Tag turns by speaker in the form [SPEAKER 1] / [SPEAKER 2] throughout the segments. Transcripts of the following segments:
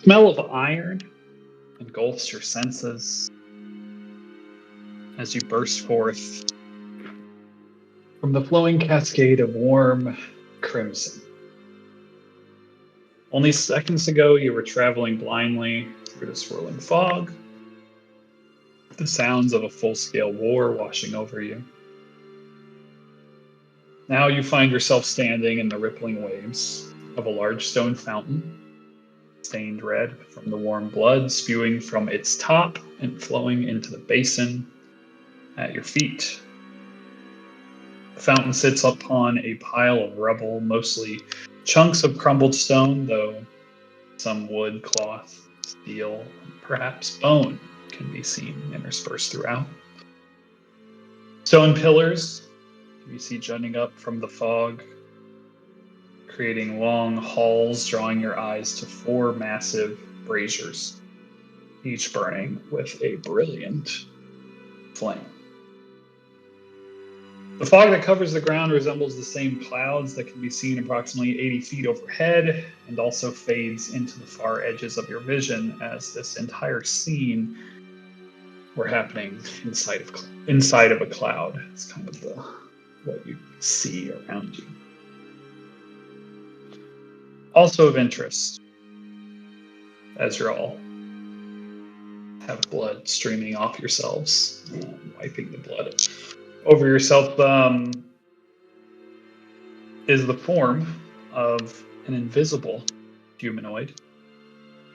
[SPEAKER 1] Smell of iron engulfs your senses as you burst forth from the flowing cascade of warm crimson. Only seconds ago, you were traveling blindly through the swirling fog, the sounds of a full-scale war washing over you. Now you find yourself standing in the rippling waves of a large stone fountain, stained red from the warm blood spewing from its top and flowing into the basin at your feet. The fountain sits upon a pile of rubble, mostly chunks of crumbled stone, though some wood, cloth, steel, and perhaps bone can be seen interspersed throughout. Stone pillars you see jutting up from the fog, creating long halls, drawing your eyes to 4 massive braziers, each burning with a brilliant flame. The fog that covers the ground resembles the same clouds that can be seen approximately 80 feet overhead and also fades into the far edges of your vision as this entire scene were happening inside of a cloud. It's kind of what you see around you. Also of interest, as you're all have blood streaming off yourselves, wiping the blood over yourself, is the form of an invisible humanoid,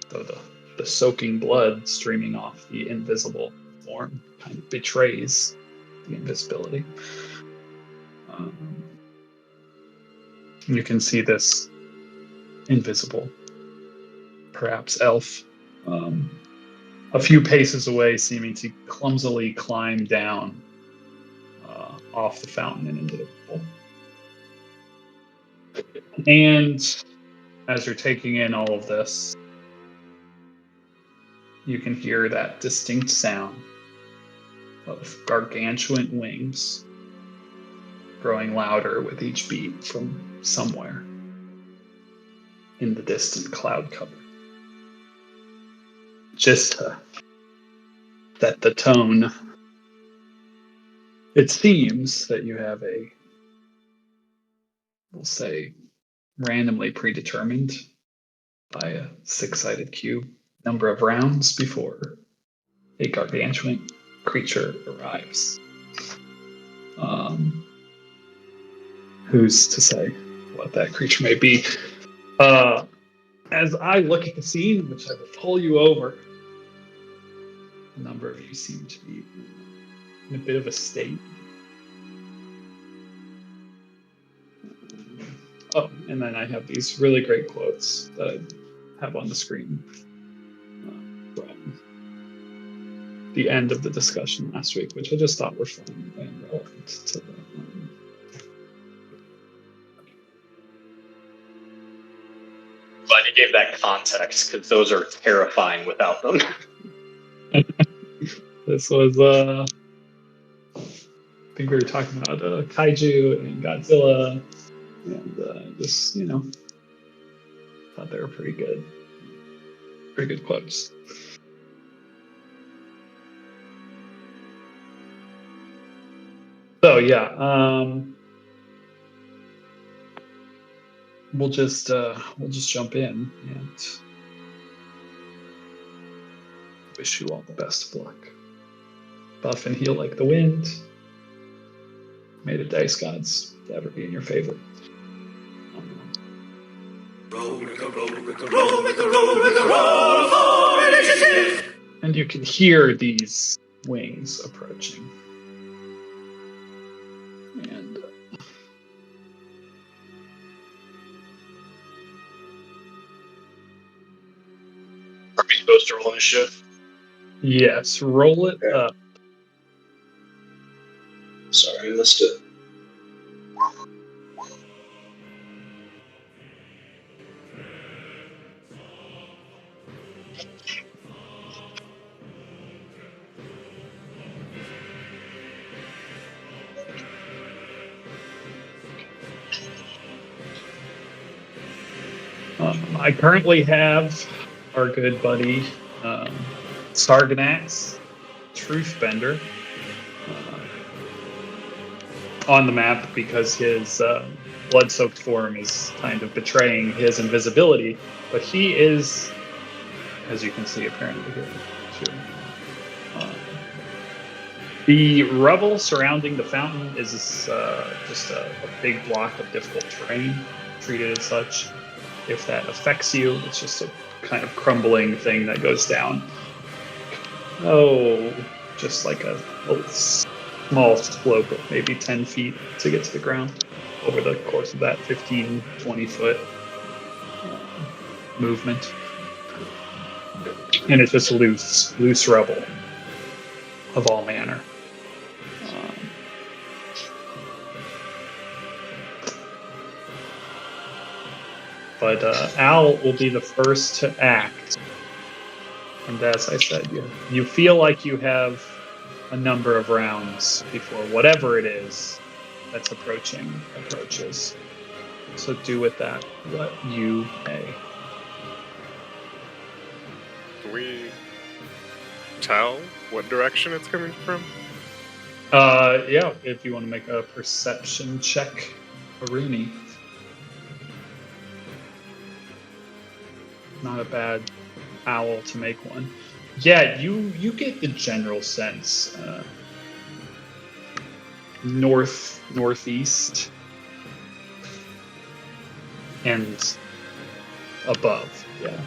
[SPEAKER 1] though the soaking blood streaming off the invisible form kind of betrays the invisibility. You can see this invisible, perhaps elf, a few paces away, seeming to clumsily climb down off the fountain and into the pool. And as you're taking in all of this, you can hear that distinct sound of gargantuan wings growing louder with each beat from somewhere in the distant cloud cover. Just to set the tone, it seems that you have we'll say, randomly predetermined by a 6-sided cube number of rounds before a gargantuan creature arrives. Who's to say what that creature may be? As I look at the scene, which I will pull you over, a number of you seem to be in a bit of a state. Oh, and then I have these really great quotes that I have on the screen from the end of the discussion last week, which I just thought were fun and relevant to the.
[SPEAKER 2] Glad you gave that context, because those are terrifying without them.
[SPEAKER 1] This was, I think we were talking about kaiju and Godzilla, and just, thought they were pretty good quotes. So yeah, we'll just jump in and wish you all the best of luck. Buff and heal like the wind. May the dice gods ever be in your favor.
[SPEAKER 3] Roll, make a roll, make a roll, make a roll, make a roll for initiative!
[SPEAKER 1] And you can hear these wings approaching. And
[SPEAKER 2] Are we supposed to roll initiative?
[SPEAKER 1] yes, roll it up.
[SPEAKER 3] Sorry, I missed it.
[SPEAKER 1] I currently have our good buddy Sarganax, Truthbender, on the map because his blood-soaked form is kind of betraying his invisibility. But he is, as you can see, apparently here too. The rubble surrounding the fountain is just a big block of difficult terrain, treated as such. If that affects you, it's just a kind of crumbling thing that goes down. Oh, just like a small slope of maybe 10 feet to get to the ground over the course of that 15, 20 foot movement. And it's just loose rubble of all manner. But Al will be the first to act. And as I said, you feel like you have a number of rounds before whatever it is that's approaches. So do with that what you may.
[SPEAKER 4] Can we tell what direction it's coming from?
[SPEAKER 1] Yeah, if you want to make a perception check, Aruni. Not a bad owl to make one. Yeah, you get the general sense. Northeast and above, yeah.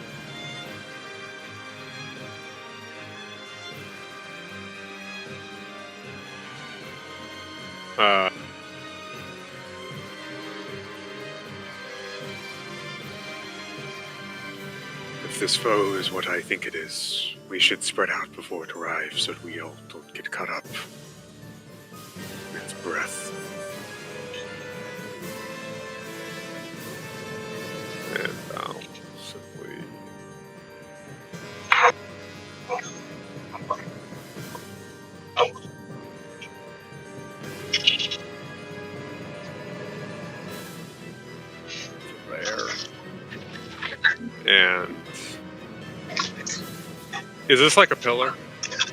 [SPEAKER 4] If this foe is what I think it is, we should spread out before it arrives so that we all don't get caught up in its breath. And I'll simply... there. And... is this like a pillar?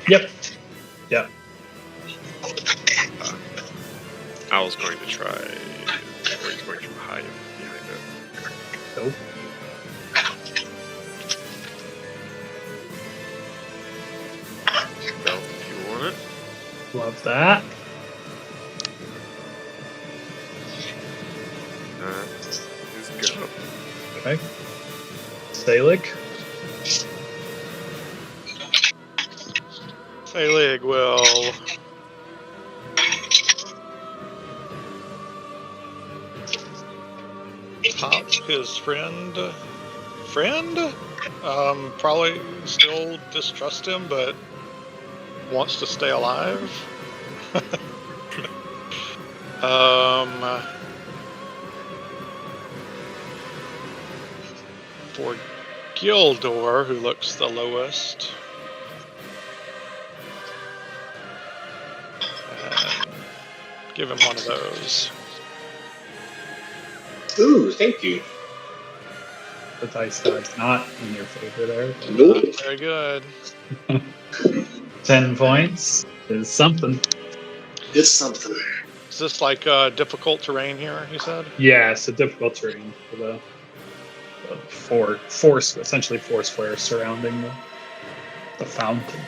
[SPEAKER 1] Yep. Yeah.
[SPEAKER 4] I was going to try... or he's going to hide behind it.
[SPEAKER 1] Nope.
[SPEAKER 4] So, if you want it.
[SPEAKER 1] Love that.
[SPEAKER 4] Just go.
[SPEAKER 1] Okay. Salik.
[SPEAKER 5] Selig will pop his friend. Probably still distrust him, but wants to stay alive. For Gildor, who looks the lowest. Give him one of those.
[SPEAKER 2] Ooh, thank you.
[SPEAKER 1] The dice god's not in your favor there.
[SPEAKER 2] Nope.
[SPEAKER 5] Not very good.
[SPEAKER 1] 10 points is something.
[SPEAKER 2] It's something.
[SPEAKER 5] Is this like difficult terrain here, you said?
[SPEAKER 1] Yeah, it's a difficult terrain for the essentially four squares surrounding the fountain.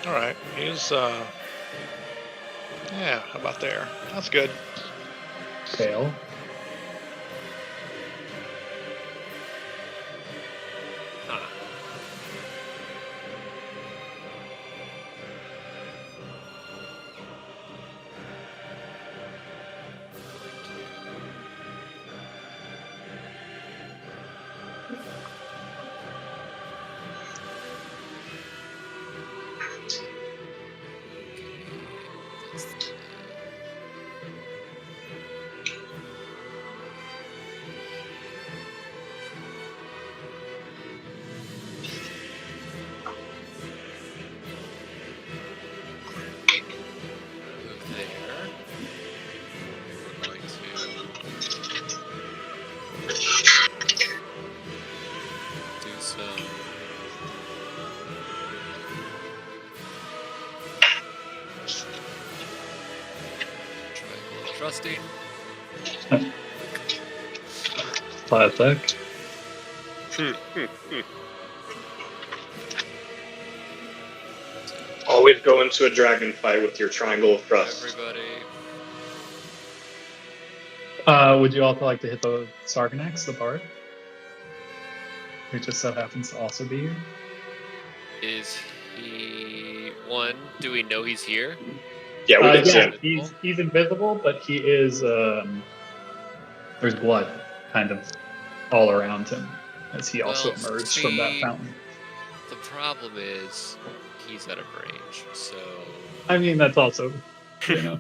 [SPEAKER 5] Alright, he's yeah, how about there? That's good.
[SPEAKER 1] Fail.
[SPEAKER 6] Rusty.
[SPEAKER 1] Classic.
[SPEAKER 2] Always go into a dragon fight with your triangle of trust.
[SPEAKER 6] Everybody.
[SPEAKER 1] Would you also like to hit the Sarganax, the bard? Who just so happens to also be here?
[SPEAKER 6] Is he one? Do we know he's here?
[SPEAKER 2] Yeah, we can see
[SPEAKER 1] yeah,
[SPEAKER 2] him.
[SPEAKER 1] he's invisible, but he is. There's blood kind of all around him as he also
[SPEAKER 6] Well,
[SPEAKER 1] emerged from that
[SPEAKER 6] see-
[SPEAKER 1] fountain.
[SPEAKER 6] The problem is he's out of range, so
[SPEAKER 1] I mean, that's also.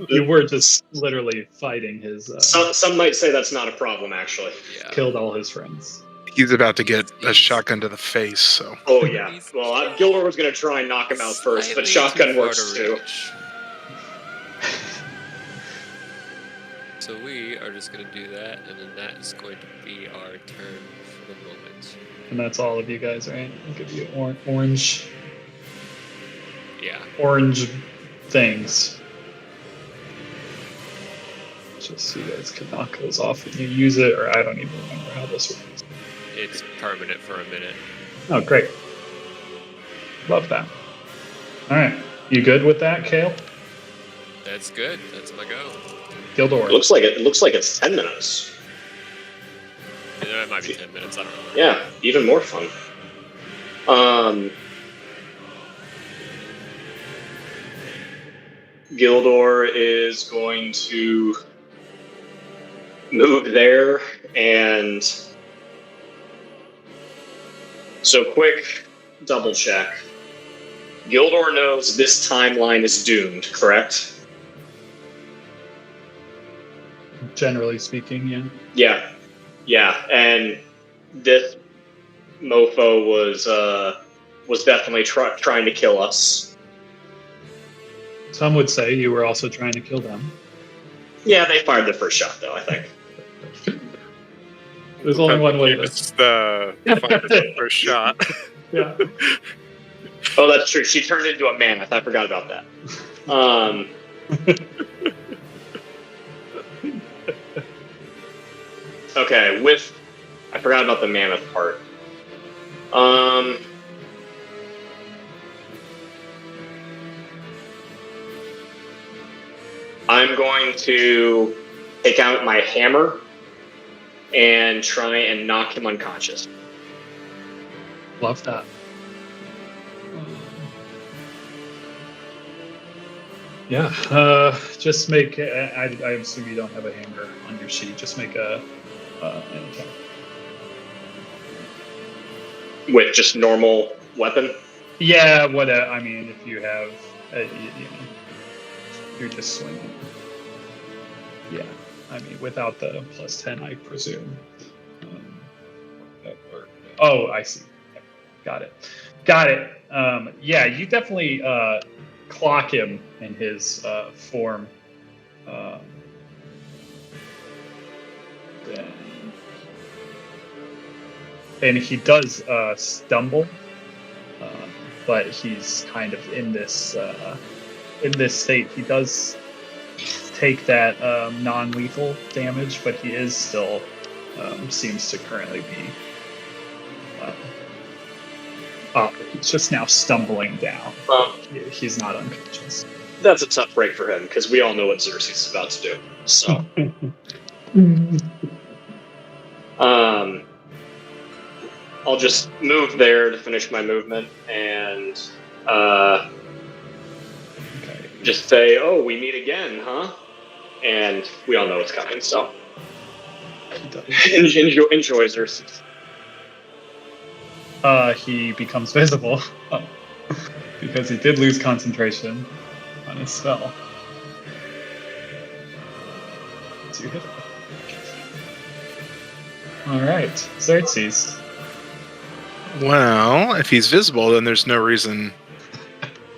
[SPEAKER 1] You were just literally fighting his.
[SPEAKER 2] Some might say that's not a problem, actually.
[SPEAKER 6] yeah.
[SPEAKER 1] Killed all his friends.
[SPEAKER 4] He's about to get a shotgun to the face, so.
[SPEAKER 2] Oh, yeah. Well, Gildor was going to try and knock him out first, but
[SPEAKER 6] Slightly
[SPEAKER 2] shotgun
[SPEAKER 6] too far
[SPEAKER 2] works
[SPEAKER 6] to
[SPEAKER 2] too.
[SPEAKER 6] reach. So we are just going to do that, and then that is going to be our turn for the moment.
[SPEAKER 1] And that's all of you guys, right? I'll give you orange
[SPEAKER 6] Yeah.
[SPEAKER 1] things. Just so you guys can knock those off when you use it, or I don't even remember how this works.
[SPEAKER 6] It's permanent for a minute.
[SPEAKER 1] Oh, great. Love that. All right. You good with that, Kale?
[SPEAKER 6] That's good. That's my go.
[SPEAKER 1] Gildor.
[SPEAKER 2] It looks like it's 10 minutes.
[SPEAKER 6] And then it might be 10 minutes. I don't know.
[SPEAKER 2] Yeah, even more fun. Gildor is going to move there, and so quick double check. Gildor knows this timeline is doomed, correct?
[SPEAKER 1] Generally speaking, yeah.
[SPEAKER 2] Yeah, and this mofo was definitely trying to kill us.
[SPEAKER 1] Some would say you were also trying to kill them.
[SPEAKER 2] Yeah, they fired the first shot, though, I think.
[SPEAKER 1] There's only one way.
[SPEAKER 4] It's the first shot.
[SPEAKER 1] Yeah.
[SPEAKER 2] Oh, that's true. She turned into a mammoth. I forgot about that. Okay, I forgot about the mammoth part. I'm going to take out my hammer and try and knock him unconscious.
[SPEAKER 1] Love that. Yeah. Just make. I assume you don't have a hammer on your sheet. Just make an attack.
[SPEAKER 2] With just normal weapon?
[SPEAKER 1] Yeah. What? I mean, if you have, you're just swinging. Yeah. I mean, without the +10, I presume. Oh, I see. Got it. Yeah, you definitely clock him in his form. And he does stumble, but he's kind of in this state. He does take that non-lethal damage, but he is still seems to currently be up. He's just now stumbling down. He's not unconscious.
[SPEAKER 2] That's a tough break for him, because we all know what Xerxes is about to do. So, I'll just move there to finish my movement, and just say, "Oh, we meet again, huh?" And we all know what's coming, so enjoy Xerxes.
[SPEAKER 1] He becomes visible because he did lose concentration on his spell. Two hit. All right, Xerxes.
[SPEAKER 4] Well, if he's visible, then there's no reason.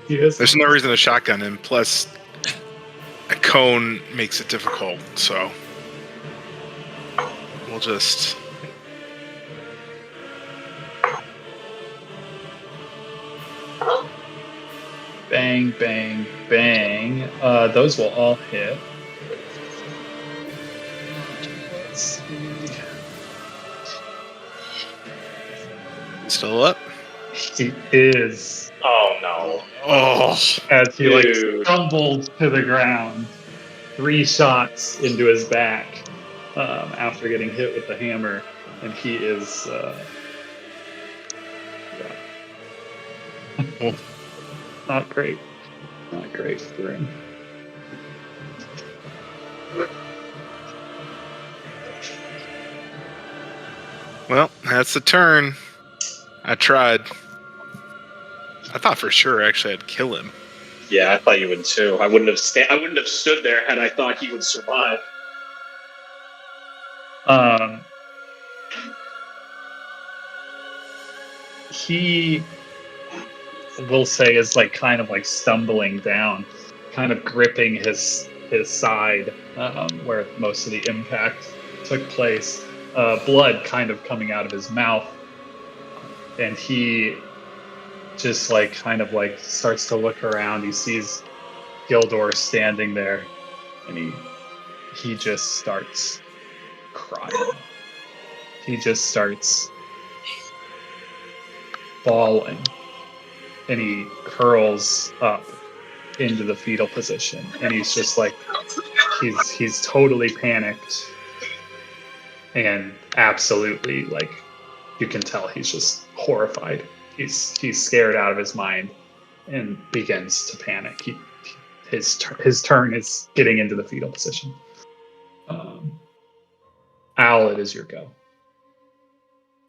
[SPEAKER 4] There's no reason to shotgun him. Plus, a cone makes it difficult. So we'll just.
[SPEAKER 1] Bang, bang, bang. Those will all hit. see.
[SPEAKER 7] Still up?
[SPEAKER 1] He is.
[SPEAKER 2] Oh no.
[SPEAKER 7] Oh,
[SPEAKER 1] As he
[SPEAKER 2] Dude.
[SPEAKER 1] stumbles to the ground, 3 shots into his back after getting hit with the hammer, and he is.
[SPEAKER 7] Oh.
[SPEAKER 1] Not great. Not great for him.
[SPEAKER 7] well, that's the turn. I tried. I thought for sure actually I'd kill him.
[SPEAKER 2] Yeah, I thought you would too. I wouldn't have stood there had I thought he would survive.
[SPEAKER 1] He will say is kind of stumbling down, kind of gripping his side where most of the impact took place. Blood kind of coming out of his mouth, and he just starts to look around. He sees Gildor standing there, and he just starts crying. He just starts bawling, and he curls up into the fetal position, and he's just he's totally panicked, and absolutely you can tell he's just horrified. He's scared out of his mind and begins to panic. His turn is getting into the fetal position. Owl, it is your go.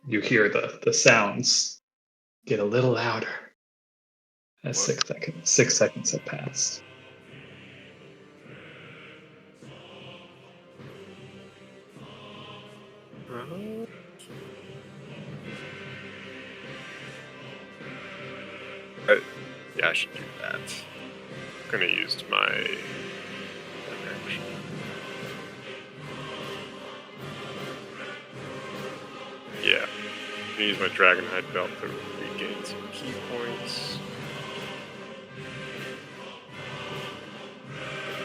[SPEAKER 1] You hear the sounds get a little louder as 6 seconds have passed.
[SPEAKER 4] Yeah, I should do that. I'm gonna use my action. Yeah, I'm gonna use my Dragonhide belt to regain some key points.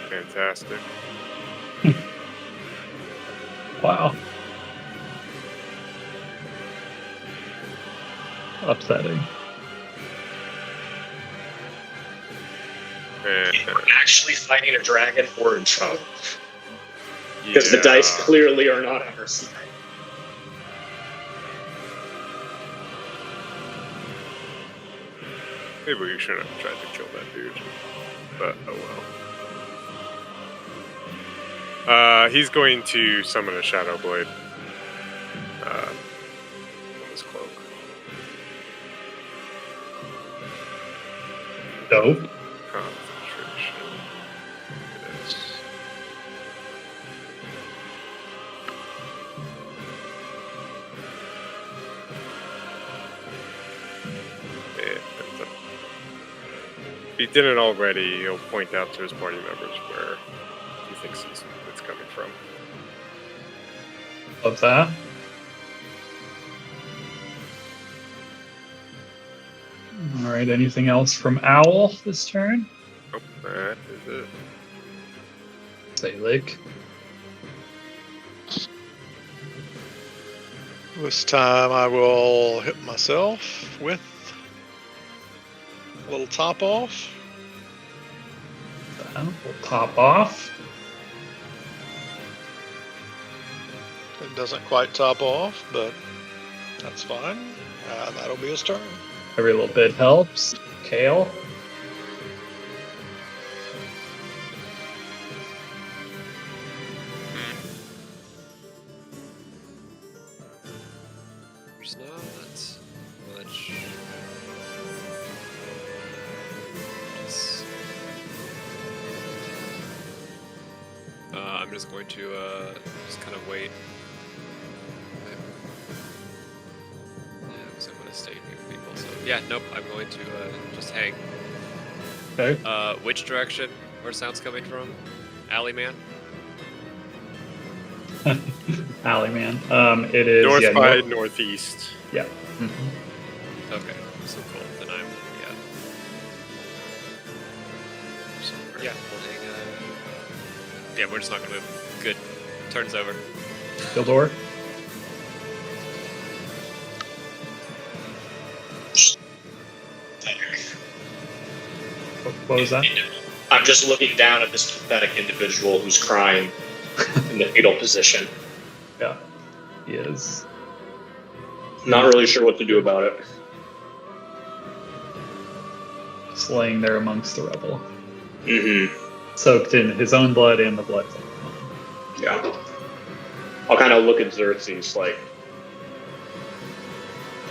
[SPEAKER 4] Fantastic.
[SPEAKER 1] Wow. Upsetting.
[SPEAKER 2] If we're actually fighting a dragon, we're in trouble. Because the dice clearly are not on our side.
[SPEAKER 4] Maybe we shouldn't have tried to kill that dude. But oh well. He's going to summon a Shadow Blade. On his cloak.
[SPEAKER 1] Dope.
[SPEAKER 4] Concentration. It is. If he didn't already, he'll point out to his party members where he thinks it's coming from.
[SPEAKER 1] Love that. All right. Anything else from Owl this turn?
[SPEAKER 4] Oh, that is it.
[SPEAKER 1] Zalik.
[SPEAKER 5] This time I will hit myself with a little top off.
[SPEAKER 1] That will pop off.
[SPEAKER 5] It doesn't quite top off, but that's fine. That'll be his turn.
[SPEAKER 1] Every little bit helps. Kale.
[SPEAKER 6] There's not much. I'm just going to just kind of wait. Because I'm going to stay near people. So yeah, nope. I'm going to just hang.
[SPEAKER 1] Okay.
[SPEAKER 6] Which direction? Where sounds coming from? Alley man.
[SPEAKER 1] Alley man. It is
[SPEAKER 4] North by
[SPEAKER 1] north.
[SPEAKER 4] northeast.
[SPEAKER 1] Yeah. Mm-hmm.
[SPEAKER 6] Okay. So cool. Then I'm yeah. We'll hang. Yeah, we're just not gonna move. Good. Turn's over.
[SPEAKER 1] Gildor? What was that?
[SPEAKER 2] I'm just looking down at this pathetic individual who's crying in the fetal position.
[SPEAKER 1] Yeah, he is.
[SPEAKER 2] Not really sure what to do about it.
[SPEAKER 1] Just laying there amongst the rubble.
[SPEAKER 2] Mm-hmm.
[SPEAKER 1] Soaked in his own blood and the blood from the
[SPEAKER 2] Yeah. I'll kind of look at Xerxes like,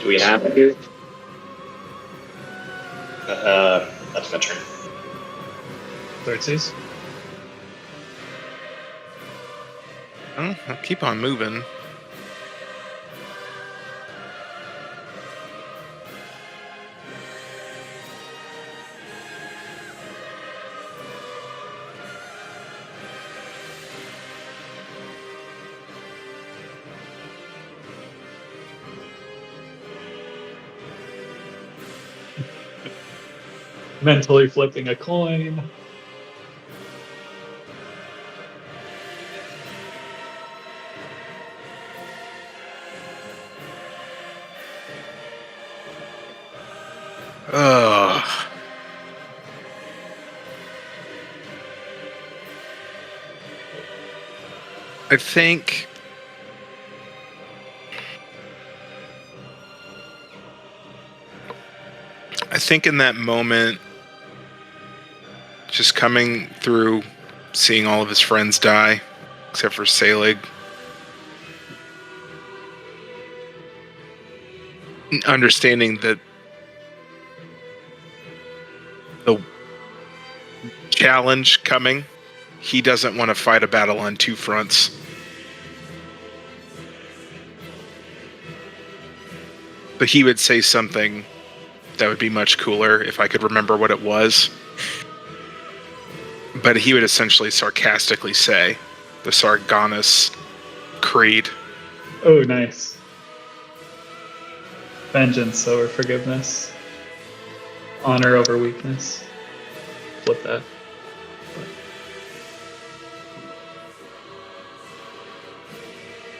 [SPEAKER 2] do we have it here? That's my turn.
[SPEAKER 1] Xerxes?
[SPEAKER 7] Oh, I'll keep on moving.
[SPEAKER 1] Mentally flipping a coin.
[SPEAKER 7] Ugh. I think in that moment, just coming through, seeing all of his friends die, except for Selig, understanding that the challenge coming, he doesn't want to fight a battle on two fronts. But he would say something that would be much cooler if I could remember what it was. But he would essentially sarcastically say the Sargonus Creed.
[SPEAKER 1] Oh, nice. Vengeance over forgiveness. Honor over weakness. Flip that.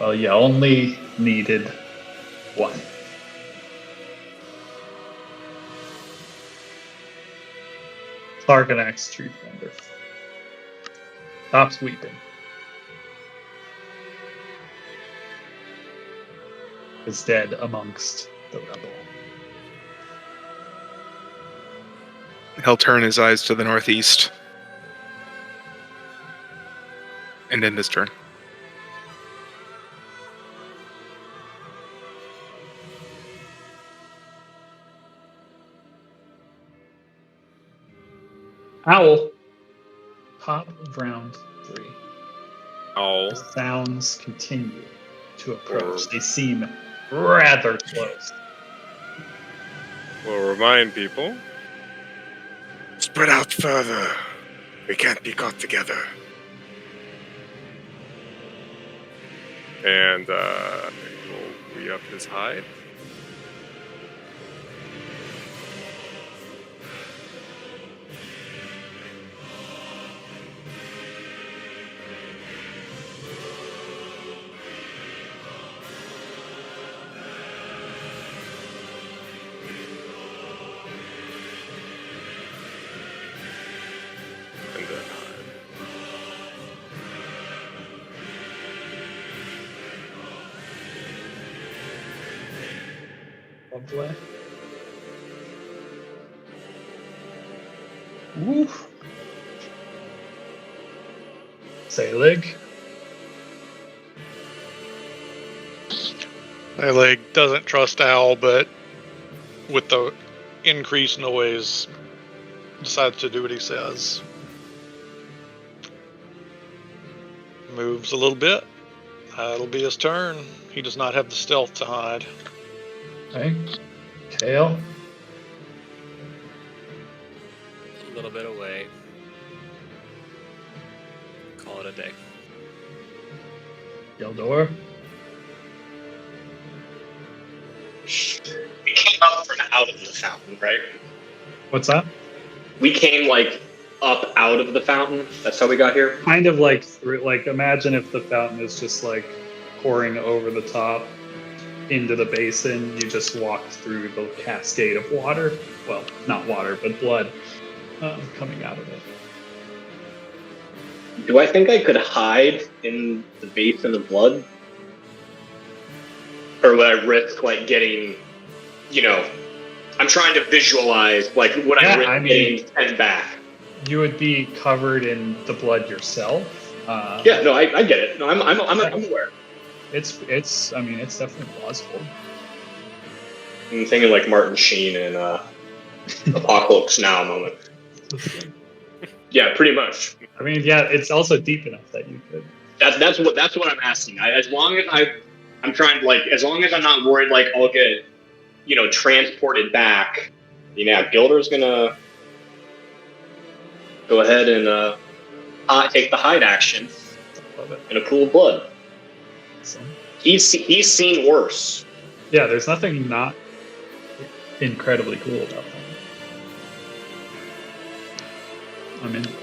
[SPEAKER 1] Well, you only needed one. Sargonax Truth Bender stops weeping. Is dead amongst the rubble.
[SPEAKER 7] He'll turn his eyes to the northeast and end his turn.
[SPEAKER 1] Owl. Top of round 3.
[SPEAKER 8] Oh.
[SPEAKER 1] The sounds continue to approach. They seem rather close.
[SPEAKER 8] We'll remind people.
[SPEAKER 4] Spread out further. We can't be caught together.
[SPEAKER 8] And we'll re-up his hide. And then hide.
[SPEAKER 1] Lovely. Woof. Selig.
[SPEAKER 5] Selig doesn't trust Owl, but with the increased noise, decides to do what he says. Moves a little bit. It'll be his turn. He does not have the stealth to hide.
[SPEAKER 1] Okay. Tail.
[SPEAKER 6] A little bit away. Call it a day.
[SPEAKER 1] Gildor.
[SPEAKER 2] We came up from out of the fountain, right?
[SPEAKER 1] What's that?
[SPEAKER 2] We came like up out of the fountain. That's how we got here.
[SPEAKER 1] Kind of like through. Like imagine if the fountain is just like pouring over the top into the basin. You just walk through the cascade of water. Well, not water, but blood coming out of it.
[SPEAKER 2] Do I think I could hide in the basin of blood? Or would I risk, like, getting, I'm trying to visualize, like, would I risk getting sent back?
[SPEAKER 1] You would be covered in the blood yourself.
[SPEAKER 2] I get it. No, I'm aware.
[SPEAKER 1] It's definitely plausible.
[SPEAKER 2] I'm thinking like Martin Sheen in Apocalypse Now moment. Yeah, pretty much.
[SPEAKER 1] I mean, yeah, it's also deep enough that you could.
[SPEAKER 2] That's what I'm asking. As long as I'm trying to, like, as long as I'm not worried, like, I'll get, transported back. Gilder's gonna go ahead and take the hide action
[SPEAKER 1] Love it.
[SPEAKER 2] in a pool of blood.
[SPEAKER 1] Awesome.
[SPEAKER 2] He's seen worse.
[SPEAKER 1] Yeah, there's nothing not incredibly cool about that. I'm into it.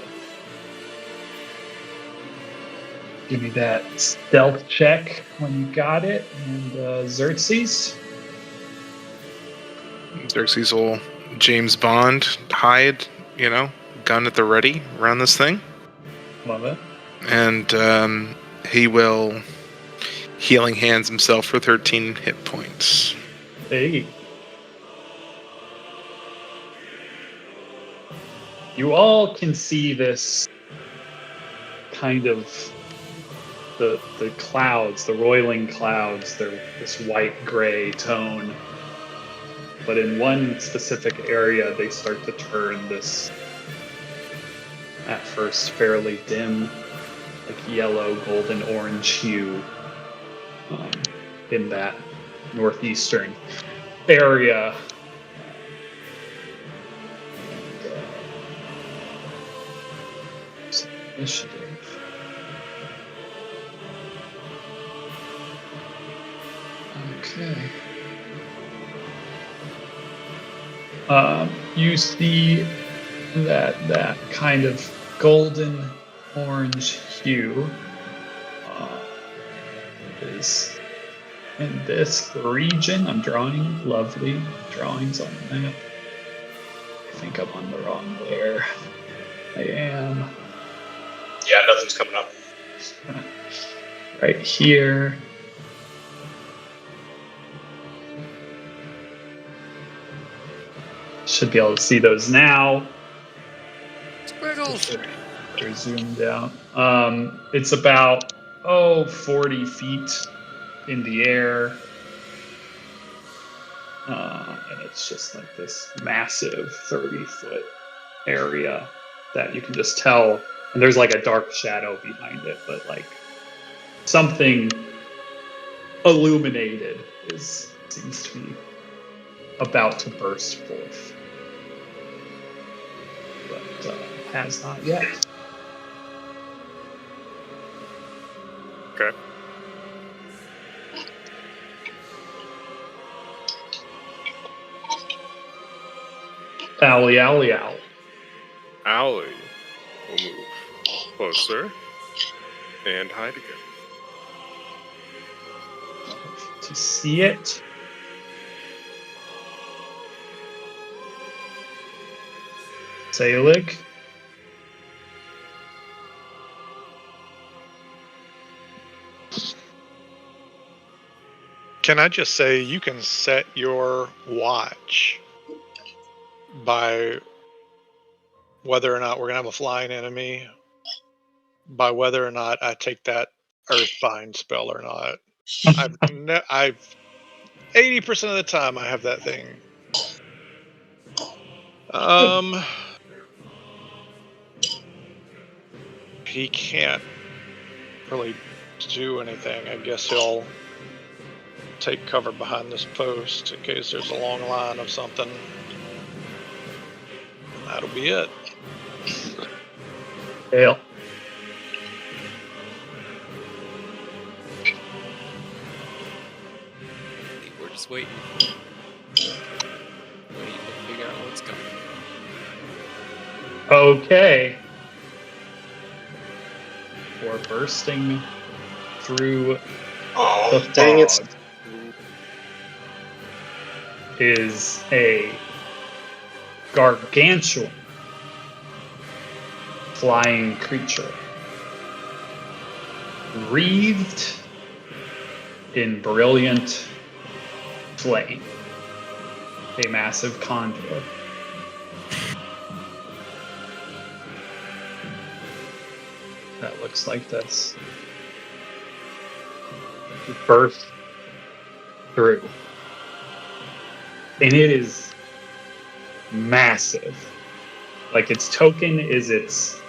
[SPEAKER 1] Give me that stealth check when you got it, and Xerxes.
[SPEAKER 7] Xerxes will James Bond hide, gun at the ready around this thing.
[SPEAKER 1] Love it.
[SPEAKER 7] And he will healing hands himself for 13 hit points.
[SPEAKER 1] Hey. You all can see this kind of the clouds, the roiling clouds. They're this white-gray tone. But in one specific area, they start to turn this, at first, fairly dim, like yellow, golden, orange hue in that northeastern area. Some initiative. Okay. You see that kind of golden orange hue is in this region. I'm drawing lovely drawings on the map. I think I'm on the wrong layer. I am.
[SPEAKER 2] Yeah, nothing's coming up.
[SPEAKER 1] Right here. Should be able to see those now.
[SPEAKER 6] Squiggles.
[SPEAKER 1] They're zoomed out. It's about 40 feet in the air. And it's just like this massive 30-foot area that you can just tell. And there's like a dark shadow behind it, but like something illuminated seems to be about to burst forth. But has not yet.
[SPEAKER 8] Okay.
[SPEAKER 1] Owly, owly, owl.
[SPEAKER 8] Owly will move closer and hide again.
[SPEAKER 1] To see it. Selig.
[SPEAKER 5] Can I just say you can set your watch by whether or not we're going to have a flying enemy, by whether or not I take that Earthbind spell or not. I've 80% of the time I have that thing. He can't really do anything. I guess he'll take cover behind this post in case there's a long line of something. That'll be it.
[SPEAKER 1] Hail.
[SPEAKER 6] We're just waiting. Waiting to figure out what's coming.
[SPEAKER 1] Okay. For bursting through
[SPEAKER 2] Oh,
[SPEAKER 1] The
[SPEAKER 2] dang it.
[SPEAKER 1] fog is a gargantuan flying creature wreathed in brilliant flame. A massive condor. That looks like this. Burst through. And it is massive. Like its token is its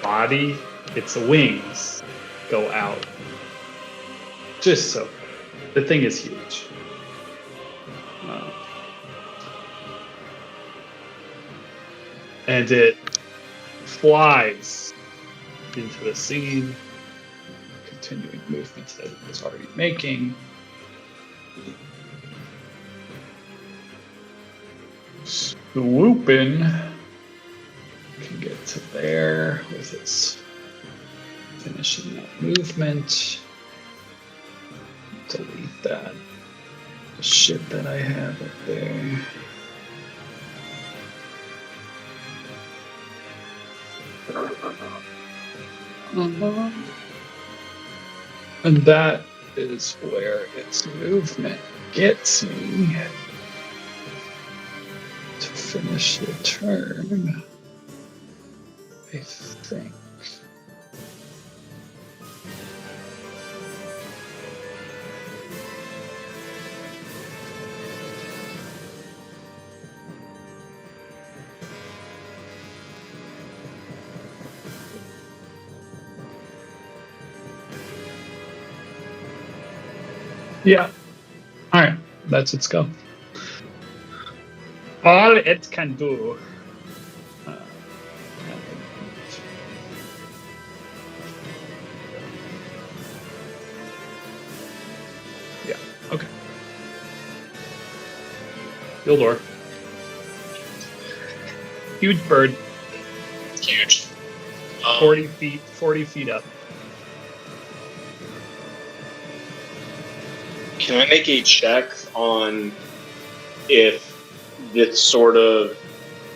[SPEAKER 1] body, its wings go out. Just so. The thing is huge. And it flies into the scene, continuing movements that it was already making. Swooping can get to there with its finishing that movement. Delete that shit that I have up there. And that is where its movement gets me to finish the turn, I think. Yeah. All right. That's its go. All it can do. Yeah. Okay. Gildor. Huge bird.
[SPEAKER 2] Huge.
[SPEAKER 1] 40 feet up.
[SPEAKER 2] Can I make a check on if this sort of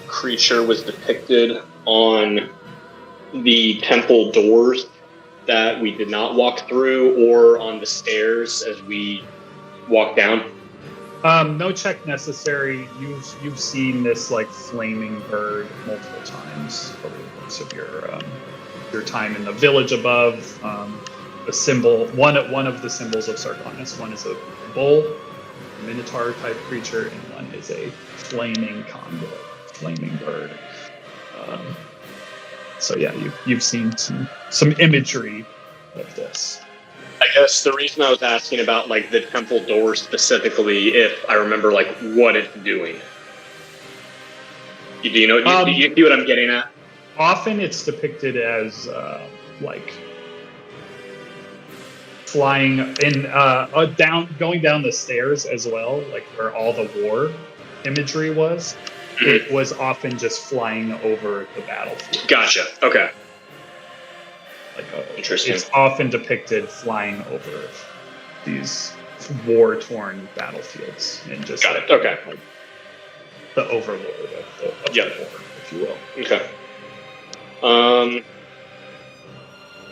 [SPEAKER 2] creature was depicted on the temple doors that we did not walk through, or on the stairs as we walked down?
[SPEAKER 1] No check necessary. You've seen this like flaming bird multiple times over the course of your time in the village above. The symbol, one of the symbols of Sarkonis. One is a bull, a minotaur type creature, and one is a flaming condor, flaming bird. So yeah, you've seen some imagery of this.
[SPEAKER 2] I guess the reason I was asking about like the temple door specifically, if I remember like what it's doing. Do you know? Do you see what I'm getting at?
[SPEAKER 1] Often it's depicted as like flying in going down the stairs as well, like where all the war imagery was. It was often just flying over the battlefield.
[SPEAKER 2] Gotcha. Okay.
[SPEAKER 1] Like
[SPEAKER 2] Interesting.
[SPEAKER 1] It's often depicted flying over these war-torn battlefields and just
[SPEAKER 2] Got it. Okay.
[SPEAKER 1] Like the overlord of the war, if you will.
[SPEAKER 2] Okay.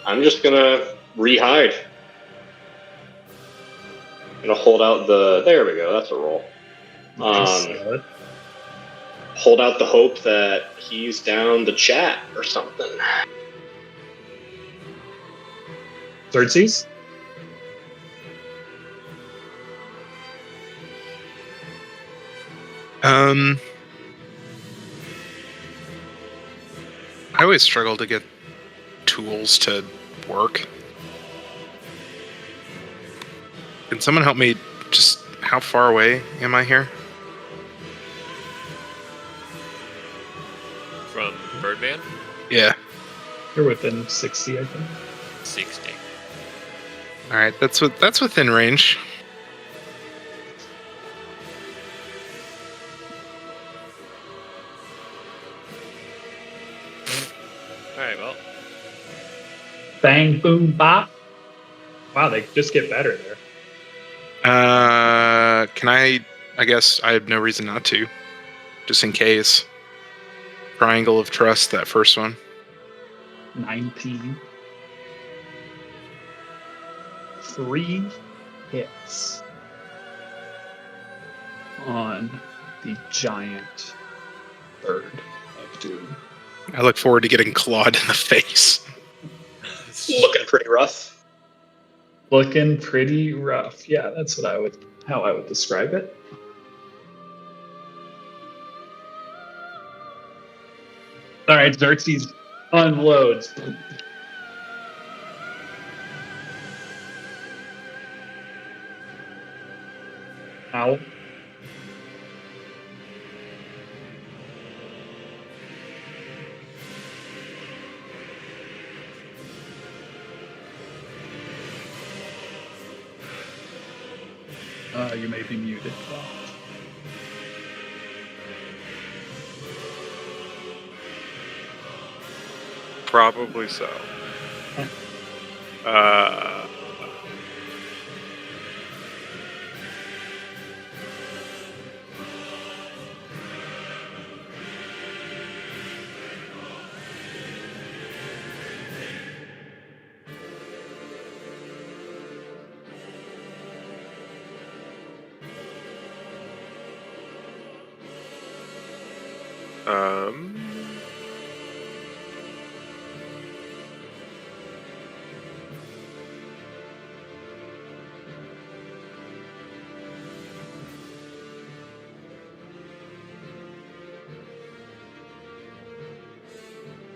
[SPEAKER 2] I'm just gonna re-hide. Gonna hold out the. There we go. That's a roll. Hold out the hope that he's down the chat or something.
[SPEAKER 1] Xerxes?
[SPEAKER 7] I always struggle to get tools to work. Can someone help me? Just how far away am I here?
[SPEAKER 6] From Birdman?
[SPEAKER 7] Yeah.
[SPEAKER 1] You're within 60, I think.
[SPEAKER 6] 60.
[SPEAKER 7] All right, that's within range.
[SPEAKER 6] Alright, well.
[SPEAKER 1] Bang, boom, bop. Wow, they just get better there.
[SPEAKER 7] Can I guess I have no reason not to. Just in case. Triangle of Trust, that first one.
[SPEAKER 1] 19. 3 hits on the giant bird of doom.
[SPEAKER 7] I look forward to getting clawed in the face.
[SPEAKER 2] Looking pretty rough.
[SPEAKER 1] Looking pretty rough. Yeah, that's how I would describe it. All right, Xerxes unloads. Owl. You may be muted.
[SPEAKER 8] Probably so.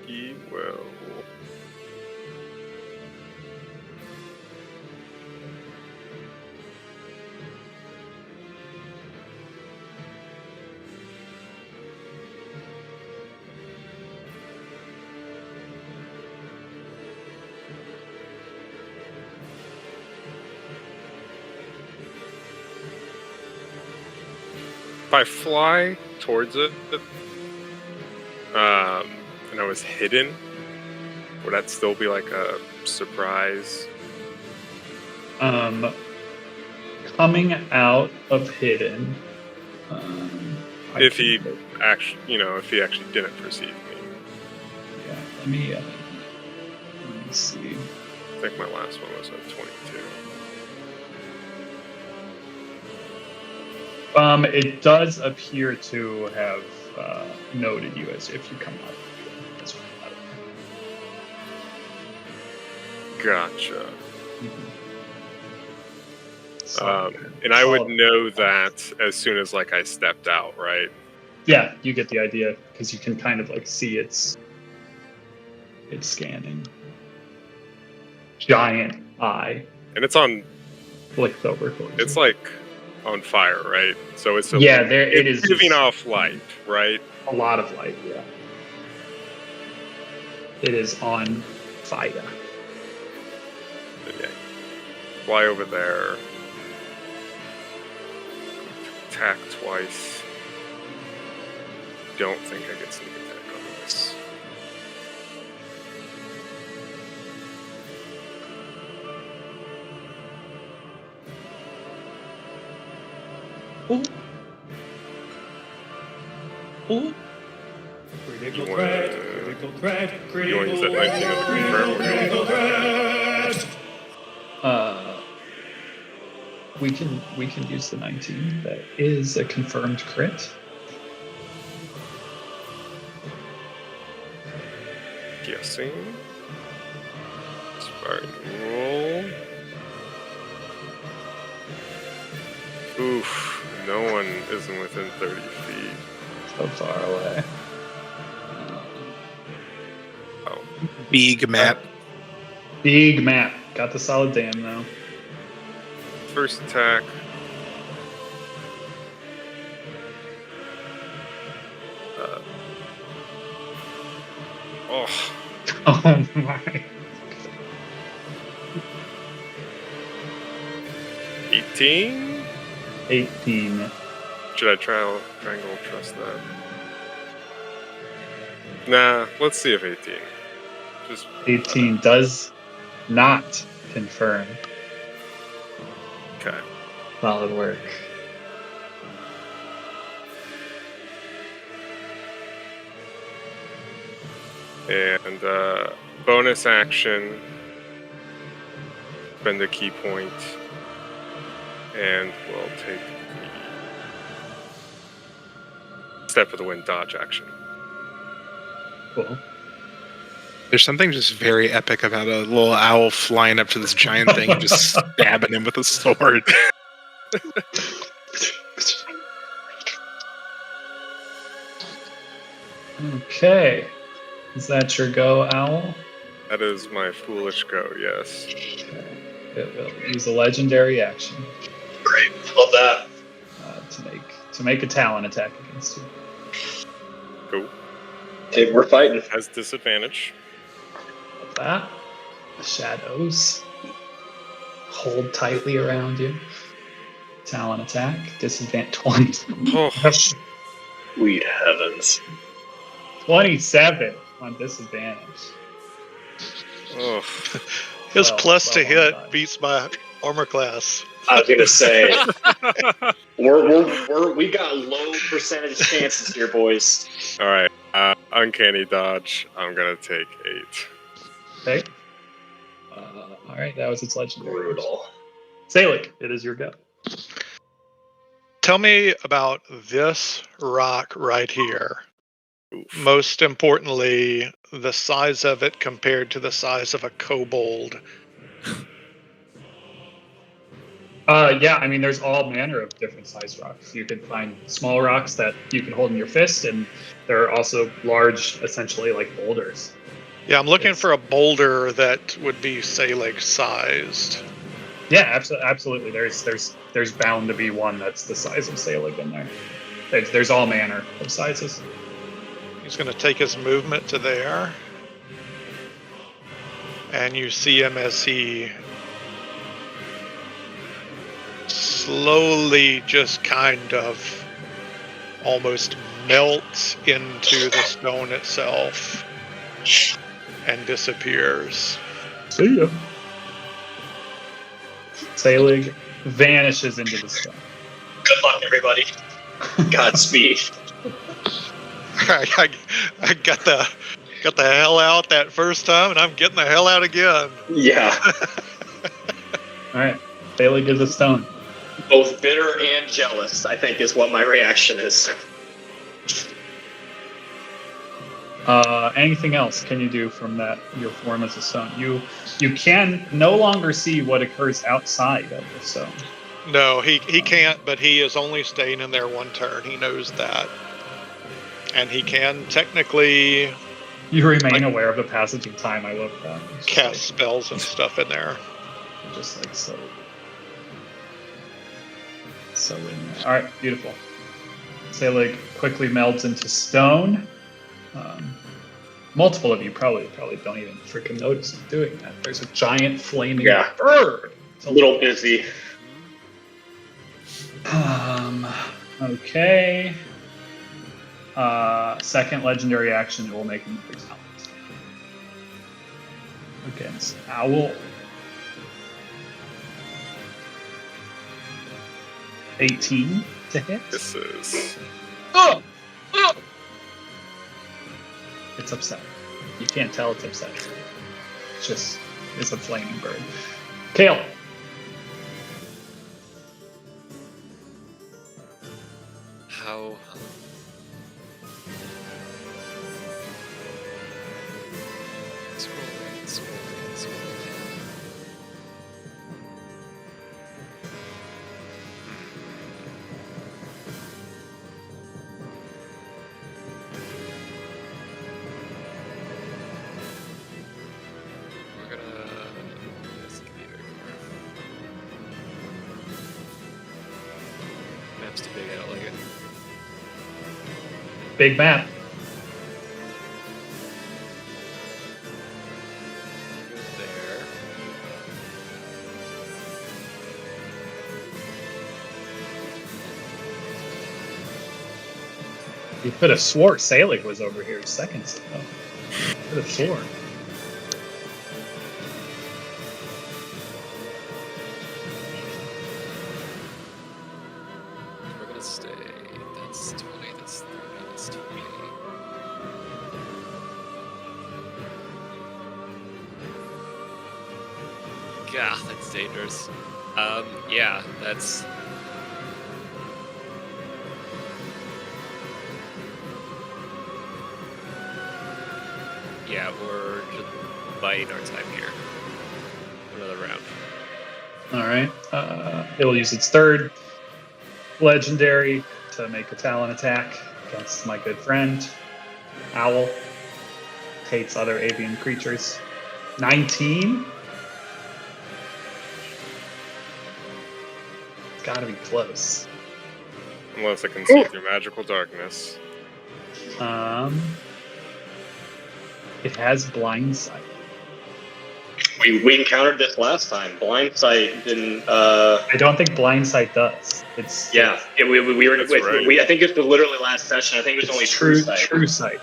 [SPEAKER 8] He will. If I fly towards it, and I was hidden, would that still be like a surprise?
[SPEAKER 1] Coming out of hidden.
[SPEAKER 8] If he actually, if he actually didn't perceive me.
[SPEAKER 1] Yeah, let me see.
[SPEAKER 8] I think my last one was at 22.
[SPEAKER 1] It does appear to have noted you as if you come out.
[SPEAKER 8] Gotcha.
[SPEAKER 1] So,
[SPEAKER 8] And I would know that as soon as I stepped out, right?
[SPEAKER 1] Yeah, you get the idea because you can kind of see it's scanning. Giant eye.
[SPEAKER 8] And it's on.
[SPEAKER 1] Flicks over towards
[SPEAKER 8] It's
[SPEAKER 1] you.
[SPEAKER 8] on fire, right? So it's
[SPEAKER 1] it is
[SPEAKER 8] giving off light, right?
[SPEAKER 1] A lot of light. Yeah. It is on fire.
[SPEAKER 8] Okay. Fly over there. Attack twice. Don't think I get sneak attack on this.
[SPEAKER 1] Ooh. Ooh.
[SPEAKER 3] Critical
[SPEAKER 8] You wanna-
[SPEAKER 3] threat, critical threat,
[SPEAKER 8] You want to use that 19 on the confirm? Or
[SPEAKER 3] critical threat.
[SPEAKER 1] We can use the 19. That is a confirmed crit.
[SPEAKER 8] Guessing. Spartan roll. Oof. No one isn't within 30 feet.
[SPEAKER 1] So far away.
[SPEAKER 8] Oh.
[SPEAKER 7] Big map.
[SPEAKER 1] Big map. Got the solid dam though.
[SPEAKER 8] First attack. Oh.
[SPEAKER 1] Oh my.
[SPEAKER 8] 18?
[SPEAKER 1] 18.
[SPEAKER 8] Should I triangle trust that? Nah, let's see if 18. Just
[SPEAKER 1] 18 does not confirm.
[SPEAKER 8] Okay.
[SPEAKER 1] Solid work.
[SPEAKER 8] And bonus action, spend a key point, and we'll take the step of the wind dodge action.
[SPEAKER 1] Cool.
[SPEAKER 7] There's something just very epic about a little owl flying up to this giant thing and just stabbing him with a sword.
[SPEAKER 1] Okay. Is that your go, Owl?
[SPEAKER 8] That is my foolish go, yes.
[SPEAKER 1] Okay. It will use a legendary action
[SPEAKER 2] Great. Love that.
[SPEAKER 1] to make a talon attack against you.
[SPEAKER 8] Cool.
[SPEAKER 2] Hey, we're fighting.
[SPEAKER 8] Has disadvantage.
[SPEAKER 1] Love that. The shadows hold tightly around you. Talon attack. Disadvantage 20.
[SPEAKER 8] Oh,
[SPEAKER 2] Sweet heavens.
[SPEAKER 1] 27 on disadvantage.
[SPEAKER 8] oh.
[SPEAKER 5] His
[SPEAKER 1] Well,
[SPEAKER 5] plus to
[SPEAKER 1] well
[SPEAKER 5] hit
[SPEAKER 1] done.
[SPEAKER 5] beats my armor class.
[SPEAKER 2] I was gonna say we got low percentage chances here, boys.
[SPEAKER 8] All right. Uncanny dodge. I'm gonna take 8.
[SPEAKER 1] Okay. All right, that was its legendary.
[SPEAKER 2] Brutal.
[SPEAKER 1] Salic, it is your go.
[SPEAKER 5] Tell me about this rock right here.
[SPEAKER 8] Oof.
[SPEAKER 5] Most importantly, the size of it compared to the size of a kobold.
[SPEAKER 1] Yeah, I mean, there's all manner of different sized rocks. You can find small rocks that you can hold in your fist, and there are also large, essentially like boulders.
[SPEAKER 5] Yeah, I'm looking
[SPEAKER 1] Yes.
[SPEAKER 5] for a boulder that would be Selig sized.
[SPEAKER 1] Yeah, absolutely. There's bound to be one that's the size of Selig in there. There's all manner of sizes.
[SPEAKER 5] He's going to take his movement to there. And you see him as he slowly just kind of almost melts into the stone itself and disappears.
[SPEAKER 1] See ya. Selig vanishes into the stone.
[SPEAKER 2] Good luck, everybody. Godspeed.
[SPEAKER 5] I got the hell out that first time, and I'm getting the hell out again.
[SPEAKER 2] Yeah.
[SPEAKER 1] All right, Selig is a stone.
[SPEAKER 2] Both bitter and jealous, I think, is what my reaction is.
[SPEAKER 1] Anything else can you do from that your form as a stone? You can no longer see what occurs outside of the stone.
[SPEAKER 5] No, he can't, but he is only staying in there one turn. He knows that. And he can technically
[SPEAKER 1] You remain aware of the passage of time. I love that. It's just
[SPEAKER 5] cast spells and stuff in there.
[SPEAKER 1] like, just like so in there. All right, beautiful. Selig quickly melts into stone. Multiple of you probably don't even freaking notice him doing that. There's a giant flaming bird.
[SPEAKER 2] A little busy.
[SPEAKER 1] Okay. Second legendary action, it will make another talent. Against Owl. 18 to hit.
[SPEAKER 8] This is.
[SPEAKER 1] Oh! It's upset. You can't tell it's upset. It's a flaming bird. Kale.
[SPEAKER 6] How? Scroll. We're gonna investigate our map's too big. I don't like it.
[SPEAKER 1] Big map.
[SPEAKER 6] Go there.
[SPEAKER 1] You could have swore Selig was over here seconds ago. Could have sworn.
[SPEAKER 6] stay. That's 20, that's 30, that's 20. God, that's dangerous. Yeah, that's... Yeah, we're just biding our time here. Another round.
[SPEAKER 1] Alright. It will use its third legendary to make a Talon attack against my good friend. Owl. Hates other avian creatures. 19. It's gotta be close.
[SPEAKER 8] Unless I can see through magical darkness.
[SPEAKER 1] It has blind sight.
[SPEAKER 2] We encountered this last time. Blind sight didn't.
[SPEAKER 1] I don't think blind sight does. It's
[SPEAKER 2] We were.
[SPEAKER 8] That's right.
[SPEAKER 2] I think it's literally last session. I think it was only true sight.
[SPEAKER 1] True sight.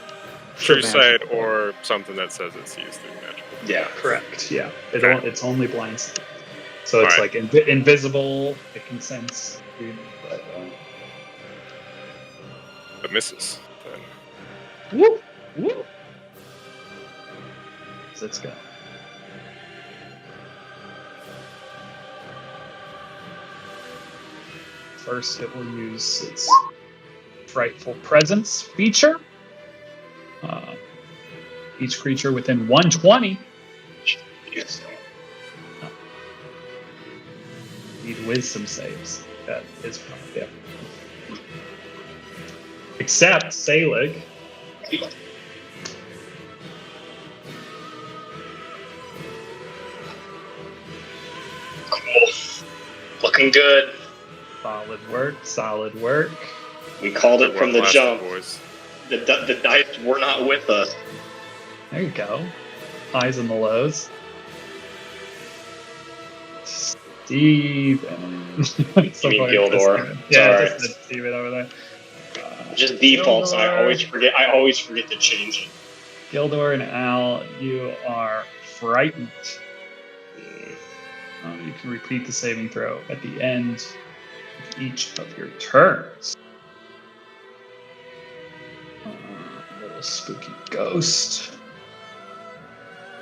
[SPEAKER 8] True
[SPEAKER 1] For
[SPEAKER 8] sight
[SPEAKER 1] magical.
[SPEAKER 8] or something that says it sees through magical.
[SPEAKER 2] Yeah.
[SPEAKER 1] Correct. Yeah.
[SPEAKER 8] Okay.
[SPEAKER 1] It's only blind sight. So it's
[SPEAKER 8] Alright.
[SPEAKER 1] like invisible. It can sense. But,
[SPEAKER 8] It misses. Then.
[SPEAKER 1] woo! Woo! So let's go. First, it will use its frightful presence feature. Each creature within 120 need wisdom saves. That is probably except Salig.
[SPEAKER 2] Cool. Looking good.
[SPEAKER 1] Solid work. Solid work.
[SPEAKER 2] We called it from the
[SPEAKER 8] Last
[SPEAKER 2] jump.
[SPEAKER 8] Boys.
[SPEAKER 2] The dice were not with us.
[SPEAKER 1] There you go. Highs and the lows. Steven.
[SPEAKER 2] Gildor.
[SPEAKER 1] Yeah,
[SPEAKER 2] Sorry.
[SPEAKER 1] just said Steven over there.
[SPEAKER 2] Just defaults. I
[SPEAKER 1] Gildor.
[SPEAKER 2] always forget to change it.
[SPEAKER 1] Gildor and Al, you are frightened. You can repeat the saving throw at the end of each of your turns. Little spooky ghost.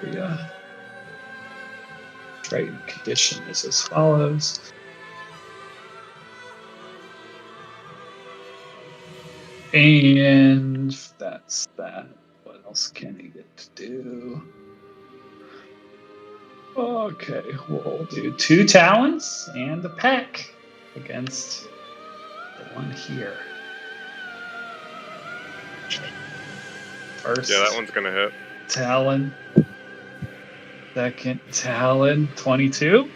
[SPEAKER 1] Yeah. Frightened condition is as follows. And that's that. What else can he get to do? Okay, we'll do 2 talons and a peck against the one here. First
[SPEAKER 8] Yeah, that one's gonna hit.
[SPEAKER 1] talon. Second talon, 22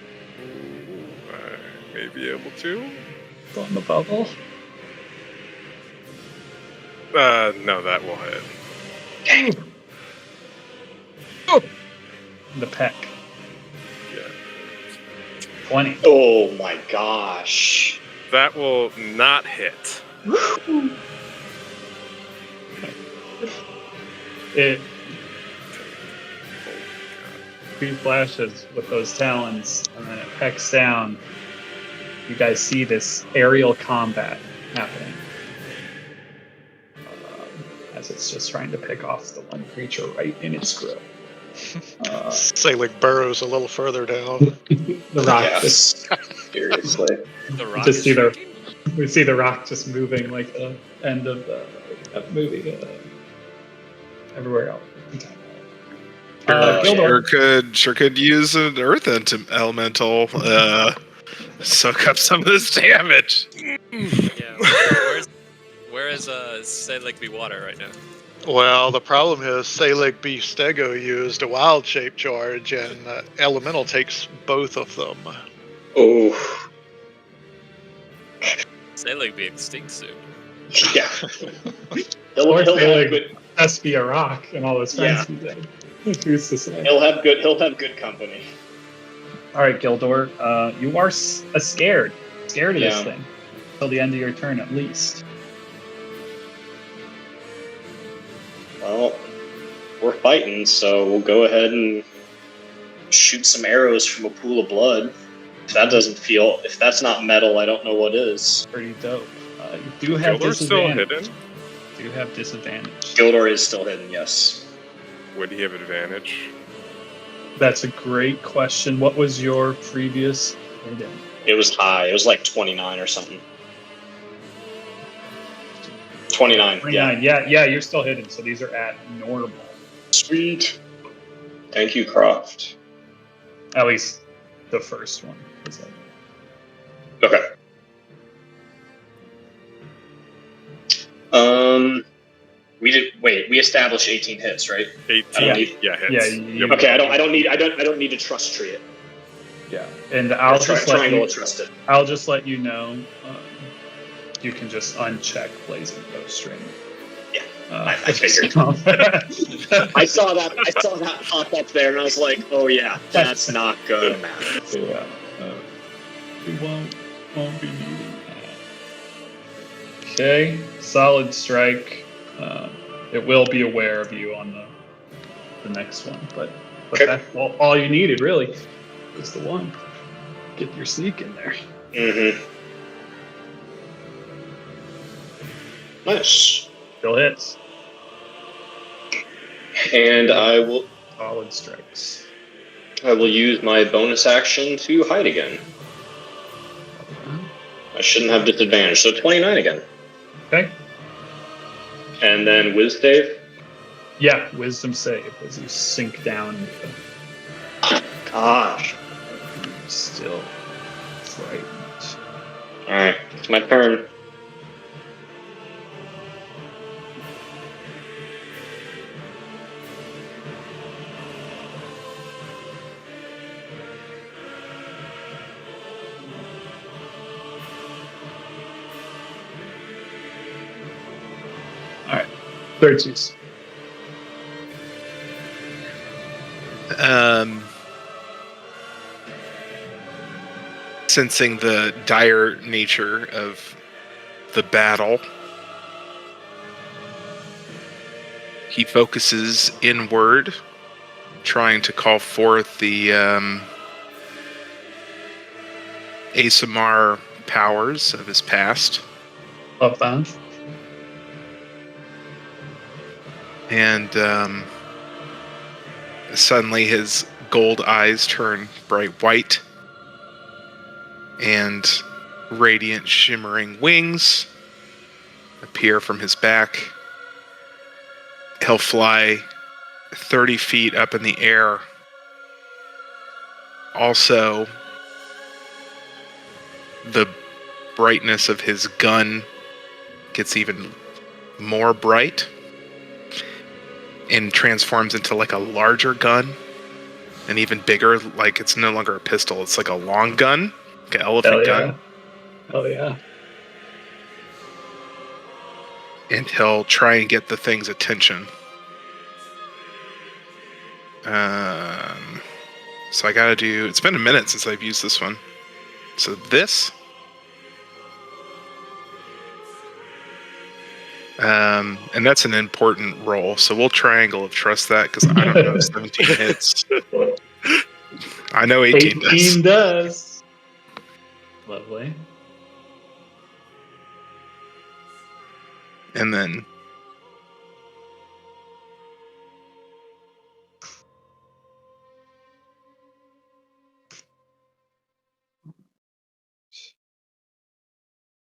[SPEAKER 8] I may be able to.
[SPEAKER 1] on the bubble.
[SPEAKER 8] No, that will hit.
[SPEAKER 1] The peck,
[SPEAKER 8] Yeah.
[SPEAKER 1] 20.
[SPEAKER 2] Oh my gosh.
[SPEAKER 8] That will not hit.
[SPEAKER 1] It three flashes with those talons, and then it pecks down. You guys see this aerial combat happening as it's just trying to pick off the one creature right in its grill.
[SPEAKER 5] Salig burrows a little further down.
[SPEAKER 1] The rock
[SPEAKER 2] Yeah.
[SPEAKER 1] just
[SPEAKER 2] Seriously.
[SPEAKER 6] The rock
[SPEAKER 1] just
[SPEAKER 6] is
[SPEAKER 1] see the
[SPEAKER 6] shrinking?
[SPEAKER 1] we see the rock just moving like the end of the movie everywhere else. Gildor.
[SPEAKER 7] Sure could use an earth elemental. Soak up some of this damage.
[SPEAKER 6] Yeah. Where is Salig be water right now?
[SPEAKER 5] Well, the problem is Salig B. Stego used a wild shape charge, and Elemental takes both of them.
[SPEAKER 2] Oh.
[SPEAKER 6] Salig be extinct soon.
[SPEAKER 2] Yeah.
[SPEAKER 1] Of course,
[SPEAKER 2] He'll have
[SPEAKER 1] Salig
[SPEAKER 2] good.
[SPEAKER 1] has to be a rock, and all his friends be dead. Who's to say?
[SPEAKER 2] He'll have good company.
[SPEAKER 1] All right, Gildor, you are scared of this
[SPEAKER 2] Yeah.
[SPEAKER 1] thing till the end of your turn at least.
[SPEAKER 2] Well, we're fighting, so we'll go ahead and shoot some arrows from a pool of blood. If that's not metal, I don't know what is.
[SPEAKER 1] Pretty dope. You do have
[SPEAKER 8] Gildor's still
[SPEAKER 1] disadvantage.
[SPEAKER 8] hidden?
[SPEAKER 1] Do have disadvantage.
[SPEAKER 2] Gildor is still hidden, yes.
[SPEAKER 8] Would he have advantage?
[SPEAKER 1] That's a great question. What was your previous hidden?
[SPEAKER 2] It was high. It was like 29 or something. 29,
[SPEAKER 1] 29. Yeah, you're still hidden. So these are at normal.
[SPEAKER 2] Sweet. Thank you, Croft.
[SPEAKER 1] At least the first one. Is that
[SPEAKER 2] Okay. We established 18 hits, right?
[SPEAKER 8] 18.
[SPEAKER 2] hits.
[SPEAKER 1] Yeah.
[SPEAKER 2] Okay, I don't need to trust tree it.
[SPEAKER 1] Yeah, and I'll just let
[SPEAKER 2] triangle
[SPEAKER 1] you.
[SPEAKER 2] will trust it.
[SPEAKER 1] I'll just let you know. You can just uncheck blazing bowstring.
[SPEAKER 2] Yeah, I figured. I saw that pop up there, and I was like, "Oh yeah, that's not gonna matter."
[SPEAKER 1] Yeah, we won't be needing that. Okay, solid strike. It will be aware of you on the next one, but
[SPEAKER 2] Okay.
[SPEAKER 1] that's all you needed really is the one. Get your sneak in there.
[SPEAKER 2] Mm-hmm. Nice.
[SPEAKER 1] Still hits.
[SPEAKER 2] And I will
[SPEAKER 1] Solid strikes.
[SPEAKER 2] use my bonus action to hide again. I shouldn't have disadvantage, so 29 again.
[SPEAKER 1] Okay.
[SPEAKER 2] And then Wiz save.
[SPEAKER 1] Yeah, wisdom save as you sink down.
[SPEAKER 2] Gosh.
[SPEAKER 1] Still frightened.
[SPEAKER 2] Alright, it's my turn.
[SPEAKER 1] All right, third choose.
[SPEAKER 7] Sensing the dire nature of the battle, he focuses inward, trying to call forth the ASMR powers of his past.
[SPEAKER 1] Love that.
[SPEAKER 7] And suddenly his gold eyes turn bright white, and radiant shimmering wings appear from his back. He'll fly 30 feet up in the air. Also, the brightness of his gun gets even more bright and transforms into like a larger gun, and even bigger. Like it's no longer a pistol, it's like a long gun, like an elephant gun.
[SPEAKER 1] Oh yeah.
[SPEAKER 7] And he'll try and get the thing's attention. So I gotta do, it's been a minute since I've used this one. So this. And that's an important roll. So we'll triangle of trust that, because I don't know if 17 hits. I know 18 does.
[SPEAKER 1] 18 does. Lovely.
[SPEAKER 7] And then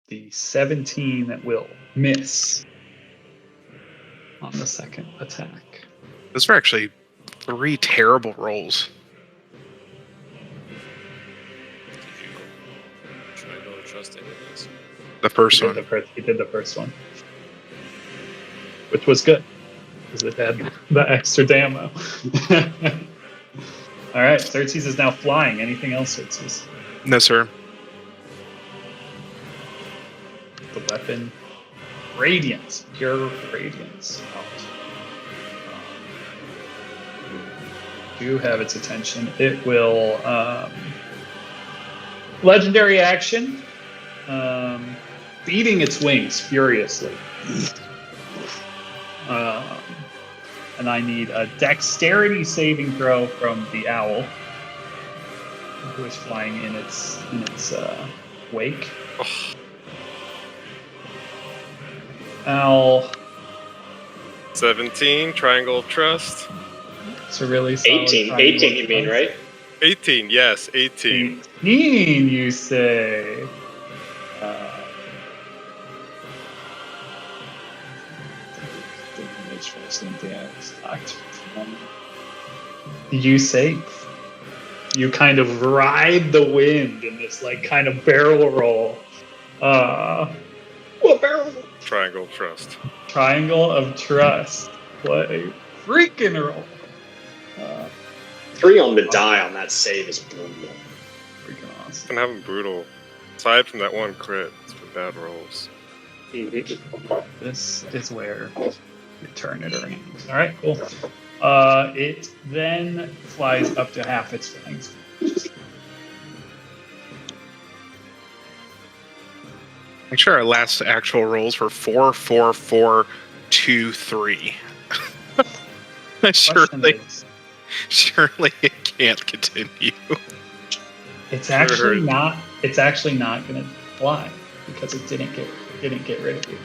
[SPEAKER 1] the 17 that will miss on the second attack.
[SPEAKER 7] those were actually 3 terrible rolls.
[SPEAKER 6] Did you try to go trust any of this?
[SPEAKER 7] The first one.
[SPEAKER 1] He did the first one, which was good because it had the extra damo. All right, Xerxes is now flying. Anything else, Xerxes?
[SPEAKER 7] No, sir.
[SPEAKER 1] The weapon, radiance, pure radiance. Do have its attention. It will legendary action, beating its wings furiously. And I need a dexterity saving throw from the owl, who is flying in its wake. Owl.
[SPEAKER 8] 17, Triangle of Trust.
[SPEAKER 1] It's a really solid
[SPEAKER 2] 18.
[SPEAKER 1] triangle
[SPEAKER 2] 18, you mean,
[SPEAKER 1] trust.
[SPEAKER 2] right?
[SPEAKER 8] 18, yes, 18.
[SPEAKER 1] 18, you say. You save. You kind of ride the wind in this like kind of barrel roll. What barrel?
[SPEAKER 8] Triangle of Trust.
[SPEAKER 1] Triangle of Trust. What a freaking roll.
[SPEAKER 2] 3 on the die on that save is brutal.
[SPEAKER 1] Freaking awesome.
[SPEAKER 8] I'm having brutal. Aside from that one crit, it's been bad rolls.
[SPEAKER 1] This is where you turn it around. All right, cool. It then flies up to half its flying speed.
[SPEAKER 7] I'm sure our last actual rolls were 4, 4, 4, 2, 3. Surely it can't continue.
[SPEAKER 1] It's actually not. It's actually not going to fly because it didn't get rid of you.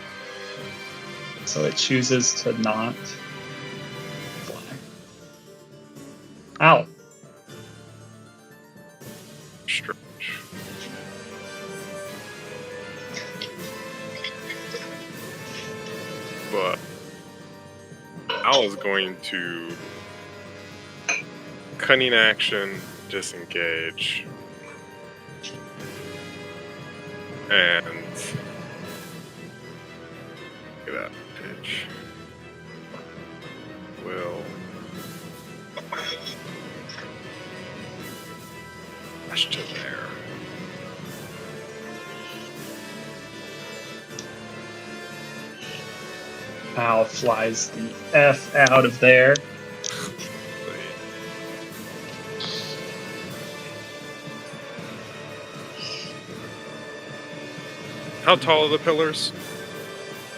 [SPEAKER 1] So it chooses to not fly. Ow.
[SPEAKER 8] Strange. But I was going to cunning action, disengage, and look at that pitch. Will rush to there.
[SPEAKER 1] Owl flies the F out of there.
[SPEAKER 8] How tall are the pillars?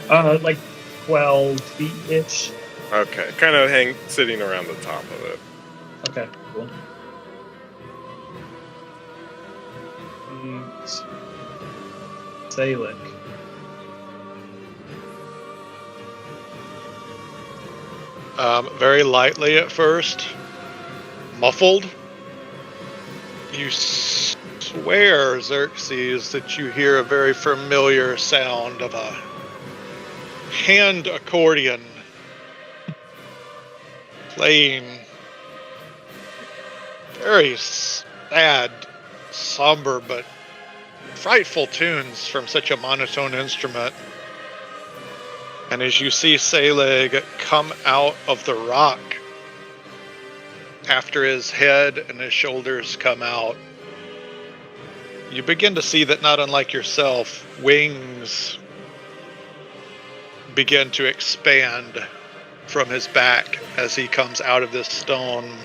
[SPEAKER 1] Like 12 feet ish.
[SPEAKER 8] Okay, kind of sitting around the top of it.
[SPEAKER 1] Okay, cool. Salic.
[SPEAKER 5] Very lightly at first, muffled. You swear, Xerxes, that you hear a very familiar sound of a hand accordion playing very sad, somber, but frightful tunes from such a monotone instrument. And as you see Selig come out of the rock, after his head and his shoulders come out, you begin to see that, not unlike yourself, wings begin to expand from his back as he comes out of this stone.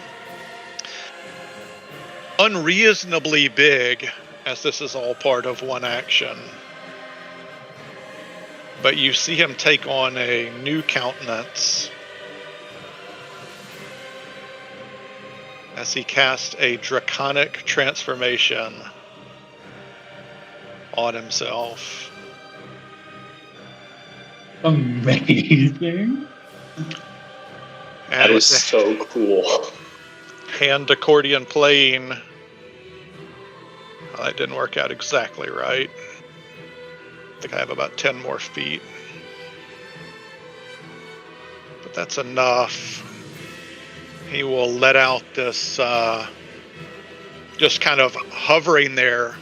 [SPEAKER 5] Unreasonably big, as this is all part of one action. But you see him take on a new countenance as he casts a draconic transformation on himself.
[SPEAKER 1] Amazing.
[SPEAKER 2] That is so cool.
[SPEAKER 5] Hand accordion playing. Well, that didn't work out exactly right. I think I have about 10 more feet. But that's enough. He will let out this, just kind of hovering there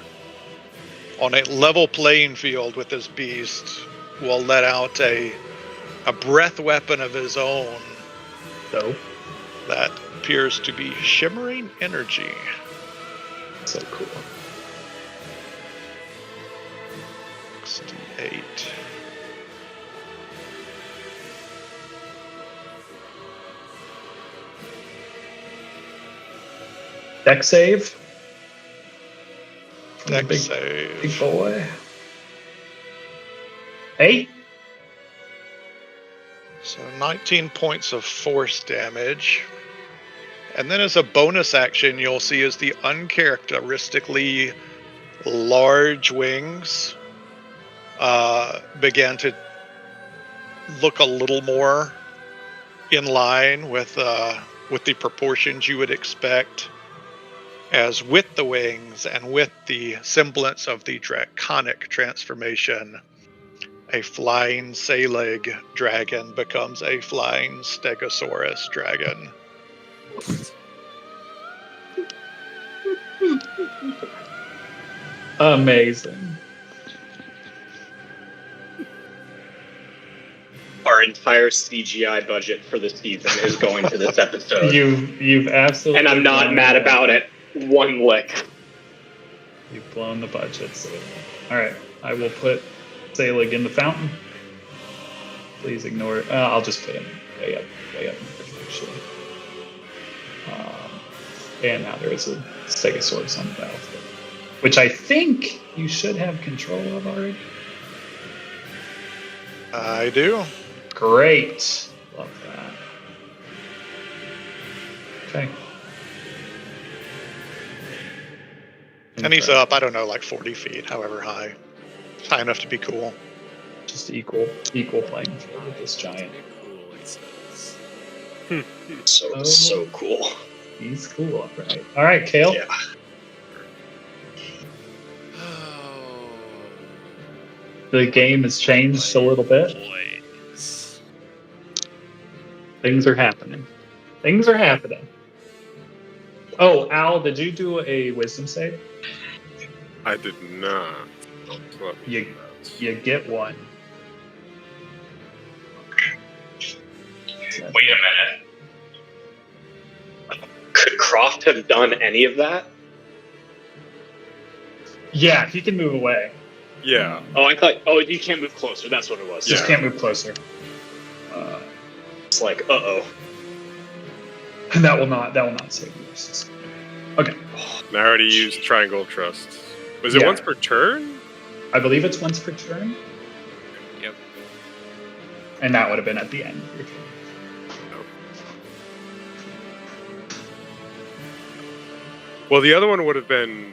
[SPEAKER 5] on a level playing field with this beast, will let out a breath weapon of his own.
[SPEAKER 1] Dope.
[SPEAKER 5] That appears to be shimmering energy.
[SPEAKER 1] So cool.
[SPEAKER 5] 68.
[SPEAKER 1] Deck save.
[SPEAKER 5] Deck
[SPEAKER 1] big
[SPEAKER 5] save.
[SPEAKER 1] boy. 8.
[SPEAKER 5] So 19 points of force damage. And then as a bonus action, you'll see as the uncharacteristically large wings began to look a little more in line with the proportions you would expect, as with the wings and with the semblance of the draconic transformation, a flying Saleg dragon becomes a flying Stegosaurus dragon.
[SPEAKER 1] Amazing.
[SPEAKER 2] Our entire CGI budget for the season is going to this episode.
[SPEAKER 1] You've absolutely.
[SPEAKER 2] And I'm not
[SPEAKER 1] blown
[SPEAKER 2] mad
[SPEAKER 1] the
[SPEAKER 2] about
[SPEAKER 1] budget.
[SPEAKER 2] it. One lick.
[SPEAKER 1] You've blown the budget, Salig. All right, I will put Salig in the fountain. Please ignore it. I'll just put him way up, actually. And now there is a Stegosaurus on the battlefield, which I think you should have control of already.
[SPEAKER 5] I do.
[SPEAKER 1] Great. Love that. Okay.
[SPEAKER 5] And he's up, I don't know, like 40 feet, however high. High enough to be cool.
[SPEAKER 1] Just equal playing field with this giant.
[SPEAKER 6] Cool, he says.
[SPEAKER 2] So cool.
[SPEAKER 1] He's cool, right? All right, Kale.
[SPEAKER 2] Yeah.
[SPEAKER 6] Oh,
[SPEAKER 1] The game has changed a little bit.
[SPEAKER 6] boys.
[SPEAKER 1] Things are happening. Oh, Al, did you do a wisdom save?
[SPEAKER 8] I did not. Let me
[SPEAKER 1] You-
[SPEAKER 8] do that.
[SPEAKER 1] You get one.
[SPEAKER 2] Wait a minute. Could Croft have done any of that?
[SPEAKER 1] Yeah, he can move away.
[SPEAKER 8] Yeah.
[SPEAKER 2] Oh, I thought. Oh, you can't move closer. That's what it was.
[SPEAKER 1] Just
[SPEAKER 8] Yeah.
[SPEAKER 1] can't move closer.
[SPEAKER 2] It's like, uh-oh.
[SPEAKER 1] That will not save you. Okay.
[SPEAKER 8] And I already used Triangle of Trust. Was it
[SPEAKER 1] Yeah.
[SPEAKER 8] once per turn?
[SPEAKER 1] I believe it's once per turn,
[SPEAKER 6] Yep.
[SPEAKER 1] and that would have been at the end of your turn.
[SPEAKER 8] Well, the other one would have been.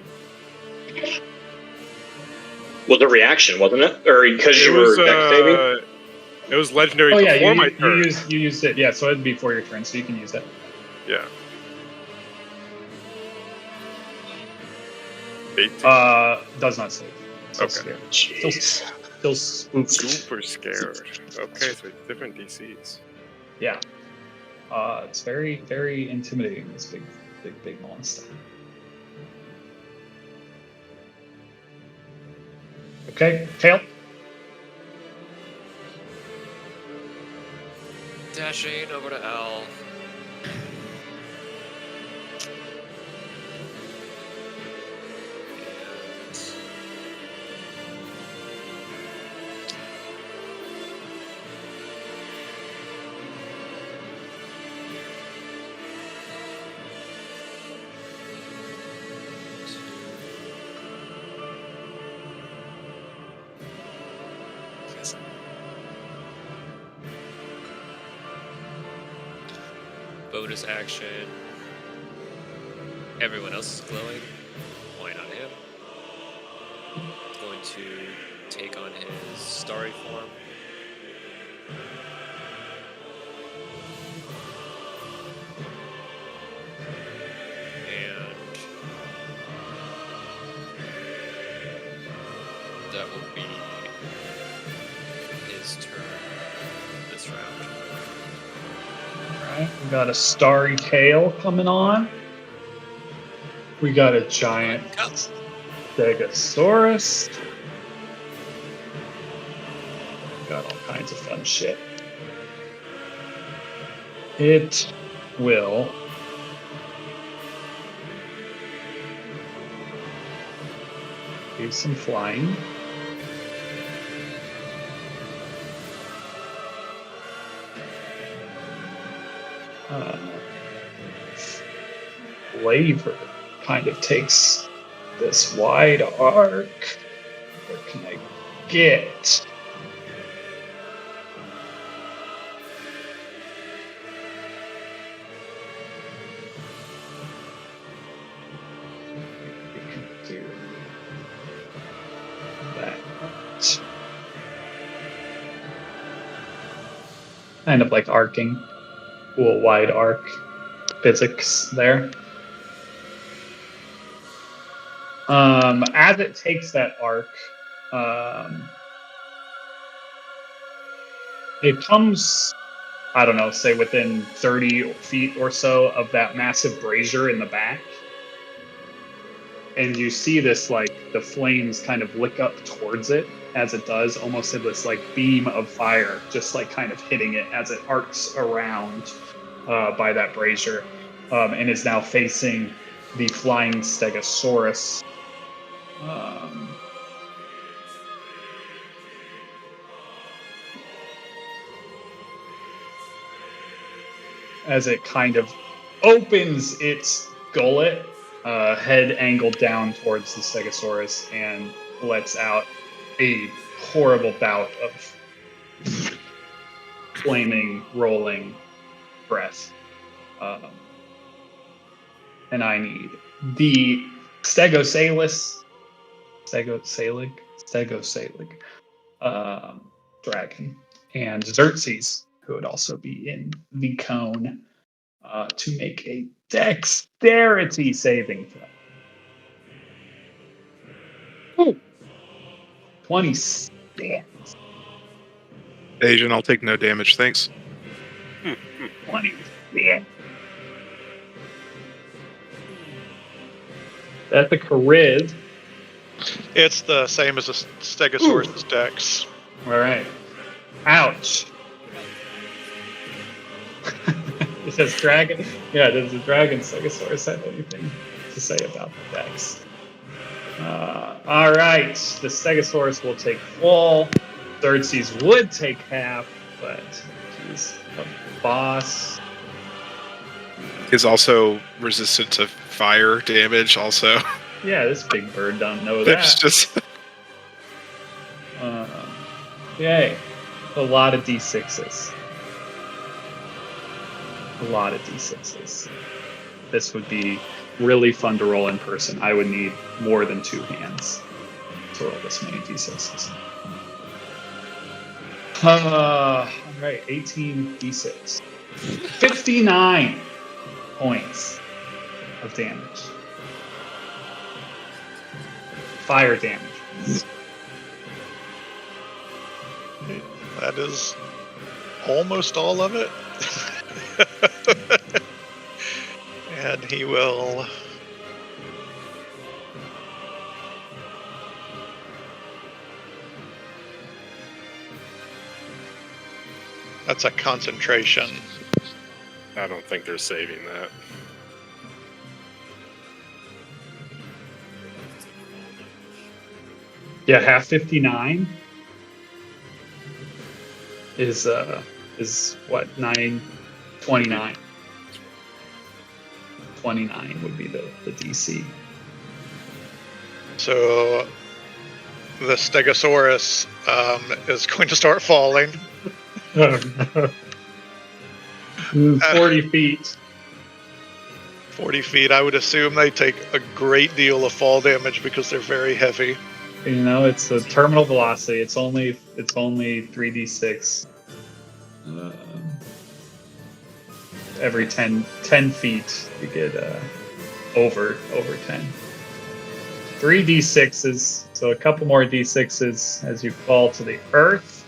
[SPEAKER 2] Was a reaction, wasn't it? Or because you were deck saving?
[SPEAKER 8] It was legendary
[SPEAKER 1] Oh yeah,
[SPEAKER 8] before my
[SPEAKER 1] you
[SPEAKER 8] turn.
[SPEAKER 1] you used it. Yeah, so it'd be before your turn, so you can use it.
[SPEAKER 8] Yeah. 18.
[SPEAKER 1] Does not save. Still
[SPEAKER 8] Okay.
[SPEAKER 1] scared.
[SPEAKER 2] Jeez.
[SPEAKER 1] Still spooked.
[SPEAKER 8] Super scared. Okay, so it's different DCs.
[SPEAKER 1] Yeah. It's very, very intimidating, this big monster. Okay, Tail.
[SPEAKER 6] Dashing over to Al. Bonus action. Everyone else is glowing. Why not him? Going to take on his starry form. And that will be his turn this round.
[SPEAKER 1] Alright, we got a starry tail coming on. We got a giant Stegosaurus. Got all kinds of fun shit. It will do some flying. Flavor kind of takes this wide arc. Where can I get? We can do that. kind of like arcing, cool wide arc physics there. As it takes that arc, it comes, I don't know, say within 30 feet or so of that massive brazier in the back. And you see this, like, the flames kind of lick up towards it as it does, almost in this, like, beam of fire, just, like, kind of hitting it as it arcs around by that brazier, and is now facing the flying Stegosaurus. As it kind of opens its gullet, head angled down towards the Stegosaurus, and lets out a horrible bout of flaming, rolling breath. And I need the Stegosalic dragon, and Xerxes, who would also be in the cone, to make a dexterity saving throw. Ooh. 26.
[SPEAKER 7] Asian, I'll take no damage, thanks.
[SPEAKER 1] 26. That's a charisma.
[SPEAKER 5] It's the same as a Stegosaurus dex.
[SPEAKER 1] All right. Ouch. Does dragon? Yeah, does the dragon Stegosaurus have anything to say about the dex? All right. The Stegosaurus will take full. Xerxes would take half, but he's a boss.
[SPEAKER 7] Is also resistant to fire damage. Also,
[SPEAKER 1] Yeah, this big bird don't know
[SPEAKER 7] there's
[SPEAKER 1] that.
[SPEAKER 7] just
[SPEAKER 1] Yay. A lot of D6s. A lot of D6s. This would be really fun to roll in person. I would need more than 2 hands to roll this many D6s. All right, 18 D6. 59 points of damage. Fire damage.
[SPEAKER 5] That is almost all of it. And he will... That's a concentration.
[SPEAKER 8] I don't think they're saving that.
[SPEAKER 1] Yeah, half 59 is what, 29. 29 would be the DC.
[SPEAKER 5] So the Stegosaurus is going to start falling.
[SPEAKER 1] 40 feet.
[SPEAKER 5] 40 feet. I would assume they take a great deal of fall damage because they're very heavy.
[SPEAKER 1] You know, it's the terminal velocity. It's only 3d6. Every 10 feet, you get over 10. 3d6s, so a couple more d6s as you fall to the earth.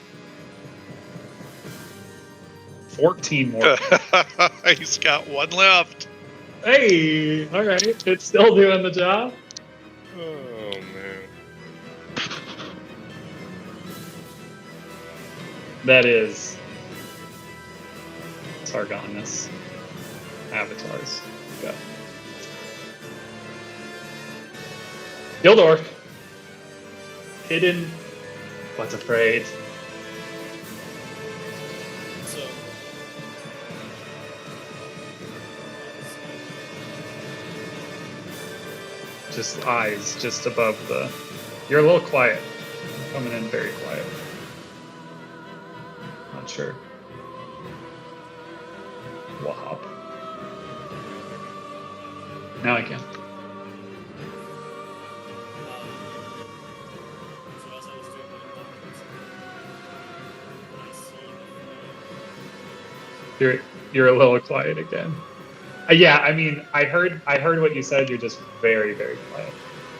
[SPEAKER 1] 14 more.
[SPEAKER 5] He's got one left.
[SPEAKER 1] Hey, all right, it's still doing the job.
[SPEAKER 8] Oh man.
[SPEAKER 1] That is Sargonus avatars. Go. Gildor. Hidden, but afraid.
[SPEAKER 9] So,
[SPEAKER 1] Just eyes just above the... You're a little quiet. Coming in very quiet. Not sure. Wahab. Now I can.
[SPEAKER 9] so as I was doing my comments, I see
[SPEAKER 1] You're a little quiet again. Yeah, I mean, I heard what you said. You're just very, very quiet.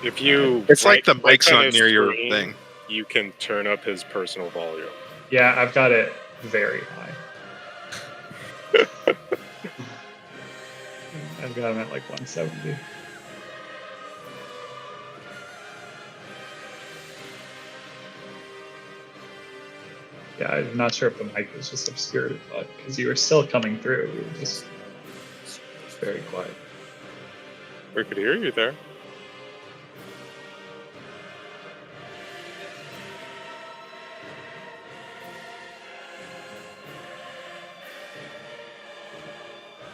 [SPEAKER 8] If you
[SPEAKER 7] It's like the
[SPEAKER 8] right-click
[SPEAKER 7] mic's
[SPEAKER 8] on
[SPEAKER 7] not
[SPEAKER 8] his
[SPEAKER 7] near your
[SPEAKER 8] screen,
[SPEAKER 7] thing.
[SPEAKER 8] you can turn up his personal volume.
[SPEAKER 1] Yeah, I've got it very high. I've got him at like 170. Yeah, I'm not sure if the mic was just obscured, but because you were still coming through, you were just very quiet.
[SPEAKER 8] We could hear you there.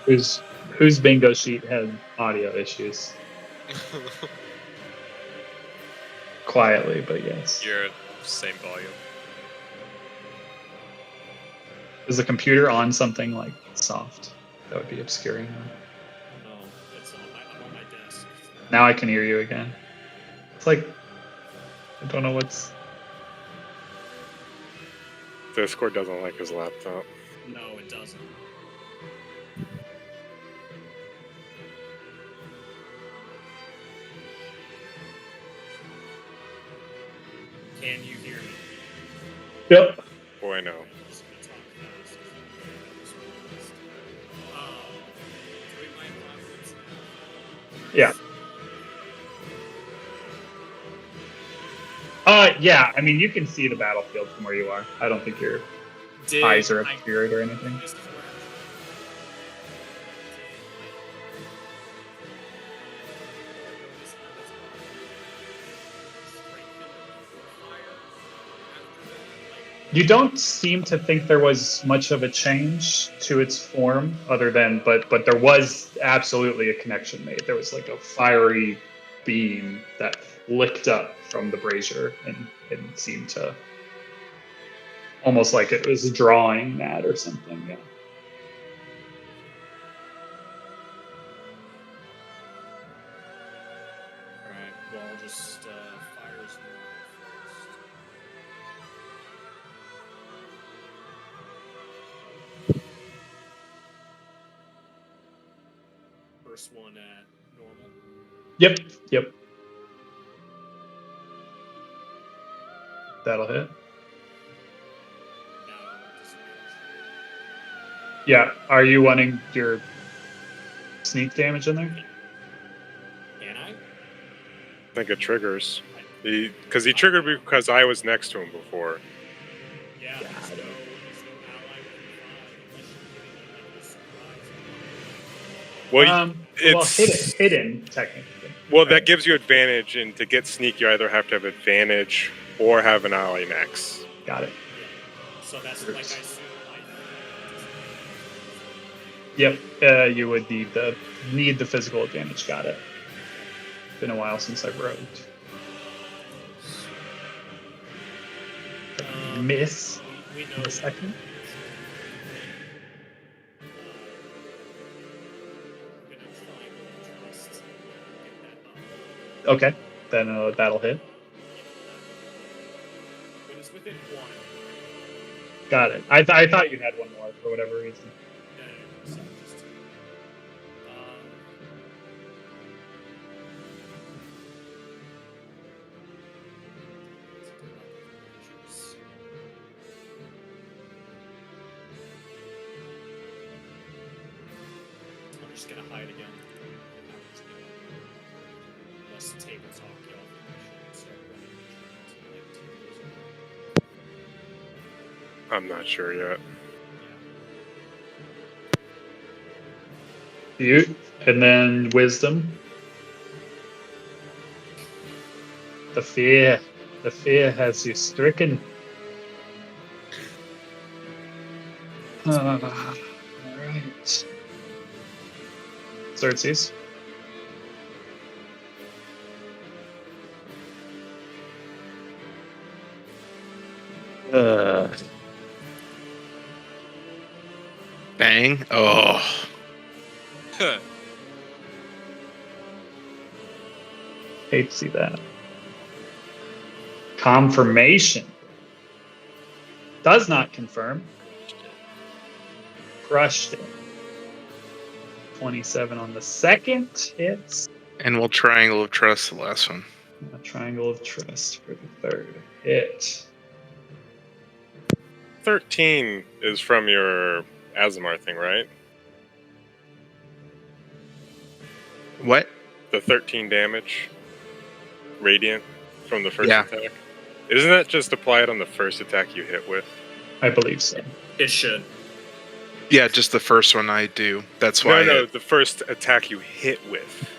[SPEAKER 1] Whose bingo sheet had audio issues? Quietly, but yes.
[SPEAKER 6] You're same volume.
[SPEAKER 1] Is the computer on something like soft? That would be obscuring them.
[SPEAKER 9] No, I'm on my desk.
[SPEAKER 1] Now I can hear you again. It's like, I don't know what's...
[SPEAKER 8] Discord doesn't like his laptop.
[SPEAKER 9] No, it doesn't. Can you hear me?
[SPEAKER 1] Yep.
[SPEAKER 8] Boy, no.
[SPEAKER 1] Yeah. Yeah, I mean, you can see the battlefield from where you are. I don't think your eyes are obscured or anything. You don't seem to think there was much of a change to its form, other than, but there was absolutely a connection made. There was like a fiery beam that flicked up from the brazier and seemed to almost like it was drawing that or something. Yeah.
[SPEAKER 9] Alright, well, I'll just fire as normal first. First one at normal.
[SPEAKER 1] Yep. That'll hit.
[SPEAKER 9] Now disadvantage.
[SPEAKER 1] Yeah. Are you wanting your sneak damage in there?
[SPEAKER 9] Can I?
[SPEAKER 8] I think it triggers. Because he triggered me because I was next to him before.
[SPEAKER 9] Yeah, there's no ally with
[SPEAKER 8] Well, it's
[SPEAKER 1] hidden technically.
[SPEAKER 8] well,
[SPEAKER 1] right?
[SPEAKER 8] that gives you advantage, and to get sneak, you either have to have advantage or have an ally next.
[SPEAKER 1] Got it.
[SPEAKER 9] So that's like I assume
[SPEAKER 1] Yep. You would need the physical advantage. Got it. Been a while since I've rogued. Miss
[SPEAKER 9] we know
[SPEAKER 1] in a second.
[SPEAKER 9] I'm gonna try and trust get that up.
[SPEAKER 1] Okay. Then that'll hit.
[SPEAKER 9] It was within one.
[SPEAKER 1] Got it. I thought you had one more for whatever reason.
[SPEAKER 9] No, so just two. I'm just gonna hide again. Unless table talk y'all start running like
[SPEAKER 8] I'm not sure yet.
[SPEAKER 1] You and then wisdom. The fear has you stricken. All right. Xerxes.
[SPEAKER 7] Bang. Oh.
[SPEAKER 1] Hate to see that. Confirmation. Does not confirm. crushed it. 27 on the second hits.
[SPEAKER 7] And we'll triangle of trust the last one.
[SPEAKER 1] A triangle of trust for the third hit.
[SPEAKER 8] 13 is from your Azamar thing, right?
[SPEAKER 7] What?
[SPEAKER 8] The 13 damage, radiant, from the first
[SPEAKER 7] Yeah.
[SPEAKER 8] attack. Isn't that just applied on the first attack you hit with?
[SPEAKER 1] I believe so.
[SPEAKER 9] It should.
[SPEAKER 7] Yeah, just the first one I do. That's why.
[SPEAKER 8] No, the first attack you hit with.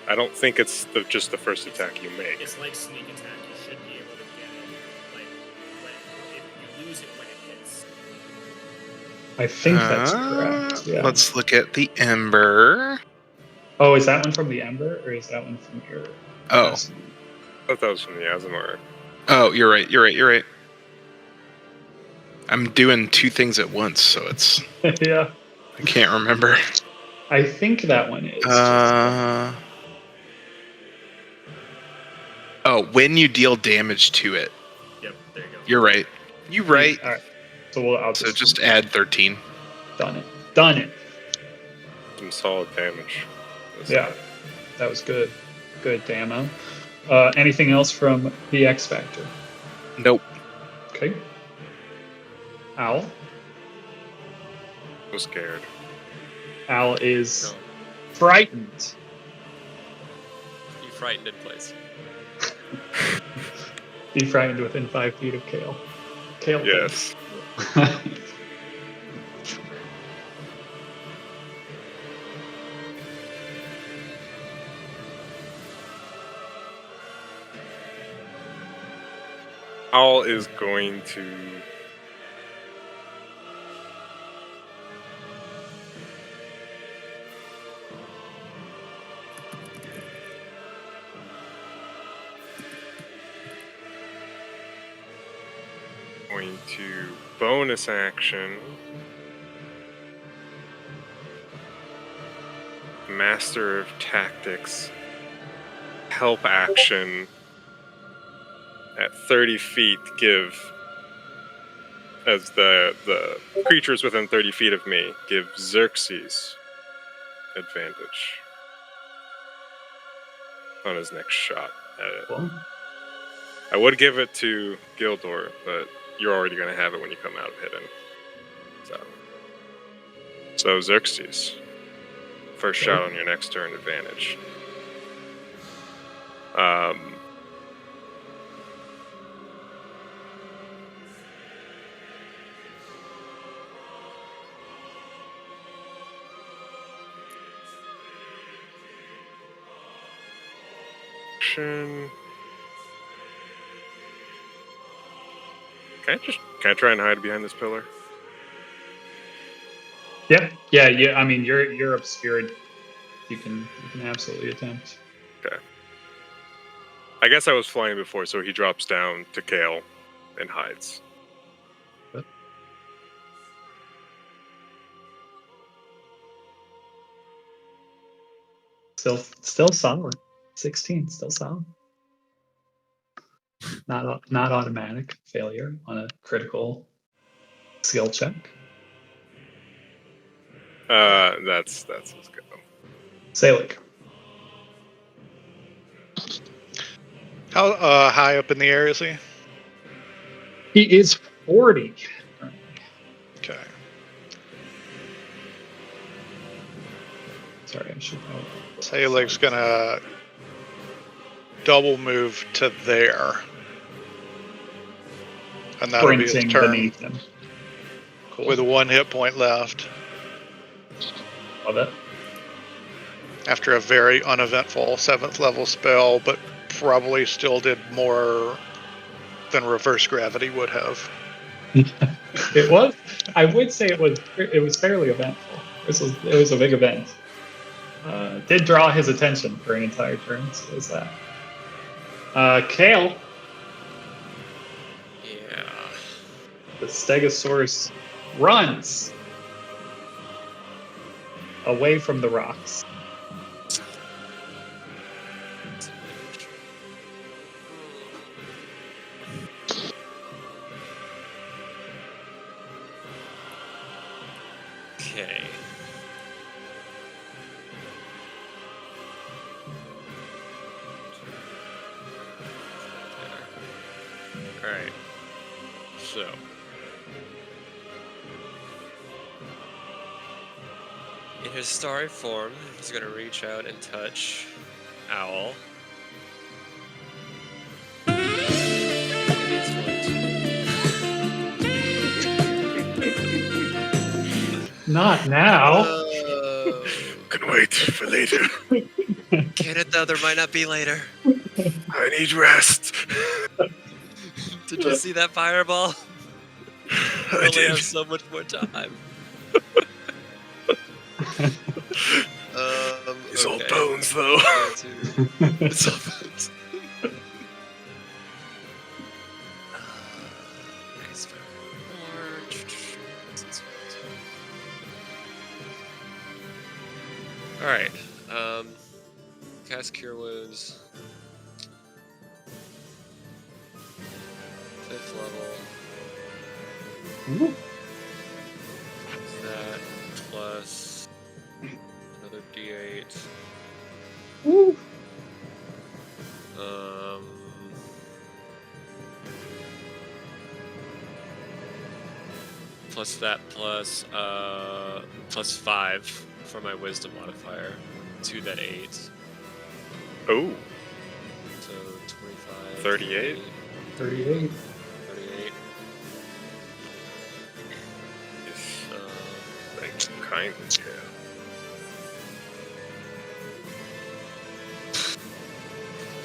[SPEAKER 8] I don't think it's just the first attack you make.
[SPEAKER 9] It's like sneak attack. You should be able to get it. Like, if you lose it when it hits.
[SPEAKER 1] I think that's correct. Yeah.
[SPEAKER 7] Let's look at the Ember.
[SPEAKER 1] Oh, is that one from the Ember, or is that one from your?
[SPEAKER 7] Oh.
[SPEAKER 8] I thought that was from the Azamar.
[SPEAKER 7] Oh, you're right. I'm doing two things at once, so it's.
[SPEAKER 1] Yeah.
[SPEAKER 7] I can't remember.
[SPEAKER 1] I think that one is.
[SPEAKER 7] Oh, when you deal damage to it.
[SPEAKER 9] Yep, there you go.
[SPEAKER 7] You're right. You right.
[SPEAKER 1] All right. So I'll
[SPEAKER 7] So just add 13.
[SPEAKER 1] Done it.
[SPEAKER 8] Some solid damage.
[SPEAKER 1] Yeah, that was good. Good demo. Anything else from the X Factor?
[SPEAKER 7] Nope.
[SPEAKER 1] Okay. Owl.
[SPEAKER 8] I was scared.
[SPEAKER 1] Owl is
[SPEAKER 6] No.
[SPEAKER 1] frightened.
[SPEAKER 6] You frightened in place.
[SPEAKER 1] Be frightened within 5 feet of Kale. Kale.
[SPEAKER 8] Yes. Owl is going to bonus action Master of Tactics help action at 30 feet give as the creatures within 30 feet of me give Xerxes advantage on his next shot at it.
[SPEAKER 1] Cool.
[SPEAKER 8] I would give it to Gildor, but you're already going to have it when you come out of Hidden. So Xerxes, first shot on your next turn advantage. Can I try and hide behind this pillar?
[SPEAKER 1] Yeah. I mean, you're obscured. You can absolutely attempt.
[SPEAKER 8] Okay. I guess I was flying before, so he drops down to Kale and hides.
[SPEAKER 1] Good. Still solid. 16, still solid. Not automatic failure on a critical skill check.
[SPEAKER 8] That's his go.
[SPEAKER 1] Salic.
[SPEAKER 5] How high up in the air is he?
[SPEAKER 1] He is 40.
[SPEAKER 5] Okay.
[SPEAKER 1] Sorry, I should know.
[SPEAKER 5] Salik's gonna double move to there. And that'll be his
[SPEAKER 1] Sprinting
[SPEAKER 5] turn
[SPEAKER 1] beneath him. Cool.
[SPEAKER 5] with 1 hit point left
[SPEAKER 1] Love it.
[SPEAKER 5] after a very uneventful 7th level spell, but probably still did more than reverse gravity would have.
[SPEAKER 1] It was. I would say it was fairly eventful. It was a big event. Did draw his attention for an entire turn. So there's that. Kale.
[SPEAKER 6] Yeah.
[SPEAKER 1] The Stegosaurus runs away from the rocks.
[SPEAKER 6] Okay. Alright. So. In his starry form, he's gonna reach out and touch Owl. He's going
[SPEAKER 1] Not now.
[SPEAKER 4] Can wait for later.
[SPEAKER 6] Can it though? There might not be later.
[SPEAKER 4] I need rest.
[SPEAKER 6] Did you see that fireball? We
[SPEAKER 4] I
[SPEAKER 6] only
[SPEAKER 4] did.
[SPEAKER 6] have so much more time.
[SPEAKER 4] It's all
[SPEAKER 6] okay.
[SPEAKER 4] bones, though.
[SPEAKER 6] It's all bones. Alright, cast Cure Wounds. 5th level.
[SPEAKER 1] Ooh.
[SPEAKER 6] That plus another D8.
[SPEAKER 1] Ooh.
[SPEAKER 6] Plus that plus 5 for my wisdom modifier to that 8.
[SPEAKER 8] Oh,
[SPEAKER 6] So 25.
[SPEAKER 8] 38?
[SPEAKER 1] 38.
[SPEAKER 6] 38.
[SPEAKER 8] Thanks, kind.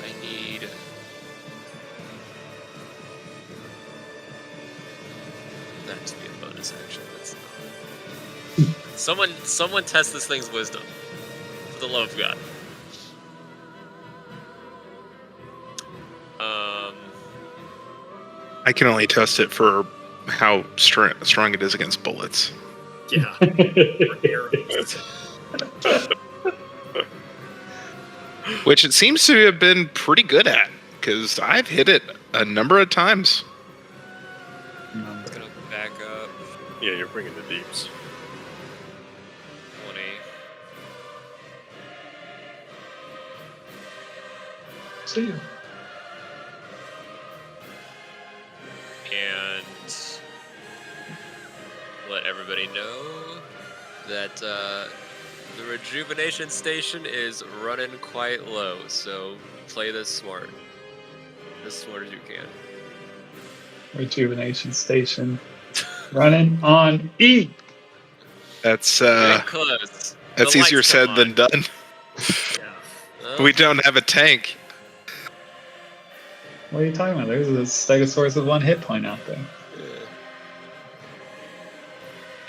[SPEAKER 6] I need. That to be a bonus action. That's not. Someone test this thing's wisdom. For the love of God.
[SPEAKER 7] I can only test it for how strong it is against bullets.
[SPEAKER 9] Yeah. Or arrows.
[SPEAKER 7] Which it seems to have been pretty good at, because I've hit it a number of times.
[SPEAKER 6] It's gonna back up.
[SPEAKER 8] Yeah, you're bringing the deeps.
[SPEAKER 6] 20.
[SPEAKER 1] See you.
[SPEAKER 6] And let everybody know that the rejuvenation station is running quite low, so play this smart. As smart as you can.
[SPEAKER 1] Rejuvenation station. Running on E.
[SPEAKER 7] That's
[SPEAKER 6] Getting close.
[SPEAKER 7] that's
[SPEAKER 6] The
[SPEAKER 7] easier
[SPEAKER 6] lights
[SPEAKER 7] said
[SPEAKER 6] come
[SPEAKER 7] than
[SPEAKER 6] on.
[SPEAKER 7] done.
[SPEAKER 9] Yeah.
[SPEAKER 6] Oh,
[SPEAKER 7] We don't have a tank.
[SPEAKER 1] What are you talking about? There's a Stegosaurus with 1 hit point out there.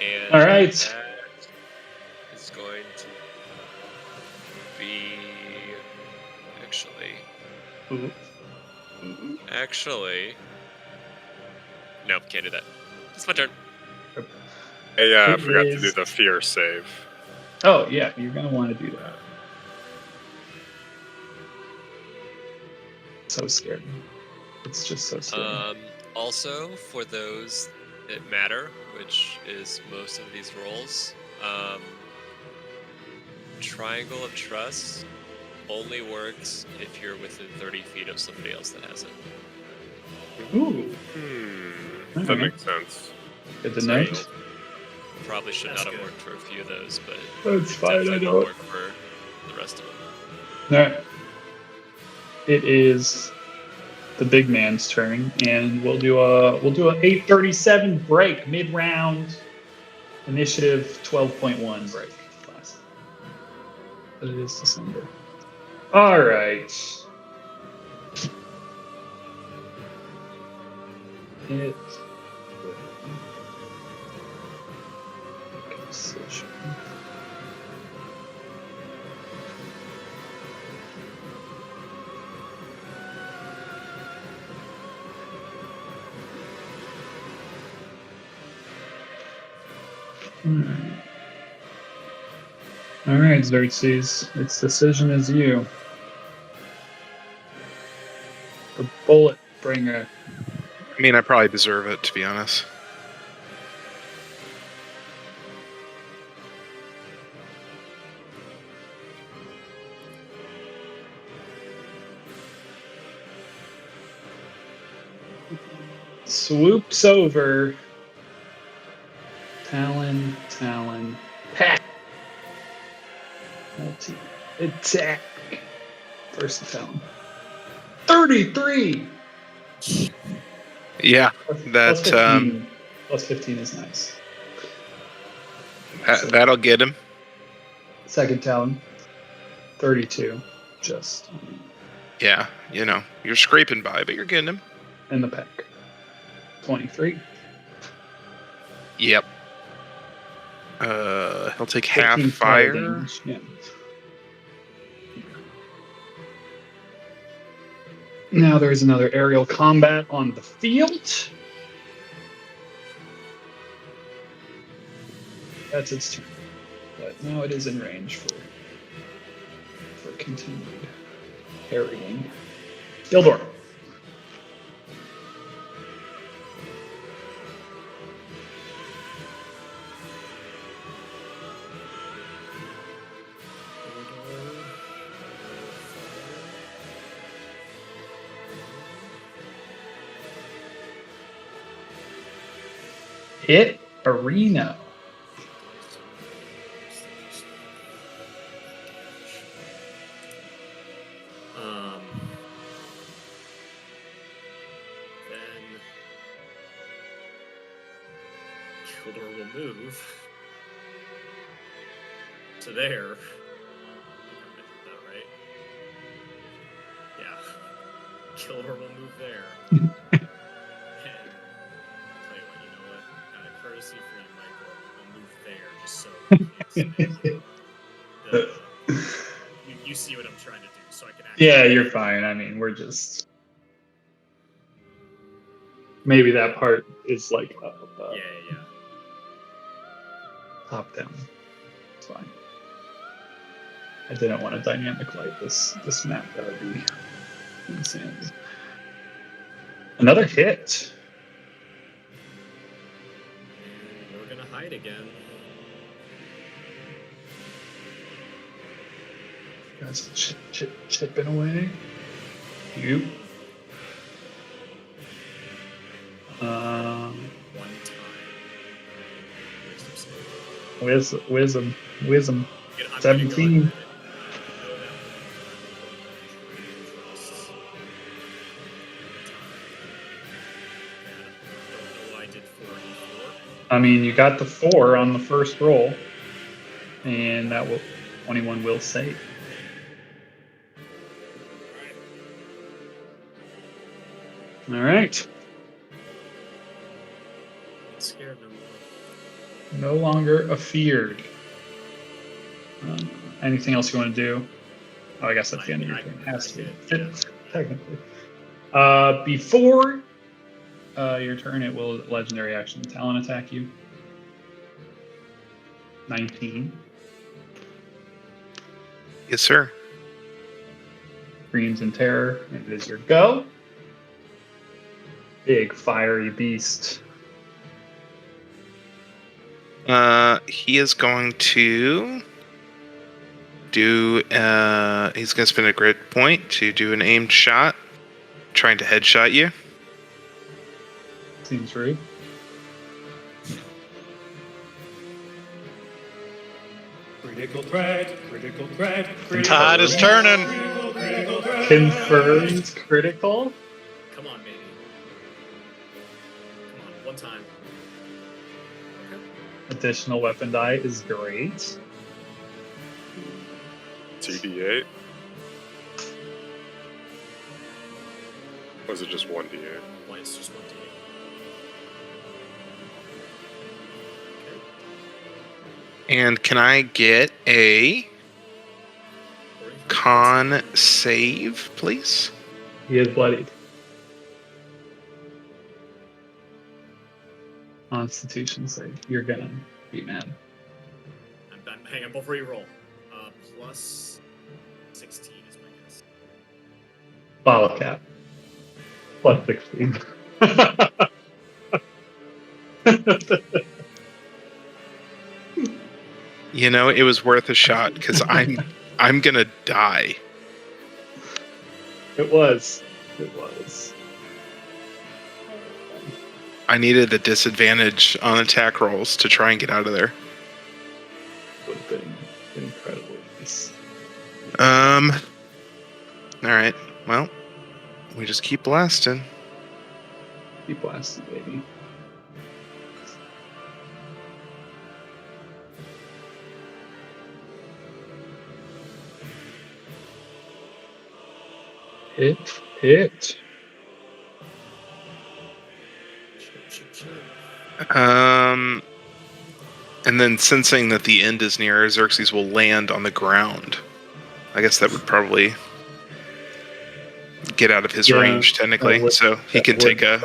[SPEAKER 6] and
[SPEAKER 1] All right.
[SPEAKER 6] that is going to be actually. Nope, can't do that. It's my turn.
[SPEAKER 8] Hey, I
[SPEAKER 1] It
[SPEAKER 8] forgot to do
[SPEAKER 1] is-
[SPEAKER 8] the fear save.
[SPEAKER 1] Oh, yeah, you're going to want to do that. So scary. It's just so scary.
[SPEAKER 6] Also, for those that matter, which is most of these rolls, Triangle of Trust only works if you're within 30 feet of somebody else that has it.
[SPEAKER 1] Ooh,
[SPEAKER 8] That
[SPEAKER 1] Okay.
[SPEAKER 8] makes sense.
[SPEAKER 1] good to
[SPEAKER 6] Sorry.
[SPEAKER 1] know.
[SPEAKER 6] Probably should
[SPEAKER 9] That's
[SPEAKER 6] not have
[SPEAKER 9] good.
[SPEAKER 6] worked for a few of those, but
[SPEAKER 1] That's fine, I
[SPEAKER 6] definitely
[SPEAKER 1] know
[SPEAKER 6] will
[SPEAKER 1] it.
[SPEAKER 6] work for the rest of them.
[SPEAKER 1] Alright. It is the big man's turn, and we'll do a 8:37 break, mid-round, initiative 12.1 break class. But it is December. All right. It. Position. All right, Xerxes. Its decision is you. The bullet bringer.
[SPEAKER 7] I mean, I probably deserve it, to be honest.
[SPEAKER 1] swoops over. Talon, pack. Multi attack. First Talon. 33.
[SPEAKER 7] Yeah, that
[SPEAKER 1] Plus 15. Plus 15 is nice.
[SPEAKER 7] that'll get him.
[SPEAKER 1] Second Talon. 32. Just
[SPEAKER 7] Yeah, you're scraping by, but you're getting him.
[SPEAKER 1] in the pack. 23.
[SPEAKER 7] Yep. He'll take half
[SPEAKER 1] 15
[SPEAKER 7] fire.
[SPEAKER 1] damage. Yeah. Now there's another aerial combat on the field. That's its turn. But now it is in range for continued harrying. Gildor. Hit Arena.
[SPEAKER 9] Then Kildor will move to there. I mentioned that, right? Yeah. Kildor will move there. And I'll tell you what, out of courtesy for you, Michael, I'll move there just so you see what I'm trying to do, so I can actually.
[SPEAKER 1] Yeah, you're fine. I mean, we're just. Maybe that part is like
[SPEAKER 9] Yeah.
[SPEAKER 1] top down. It's fine. I didn't want a dynamic like this map. That would be insane. Another hit.
[SPEAKER 9] And we're gonna hide again.
[SPEAKER 1] You guys chipping away. You.
[SPEAKER 9] One time.
[SPEAKER 1] Wisdom.
[SPEAKER 9] I'm
[SPEAKER 1] 17. I mean, you got the 4 on the first roll, and that will 21 will save. All right.
[SPEAKER 9] Scared no more.
[SPEAKER 1] No longer afeared. Anything else you want to do? Oh, I guess that's the end of your turn. It has to be. Technically. Before your turn, it will legendary action Talon attack you. 19.
[SPEAKER 7] Yes, sir.
[SPEAKER 1] Screams in terror. It is your go. Big fiery beast.
[SPEAKER 7] He is going to do. He's going to spend a grit point to do an aimed shot, trying to headshot you.
[SPEAKER 1] Seems rude.
[SPEAKER 3] Critical threat.
[SPEAKER 5] Tide is turning.
[SPEAKER 1] Confirmed critical.
[SPEAKER 9] Come on, baby. Come on, one time.
[SPEAKER 1] Additional weapon die is great.
[SPEAKER 8] 2d8? Was it just 1d8?
[SPEAKER 9] Why it's just 1d8?
[SPEAKER 7] And can I get a con save, please?
[SPEAKER 1] He is bloodied. Constitution save. You're gonna be mad.
[SPEAKER 9] Hang on, before you roll. Plus 16 is my guess.
[SPEAKER 1] Bottle cap. Plus 16.
[SPEAKER 7] It was worth a shot because I'm gonna die.
[SPEAKER 1] It was.
[SPEAKER 7] I needed a disadvantage on attack rolls to try and get out of there.
[SPEAKER 1] Would have been incredibly nice.
[SPEAKER 7] All right. Well, we just keep blasting.
[SPEAKER 1] Keep blasting, baby. Hit.
[SPEAKER 7] And then sensing that the end is near, Xerxes will land on the ground. I guess that would probably get out of his range, technically. So he can take a...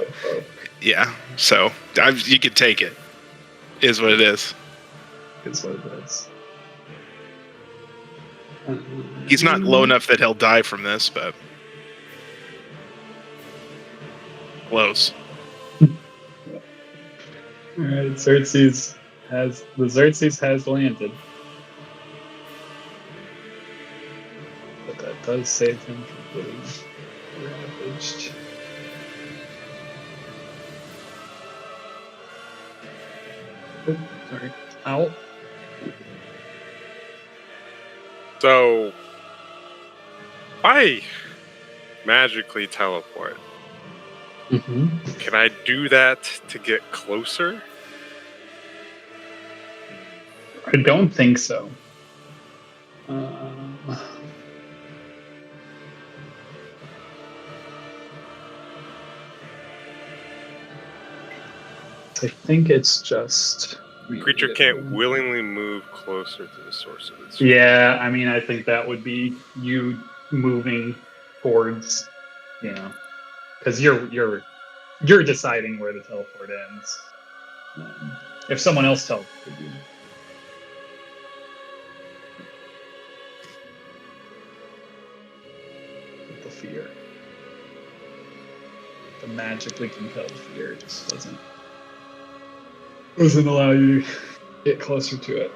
[SPEAKER 7] Yeah, so you could take it. Is what it is.
[SPEAKER 1] Is what it is.
[SPEAKER 7] He's not low enough that he'll die from this, but... Close.
[SPEAKER 1] Alright, Xerxes has landed. But that does save him from getting ravaged. Oh, sorry. Ow.
[SPEAKER 8] So, I magically teleport.
[SPEAKER 1] Mm-hmm.
[SPEAKER 8] Can I do that to get closer?
[SPEAKER 1] I don't think so. I think it's just...
[SPEAKER 8] Creature can't willingly move closer to the source of its...
[SPEAKER 1] Yeah, I mean, I think that would be you moving towards, because you're deciding where the teleport ends. If someone else teleported you. With the fear. The magically compelled fear just doesn't allow you to get closer to it.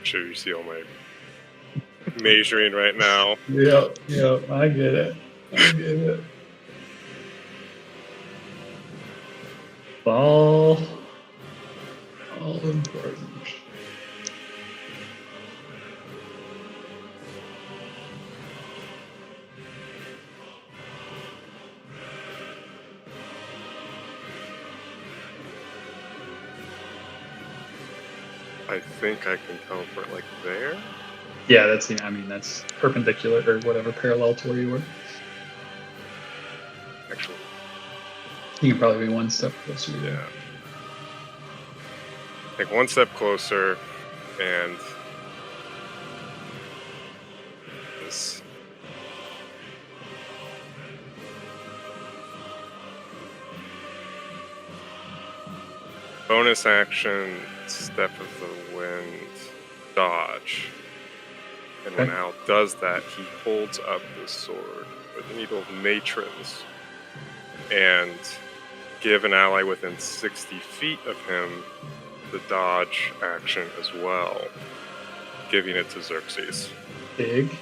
[SPEAKER 8] Sure, you see all my measuring right now.
[SPEAKER 1] Yep, I get it. All important.
[SPEAKER 8] I think I can teleport like there.
[SPEAKER 1] Yeah, that's perpendicular or whatever, parallel to where you were.
[SPEAKER 8] Actually,
[SPEAKER 1] You can probably be one step closer.
[SPEAKER 8] yeah. Take one step closer, and this. Bonus action, step of the wind, dodge. And when Al does that, he holds up the sword, or the needle of matrons, and give an ally within 60 feet of him the dodge action as well, giving it to Xerxes.
[SPEAKER 1] Big.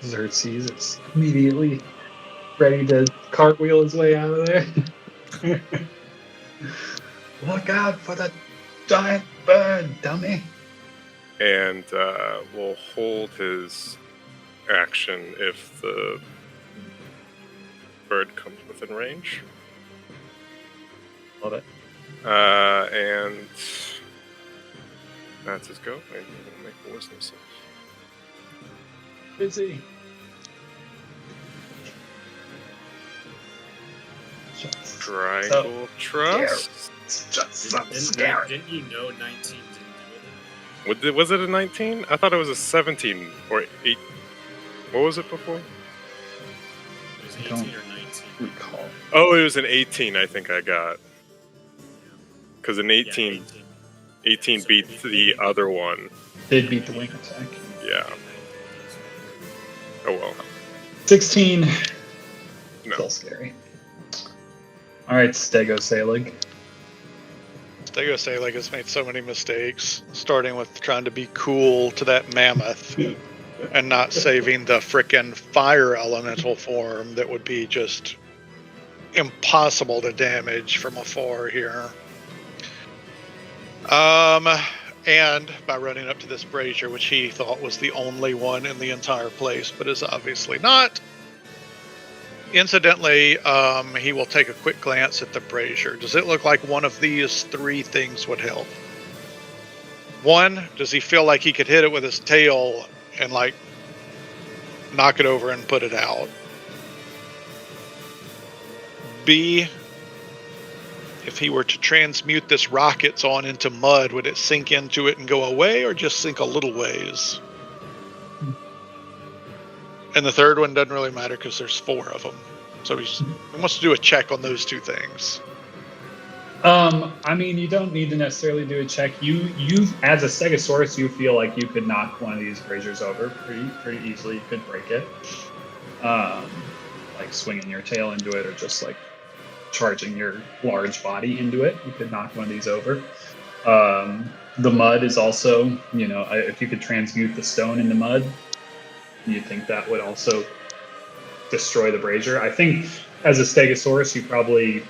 [SPEAKER 1] Xerxes is immediately ready to cartwheel his way out of there. Look out for the giant bird, dummy.
[SPEAKER 8] And will hold his action if the bird comes within range.
[SPEAKER 1] Love it.
[SPEAKER 8] And that's his go. And we'll make a wisdom save.
[SPEAKER 1] Busy.
[SPEAKER 8] Triangle Trust.
[SPEAKER 9] Didn't you know 19 didn't do it?
[SPEAKER 8] Was it a 19? I thought it was a 17 or 8. What was it before?
[SPEAKER 9] It was 18 or 19.
[SPEAKER 1] Recall.
[SPEAKER 8] Oh, it was an 18, I think I got. Because an 18,
[SPEAKER 9] Yeah,
[SPEAKER 8] 18
[SPEAKER 9] So
[SPEAKER 8] beat the other one.
[SPEAKER 1] Did beat the wing attack.
[SPEAKER 8] Yeah. Oh well.
[SPEAKER 1] 16.
[SPEAKER 8] No.
[SPEAKER 1] Still scary. Alright, Stego Salig.
[SPEAKER 5] Stego Salig has made so many mistakes, starting with trying to be cool to that mammoth and not saving the frickin' fire elemental form that would be just impossible to damage from afar here. And by running up to this brazier, which he thought was the only one in the entire place, but is obviously not. Incidentally, he will take a quick glance at the brazier. Does it look like one of these three things would help? One, does he feel like he could hit it with his tail and like knock it over and put it out? B, if he were to transmute this rockets on into mud, would it sink into it and go away or just sink a little ways? And the third one doesn't really matter because there's 4 of them. So he wants to do a check on those 2 things.
[SPEAKER 1] I mean, you don't need to necessarily do a check. You as a Stegosaurus, you feel like you could knock one of these braziers over pretty easily. You could break it, like swinging your tail into it, or just like charging your large body into it. You could knock one of these over. The mud is also, if you could transmute the stone into mud, you think that would also destroy the brazier. I think as a Stegosaurus, you probably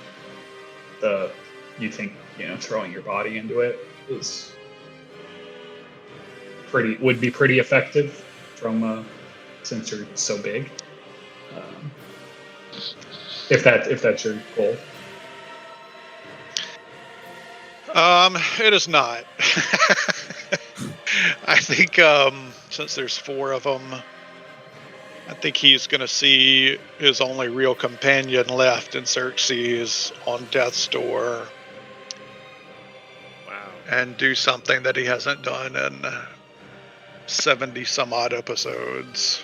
[SPEAKER 1] throwing your body into it would be pretty effective from since you're so big. If that's your goal.
[SPEAKER 5] It is not. I think since there's 4 of them, I think he's going to see his only real companion left in Xerxes on death's door.
[SPEAKER 8] Wow.
[SPEAKER 5] And do something that he hasn't done in 70 some odd episodes.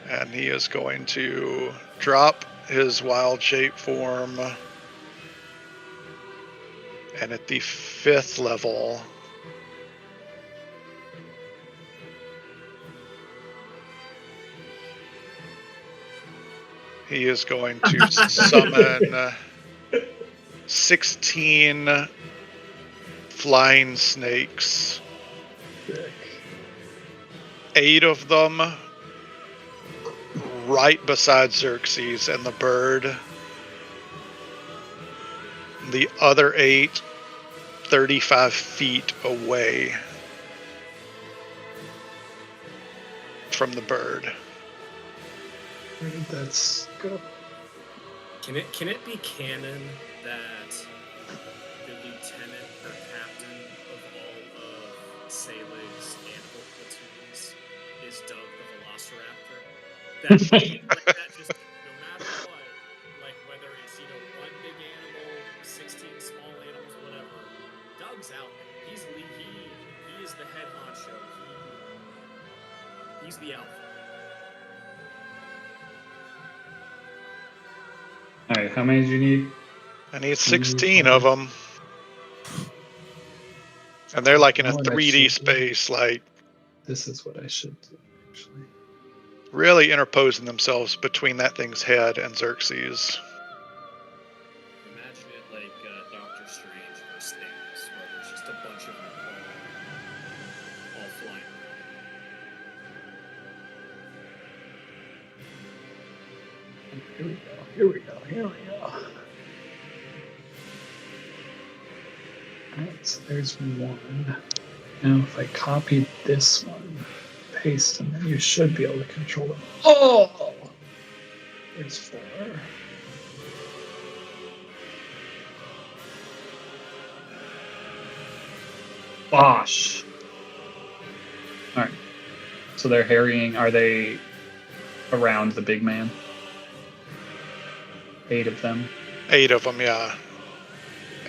[SPEAKER 5] And he is going to drop his wild shape form. And at the 5th level, he is going to summon 16 flying snakes. 8 of them right beside Xerxes and the bird. The other 8, 35 feet away from the bird.
[SPEAKER 1] Where did that go?
[SPEAKER 9] Can it be canon that the lieutenant or captain of all of Salig's animal platoons is Doug the Velociraptor? That just no matter what, like whether it's one big animal, 16 small animals, whatever, Doug's out there. He is the head honcho. He's the alpha.
[SPEAKER 1] All right, how many do you need?
[SPEAKER 5] I need 16 of them. And they're like in a 3D space, like
[SPEAKER 1] This is what I should do, actually.
[SPEAKER 5] really interposing themselves between that thing's head and Xerxes.
[SPEAKER 9] Imagine it like Doctor Strange versus Thanos, where there's just a bunch of them all flying around.
[SPEAKER 1] Here we go. Alright, so there's 1. Now if I copy this one, paste them, then you should be able to control them. Oh! There's 4. Bosh. Alright. So they're harrying. Are they around the big man? 8 of them.
[SPEAKER 5] 8 of them, yeah.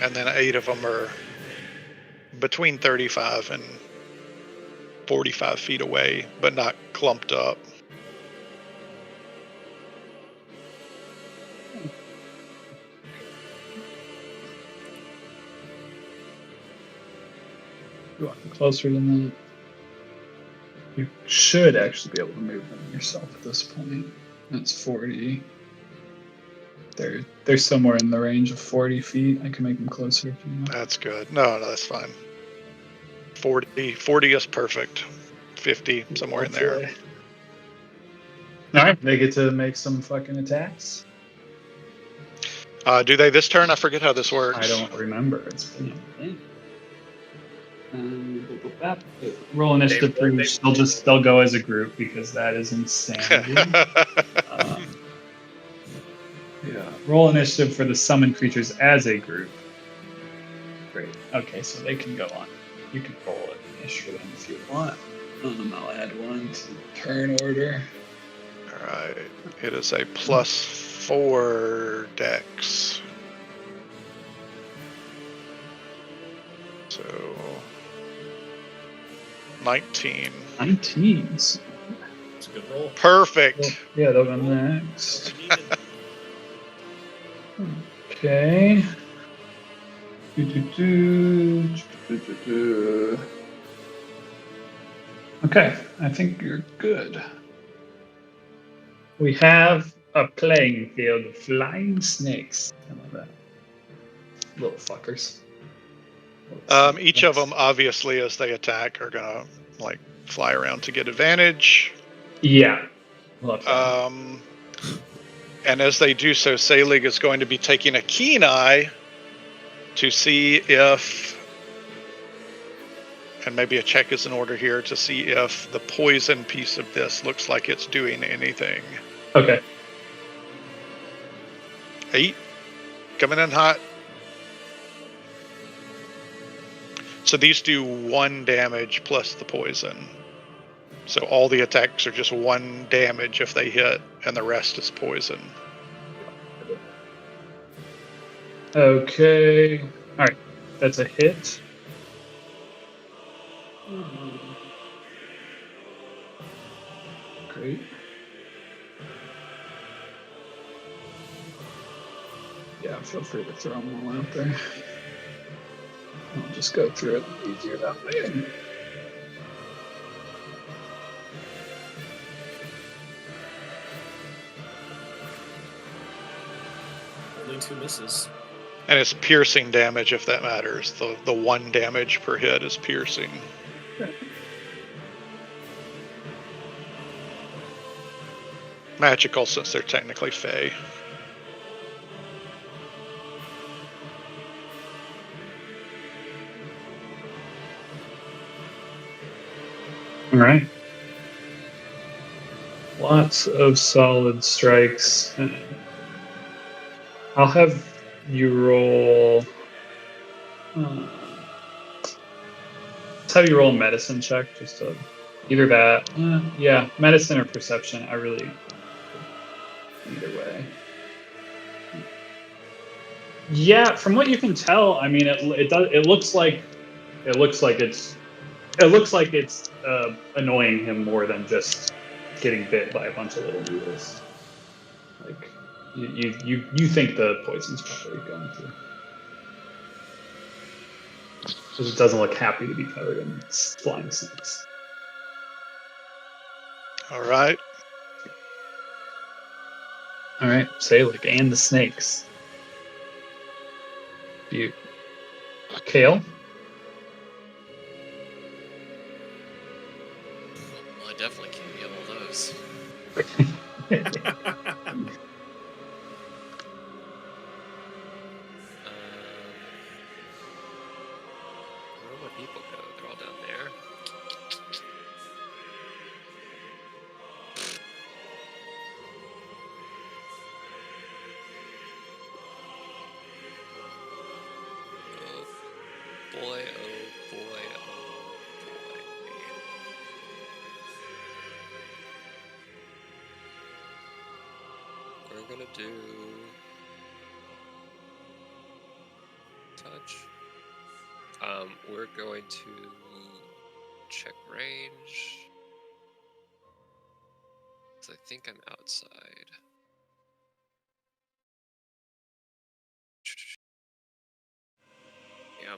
[SPEAKER 5] And then 8 of them are between 35 and 45 feet away, but not clumped up.
[SPEAKER 1] You want them closer than that? You should actually be able to move them yourself at this point. That's 40. They're somewhere in the range of 40 feet. I can make them closer if you want.
[SPEAKER 5] That's good. No, that's fine. 40 is perfect. 50, somewhere in there.
[SPEAKER 1] Alright, they get to make some fucking attacks.
[SPEAKER 5] Do they this turn? I forget how this works.
[SPEAKER 1] I don't remember. It's been a minute. Roll initiative for each. They'll go as a group because that is insanity. Yeah. Roll initiative for the summoned creatures as a group. Great. Okay, so they can go on. You can roll it initiative for them if you want. I'll add 1 to turn order.
[SPEAKER 5] All right. It is a +4 dex. So 19.
[SPEAKER 1] 19.
[SPEAKER 9] It's a good roll.
[SPEAKER 5] Perfect.
[SPEAKER 1] Well, yeah, they'll go next. Okay. Okay, I think you're good. We have a playing field of flying snakes. I love that. Little fuckers.
[SPEAKER 5] Each of them, obviously, as they attack, are gonna like fly around to get advantage.
[SPEAKER 1] Yeah. Love that.
[SPEAKER 5] And as they do so, Selig is going to be taking a keen eye to see if, and maybe a check is in order here, to see if the poison piece of this looks like it's doing anything.
[SPEAKER 1] Okay.
[SPEAKER 5] 8, coming in hot. So these do 1 damage plus the poison. So all the attacks are just 1 damage if they hit, and the rest is poison.
[SPEAKER 1] Okay. Alright. That's a hit. Great. Yeah, feel free to throw them all out there. I'll just go through it easier that way.
[SPEAKER 9] Only 2 misses.
[SPEAKER 5] And it's piercing damage if that matters. The 1 damage per hit is piercing.
[SPEAKER 1] Okay.
[SPEAKER 5] Magical since they're technically fey.
[SPEAKER 1] Alright. Lots of solid strikes. I'll have you roll. Let's have you roll a medicine check, just to either that. Yeah, medicine or perception. I really either way. Yeah, from what you can tell, I mean, it looks like it's annoying him more than just getting bit by a bunch of little needles. Like you think the poison's probably going to. Because it doesn't look happy to be covered in flying snakes.
[SPEAKER 5] All right.
[SPEAKER 1] All right, Selig and the snakes. Beaut. Kale.
[SPEAKER 6] Well, I definitely can't get all those. Where would people go? They're all down there. Oh boy, oh boy, oh we're gonna do touch. We're going to check range. 'Cause I think I'm outside. Yeah.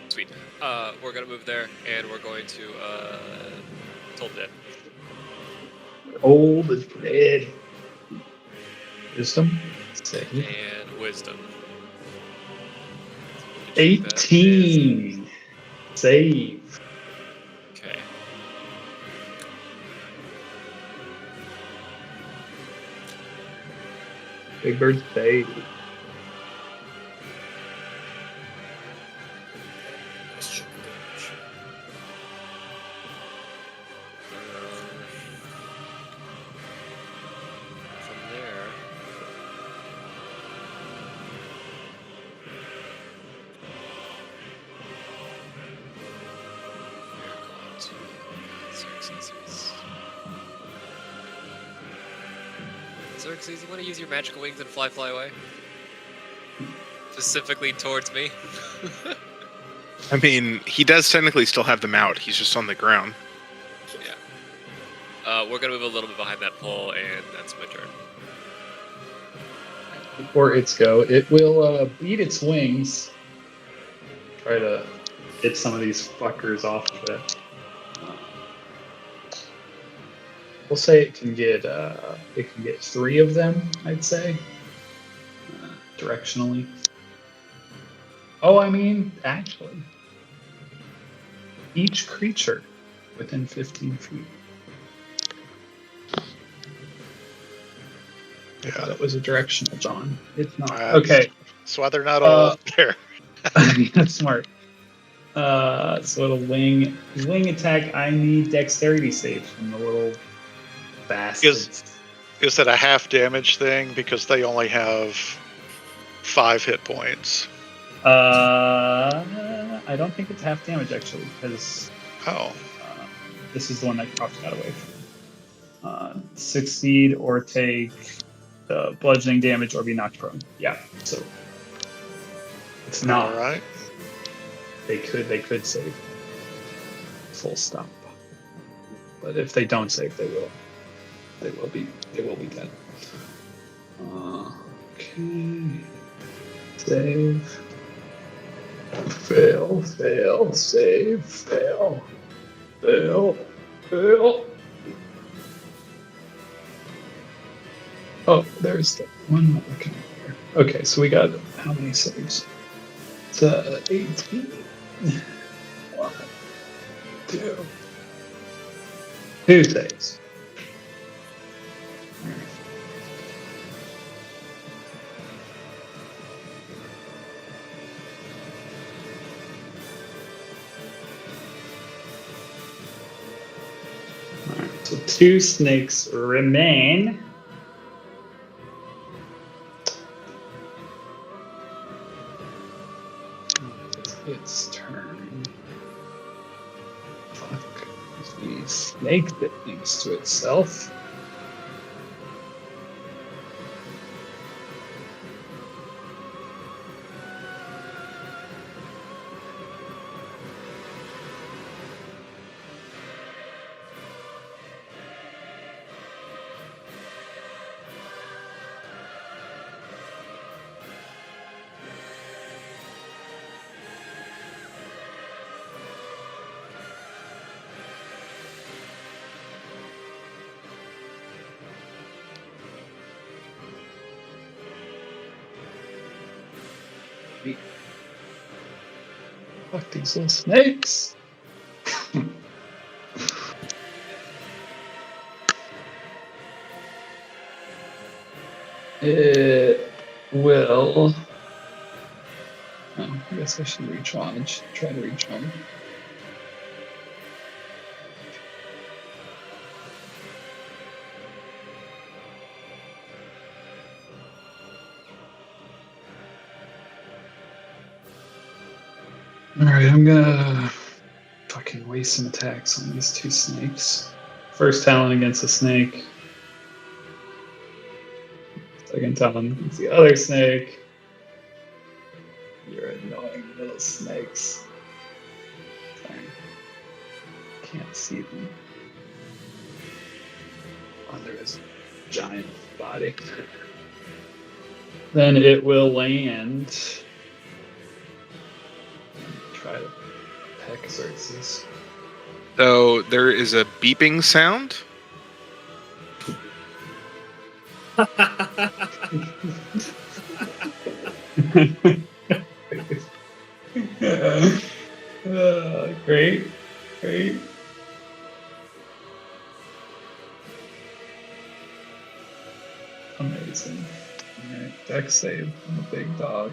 [SPEAKER 6] Sweet. We're gonna move there, and we're going to Toll the Dead.
[SPEAKER 1] Old is dead. Wisdom? Save.
[SPEAKER 6] And Wisdom.
[SPEAKER 1] 18. Save.
[SPEAKER 6] Okay.
[SPEAKER 1] Big Bird's save.
[SPEAKER 9] Let's check the damage.
[SPEAKER 6] From there, we're going to Xerxes. Xerxes, you want to use your magical wings and fly away? Specifically towards me.
[SPEAKER 7] I mean, he does technically still have them out. He's just on the ground.
[SPEAKER 6] Yeah. We're gonna move a little bit behind that pole, and that's my turn.
[SPEAKER 1] Before its go, it will beat its wings. Try to get some of these fuckers off of it. We'll say it can get 3 of them, I'd say. Directionally. Oh, I mean, actually. Each creature within 15 feet. I thought it was a directional, John. It's not. Okay.
[SPEAKER 5] That's why they're not all there.
[SPEAKER 1] That's smart. So it'll wing attack. I need dexterity saves from the little bastards.
[SPEAKER 5] Is it a half damage thing because they only have 5 hit points?
[SPEAKER 1] I don't think it's half damage actually, because this is the one that Croft got away from. Succeed or take bludgeoning damage or be knocked prone. Yeah, so it's not.
[SPEAKER 5] All right.
[SPEAKER 1] They could save. Full stop. But if they don't save, they will. They will be dead. Okay. Save. Fail. Save. Fail. Oh, there's the one not looking at here. Okay, so we got how many saves? It's 18. 1, 2. 2 saves. Alright, so 2 snakes remain. Its turn. Fuck. The snake that thinks to itself. Fuck these little snakes. It will. Oh, I guess I should recharge. Try to recharge. Alright, I'm gonna fucking waste some attacks on these two snakes. First talon against the snake. Second talon against the other snake. You're annoying little snakes. Sorry. Can't see them under his giant body. Then it will land. Try to peck Xerxes.
[SPEAKER 7] So there is a beeping sound.
[SPEAKER 1] Great, great. Amazing. Alright, dex save from the big dog.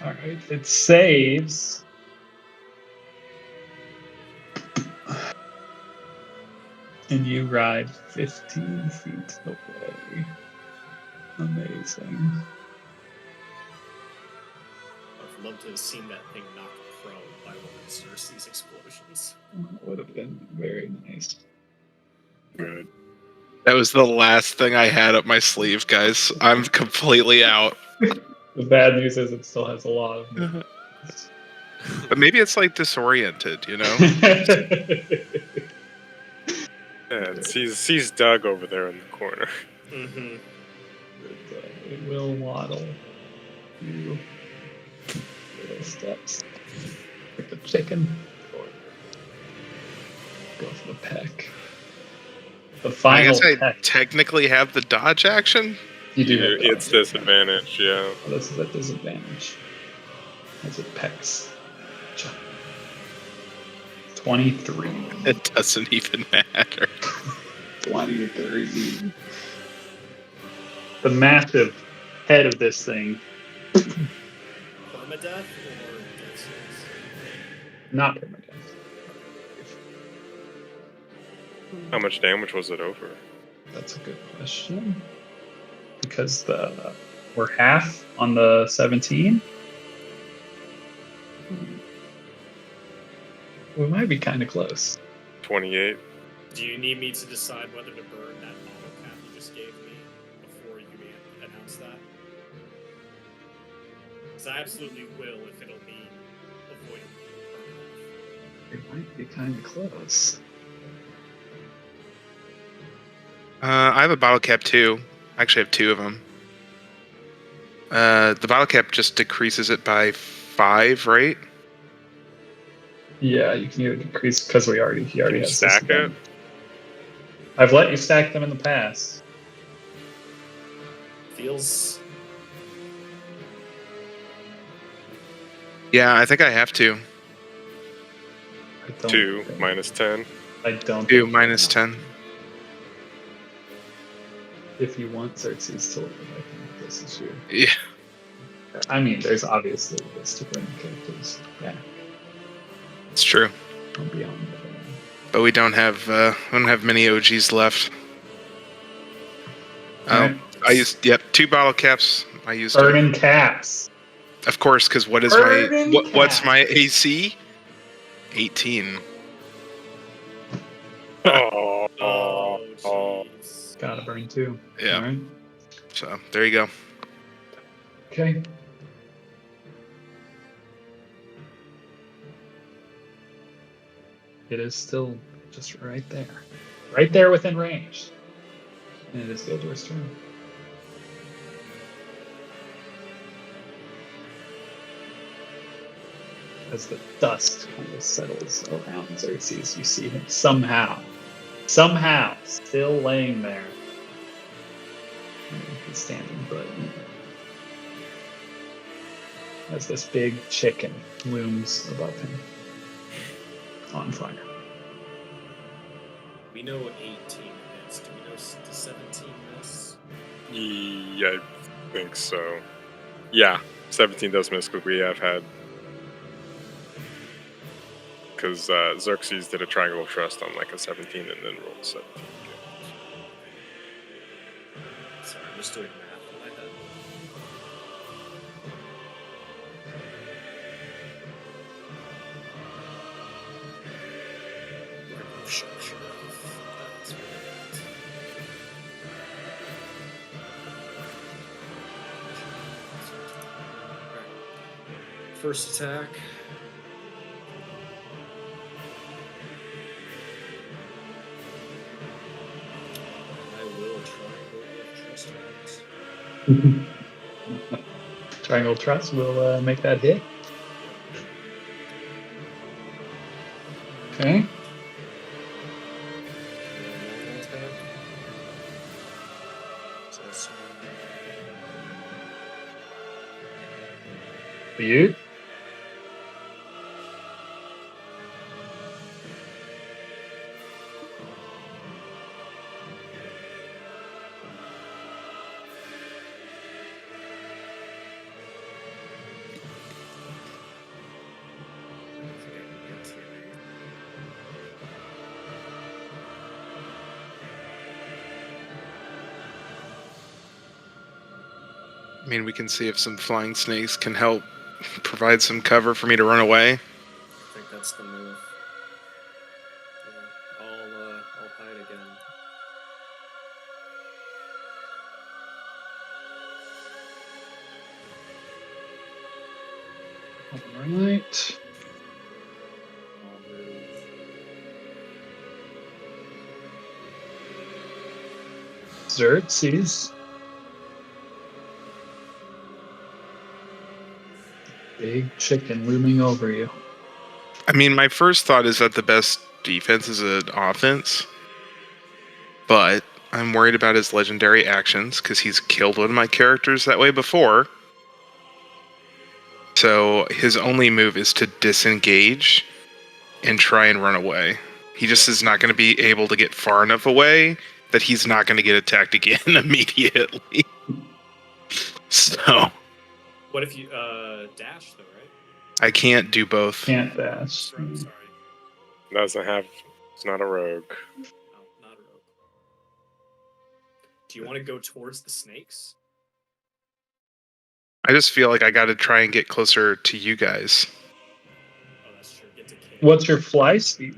[SPEAKER 1] Alright, it saves. And you ride 15 feet away. Amazing.
[SPEAKER 9] I'd love to have seen that thing knocked prone by one of Xerxes' explosions.
[SPEAKER 1] That would have been very nice.
[SPEAKER 8] Good.
[SPEAKER 7] That was the last thing I had up my sleeve, guys. I'm completely out.
[SPEAKER 1] The bad news is it still has a lot of movement.
[SPEAKER 7] But maybe it's like disoriented, you know?
[SPEAKER 8] Yeah, it sees Doug over there in the corner.
[SPEAKER 9] Mm-hmm.
[SPEAKER 1] It will waddle. Few little steps. Like a chicken. Go for the peck. The
[SPEAKER 7] I
[SPEAKER 1] final
[SPEAKER 7] guess I
[SPEAKER 1] peck.
[SPEAKER 7] technically have the dodge action.
[SPEAKER 1] You do have
[SPEAKER 8] It's
[SPEAKER 1] dodge.
[SPEAKER 8] disadvantage, yeah.
[SPEAKER 1] Oh, this is a disadvantage. As it pecks. 23.
[SPEAKER 7] It doesn't even matter.
[SPEAKER 1] 23. The massive head of this thing.
[SPEAKER 9] Permadeath or Death Saves?
[SPEAKER 1] Not permadeath.
[SPEAKER 8] How much damage was it over?
[SPEAKER 1] That's a good question. Because we're half on the 17. We might be kind of close.
[SPEAKER 8] 28.
[SPEAKER 9] Do you need me to decide whether to burn that bottle cap you just gave me before you announce that? Because I absolutely will if it'll mean avoiding burn.
[SPEAKER 1] It might be kind of close.
[SPEAKER 7] I have a bottle cap too. I actually have two of them. The bottle cap just decreases it by 5, right?
[SPEAKER 1] Yeah, you can either decrease because he already
[SPEAKER 8] Can you
[SPEAKER 1] has
[SPEAKER 8] stack
[SPEAKER 1] this
[SPEAKER 8] it?
[SPEAKER 1] I've let you stack them in the past.
[SPEAKER 9] Feels.
[SPEAKER 7] Yeah, I think I have to.
[SPEAKER 1] I don't
[SPEAKER 8] 2
[SPEAKER 1] think-
[SPEAKER 8] minus 10.
[SPEAKER 1] I don't.
[SPEAKER 7] 2
[SPEAKER 1] think
[SPEAKER 7] minus
[SPEAKER 1] so.
[SPEAKER 7] 10.
[SPEAKER 1] If you want Xerxes to live, I think this is you.
[SPEAKER 7] Yeah.
[SPEAKER 1] I mean, there's obviously ways to bring characters back.
[SPEAKER 7] It's true.
[SPEAKER 1] I'm beyond that.
[SPEAKER 7] But we don't have many OGs left.
[SPEAKER 1] Alright.
[SPEAKER 7] I used 2 bottle caps. I used
[SPEAKER 1] Burning caps.
[SPEAKER 7] of course, because what is
[SPEAKER 1] Burning
[SPEAKER 7] what's my
[SPEAKER 1] caps.
[SPEAKER 7] AC? 18.
[SPEAKER 8] Oh,
[SPEAKER 9] Oh, jeez.
[SPEAKER 1] Gotta burn 2.
[SPEAKER 7] Yeah.
[SPEAKER 1] Alright.
[SPEAKER 7] So there you go.
[SPEAKER 1] Okay. It is still just right there. Right there within range. And it is Gildor's turn. As the dust kind of settles around Xerxes, you see him somehow, still laying there. He's standing, but as this big chicken looms above him, on fire.
[SPEAKER 9] We know 18 hits. Do we know the 17 miss?
[SPEAKER 8] yeah, I think so. Yeah, 17 does miss because we have had. Because Xerxes did a triangle of trust on like a 17 and then rolled 17.
[SPEAKER 9] I'm just doing math in my head. Sure. That's what it is. Alright. First attack. I will triangle with trust points.
[SPEAKER 1] Triangle Trust will make that hit. Okay. For you?
[SPEAKER 7] I mean, we can see if some flying snakes can help provide some cover for me to run away.
[SPEAKER 9] I think that's the move. Yeah, I'll hide again.
[SPEAKER 1] Alright.
[SPEAKER 9] I'll move.
[SPEAKER 1] Xerxes. Big chicken looming over you.
[SPEAKER 7] I mean, my first thought is that the best defense is an offense, but I'm worried about his legendary actions because he's killed one of my characters that way before. So his only move is to disengage and try and run away. He just is not going to be able to get far enough away that he's not going to get attacked again immediately. So
[SPEAKER 9] What if you dash though, right?
[SPEAKER 7] I can't do both.
[SPEAKER 1] Can't dash.
[SPEAKER 9] Sorry.
[SPEAKER 8] Doesn't have. It's not a rogue.
[SPEAKER 9] No, not a rogue. Do you want to go towards the snakes?
[SPEAKER 7] I just feel like I got to try and get closer to you guys.
[SPEAKER 9] Oh, that's true. Get to Kate.
[SPEAKER 1] What's your fly speed?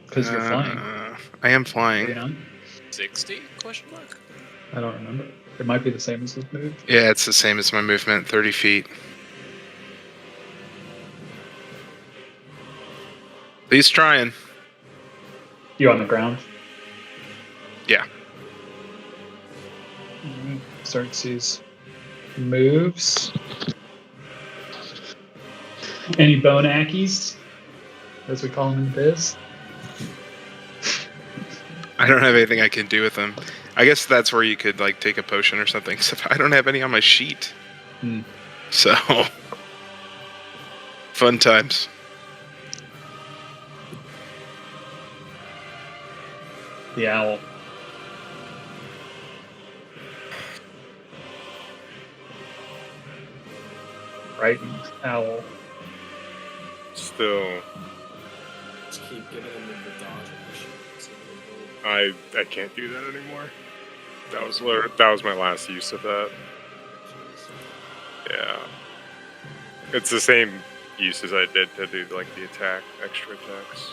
[SPEAKER 1] Because you're flying.
[SPEAKER 7] I am
[SPEAKER 1] Are you
[SPEAKER 7] flying.
[SPEAKER 1] not?
[SPEAKER 6] 60? Question mark.
[SPEAKER 1] I don't remember. It might be the same as this move.
[SPEAKER 7] Yeah, it's the same as my movement, 30 feet. He's trying.
[SPEAKER 1] You on the ground?
[SPEAKER 7] Yeah.
[SPEAKER 1] Xerxes moves. Any bone ackies, as we call them in the biz?
[SPEAKER 7] I don't have anything I can do with them. I guess that's where you could like take a potion or something. Except I don't have any on my sheet. So fun times.
[SPEAKER 1] The owl. Frightened owl.
[SPEAKER 8] Still,
[SPEAKER 9] Just keep giving them the dodge initiative. So they go.
[SPEAKER 8] I can't do that anymore. That was my last use of that. Yeah. It's the same use as I did to do like the extra attacks.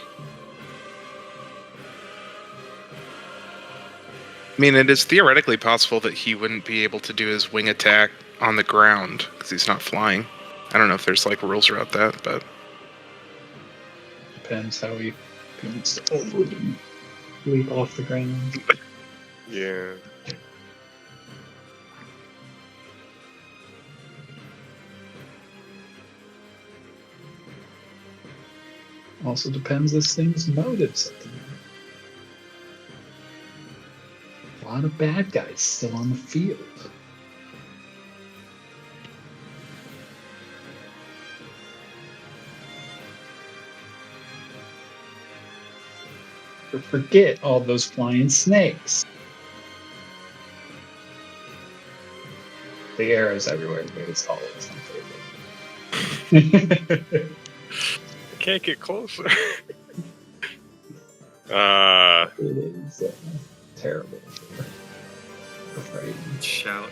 [SPEAKER 7] I mean, it is theoretically possible that he wouldn't be able to do his wing attack on the ground because he's not flying. I don't know if there's like rules about that, but
[SPEAKER 1] Depends how he wants to leap off the ground.
[SPEAKER 8] Yeah.
[SPEAKER 1] Also depends this thing's motives at the moment. A lot of bad guys still on the field. But forget all those flying snakes. The arrows everywhere, but it's always my favorite.
[SPEAKER 8] I can't get closer.
[SPEAKER 1] That's terrible. Afraid.
[SPEAKER 9] Shout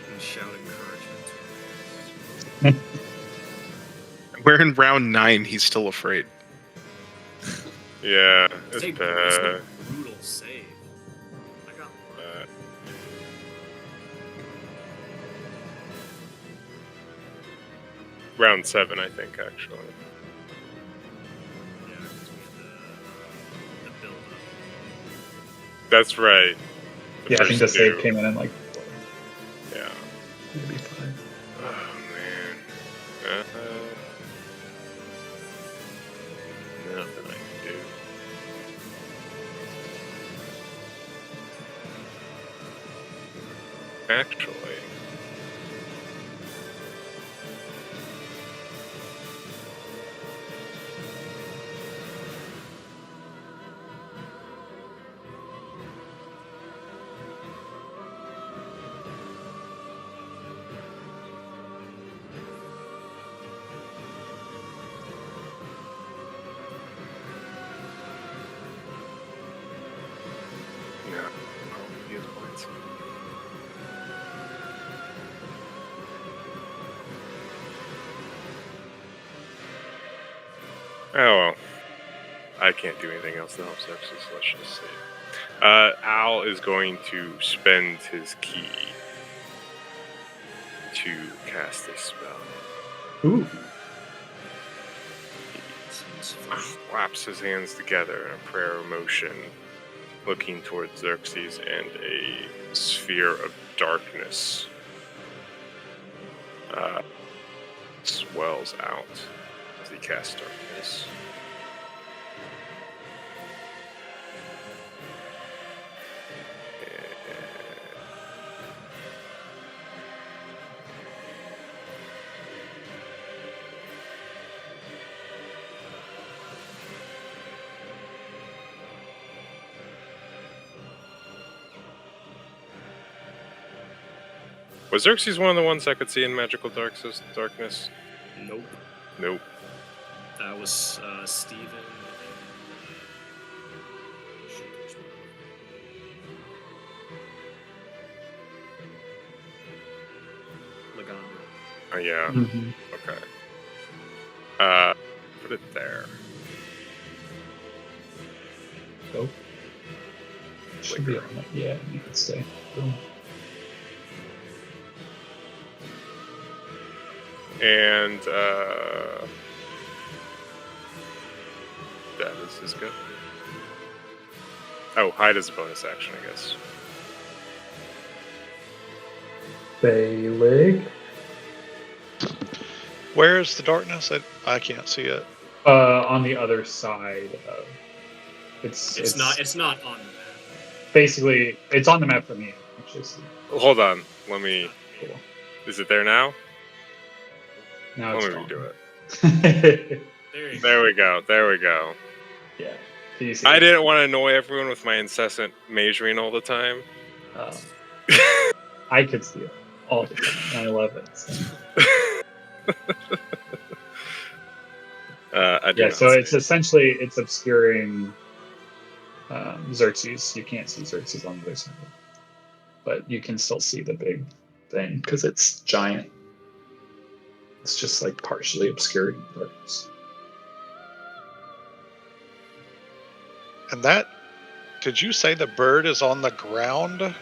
[SPEAKER 9] encouragement.
[SPEAKER 7] We're in round 9. He's still afraid.
[SPEAKER 8] Yeah, it's
[SPEAKER 9] Hey,
[SPEAKER 8] bad.
[SPEAKER 9] brutal save. I got one.
[SPEAKER 8] Round 7, I think, actually.
[SPEAKER 9] Yeah, because we had the build up.
[SPEAKER 8] That's right.
[SPEAKER 1] Yeah, I think the
[SPEAKER 8] first
[SPEAKER 1] save
[SPEAKER 8] two.
[SPEAKER 1] came in like
[SPEAKER 8] Yeah.
[SPEAKER 1] maybe 5.
[SPEAKER 8] Oh, man. Nothing I can do. Actually. No. Oh, he has points. Oh well. I can't do anything else to help Xerxes, let's just see. Al is going to spend his key to cast a spell.
[SPEAKER 1] Ooh.
[SPEAKER 8] He claps his hands together in a prayer of motion, looking towards Xerxes, and a sphere of darkness swells out as he casts darkness. Was Xerxes one of the ones I could see in magical darkness?
[SPEAKER 9] Nope.
[SPEAKER 8] Nope.
[SPEAKER 9] That was Steven and Lagando.
[SPEAKER 8] Oh yeah.
[SPEAKER 1] Mm-hmm.
[SPEAKER 8] Okay. Put it there.
[SPEAKER 1] Go. Should be on that. Yeah, you could stay. Boom.
[SPEAKER 8] And that is good. Oh, hide is a bonus action, I guess.
[SPEAKER 1] Baylig.
[SPEAKER 5] Where is the darkness? I can't see it.
[SPEAKER 1] On the other side of
[SPEAKER 9] It's not on the map.
[SPEAKER 1] basically it's on the map for me. It's just
[SPEAKER 8] Hold on. Let me.
[SPEAKER 1] cool.
[SPEAKER 8] Is it there now?
[SPEAKER 1] Now
[SPEAKER 8] Let
[SPEAKER 1] it's
[SPEAKER 8] me
[SPEAKER 1] gone.
[SPEAKER 8] redo it.
[SPEAKER 9] There you
[SPEAKER 8] There we go. There we go.
[SPEAKER 1] Yeah. Can you see
[SPEAKER 8] I
[SPEAKER 1] it?
[SPEAKER 8] didn't want to annoy everyone with my incessant majoring all the time.
[SPEAKER 1] I could see it all the time. I love it. So.
[SPEAKER 8] I do
[SPEAKER 1] Yeah,
[SPEAKER 8] not
[SPEAKER 1] so
[SPEAKER 8] see
[SPEAKER 1] it's
[SPEAKER 8] it.
[SPEAKER 1] essentially it's obscuring Xerxes. You can't see Xerxes on the other side, but you can still see the big thing because it's giant. It's just like partially obscuring the darkness.
[SPEAKER 5] And that, did you say the bird is on the ground?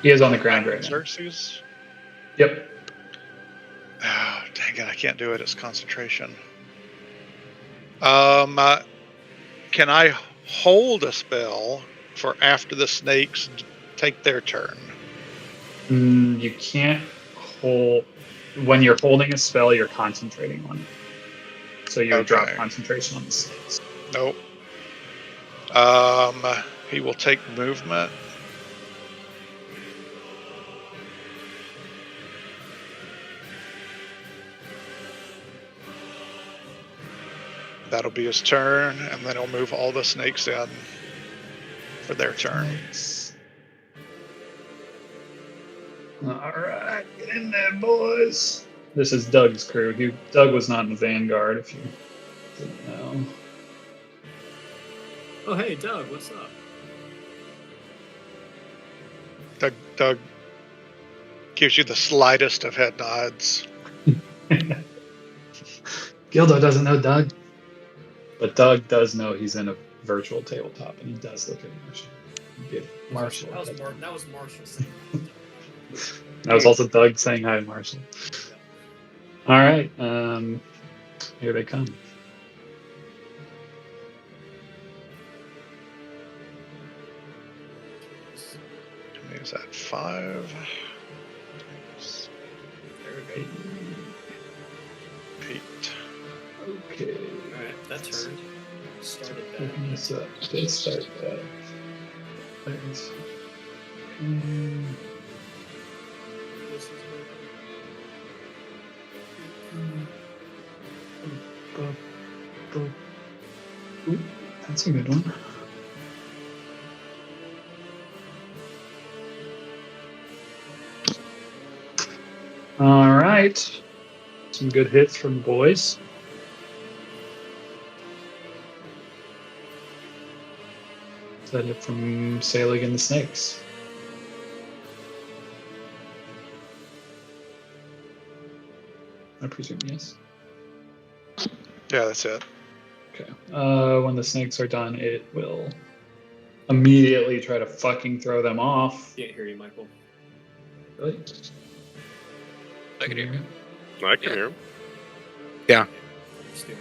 [SPEAKER 1] He is on the ground right now.
[SPEAKER 5] Xerxes?
[SPEAKER 1] Yep.
[SPEAKER 5] Oh, dang it, I can't do it. It's concentration. Can I hold a spell for after the snakes take their turn?
[SPEAKER 1] You can't hold when you're holding a spell. You're concentrating on it, so you would drop
[SPEAKER 5] Okay.
[SPEAKER 1] concentration on the snakes.
[SPEAKER 5] Nope. He will take movement. That'll be his turn, and then he'll move all the snakes in for their turn.
[SPEAKER 1] All right, get in there, boys. This is Doug's crew. Doug was not in the Vanguard, if you didn't know.
[SPEAKER 9] Oh, hey, Doug, what's up?
[SPEAKER 5] Doug gives you the slightest of head nods.
[SPEAKER 1] Gildo doesn't know Doug, but Doug does know he's in a virtual tabletop, and he does look at Marshall. Give Marshall.
[SPEAKER 9] That was Marshall saying that.
[SPEAKER 1] That was also Doug saying hi, Marshall. All right, here they come.
[SPEAKER 5] Is that 5?
[SPEAKER 9] There we go.
[SPEAKER 5] 8.
[SPEAKER 1] Okay.
[SPEAKER 9] Alright, that turned. Started
[SPEAKER 1] Open
[SPEAKER 9] that.
[SPEAKER 1] this up. Let's start that. There's.
[SPEAKER 9] This is
[SPEAKER 1] Ooh, that's a good one. All right. Some good hits from the boys. Is that it from Sailing and the Snakes? I presume yes.
[SPEAKER 5] Yeah, that's it.
[SPEAKER 1] Okay. When the snakes are done, it will immediately try to fucking throw them off.
[SPEAKER 9] Can't hear you, Michael.
[SPEAKER 1] Really?
[SPEAKER 6] I can hear you.
[SPEAKER 8] I can hear him.
[SPEAKER 9] Still,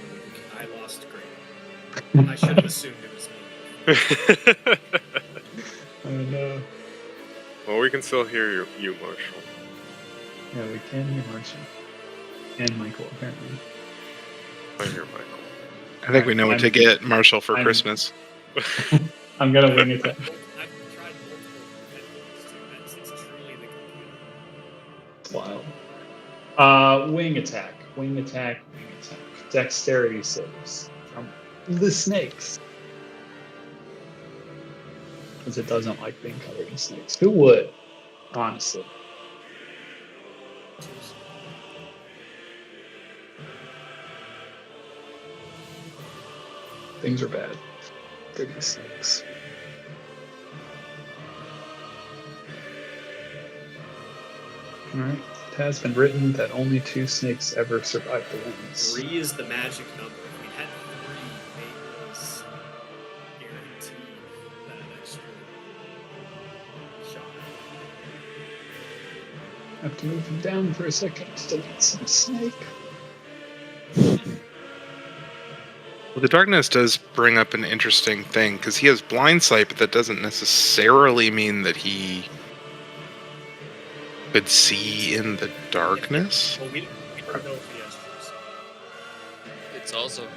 [SPEAKER 9] I lost great. I should have assumed it was me.
[SPEAKER 1] And
[SPEAKER 8] Well, we can still hear you, Marshall.
[SPEAKER 1] yeah, we can hear Marshall and Michael apparently.
[SPEAKER 8] I hear Michael.
[SPEAKER 7] I think we know what to get Marshall for
[SPEAKER 1] I'm-
[SPEAKER 7] Christmas.
[SPEAKER 1] I'm gonna wing attack.
[SPEAKER 9] I've tried multiple headphones too. It's truly the computer.
[SPEAKER 1] Wild. Wing attack. Wing attack. Wing attack. Dexterity saves from the snakes. Because it doesn't like being covered in snakes. Who would? Honestly. Things are bad. Goodness snakes. Alright. It has been written that only 2 snakes ever survive the winds.
[SPEAKER 9] 3 is the magic number. If we had 3, it was guaranteed that extra shot.
[SPEAKER 1] I have to move him down for a second to delete some snake.
[SPEAKER 7] Well, the darkness does bring up an interesting thing, because he has blind sight, but that doesn't necessarily mean that he could see in the darkness.
[SPEAKER 9] Well, we don't know if he has true sight.
[SPEAKER 6] It's also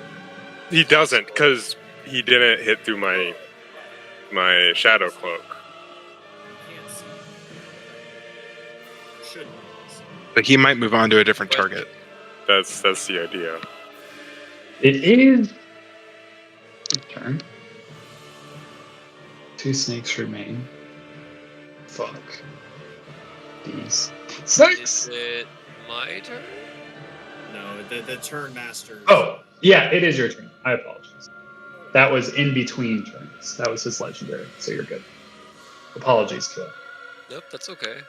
[SPEAKER 8] He doesn't, because he didn't hit through my shadow cloak.
[SPEAKER 9] He can't see. Shouldn't see.
[SPEAKER 7] But he might move on to a different target.
[SPEAKER 8] That's the idea.
[SPEAKER 1] It is his turn. 2 snakes remain. Fuck. These snakes!
[SPEAKER 6] is it my turn?
[SPEAKER 9] No, the turn master.
[SPEAKER 1] Oh, yeah, it is your turn. I apologize. That was in between turns. That was his legendary, so you're good. Apologies, Kill.
[SPEAKER 6] Nope, that's okay.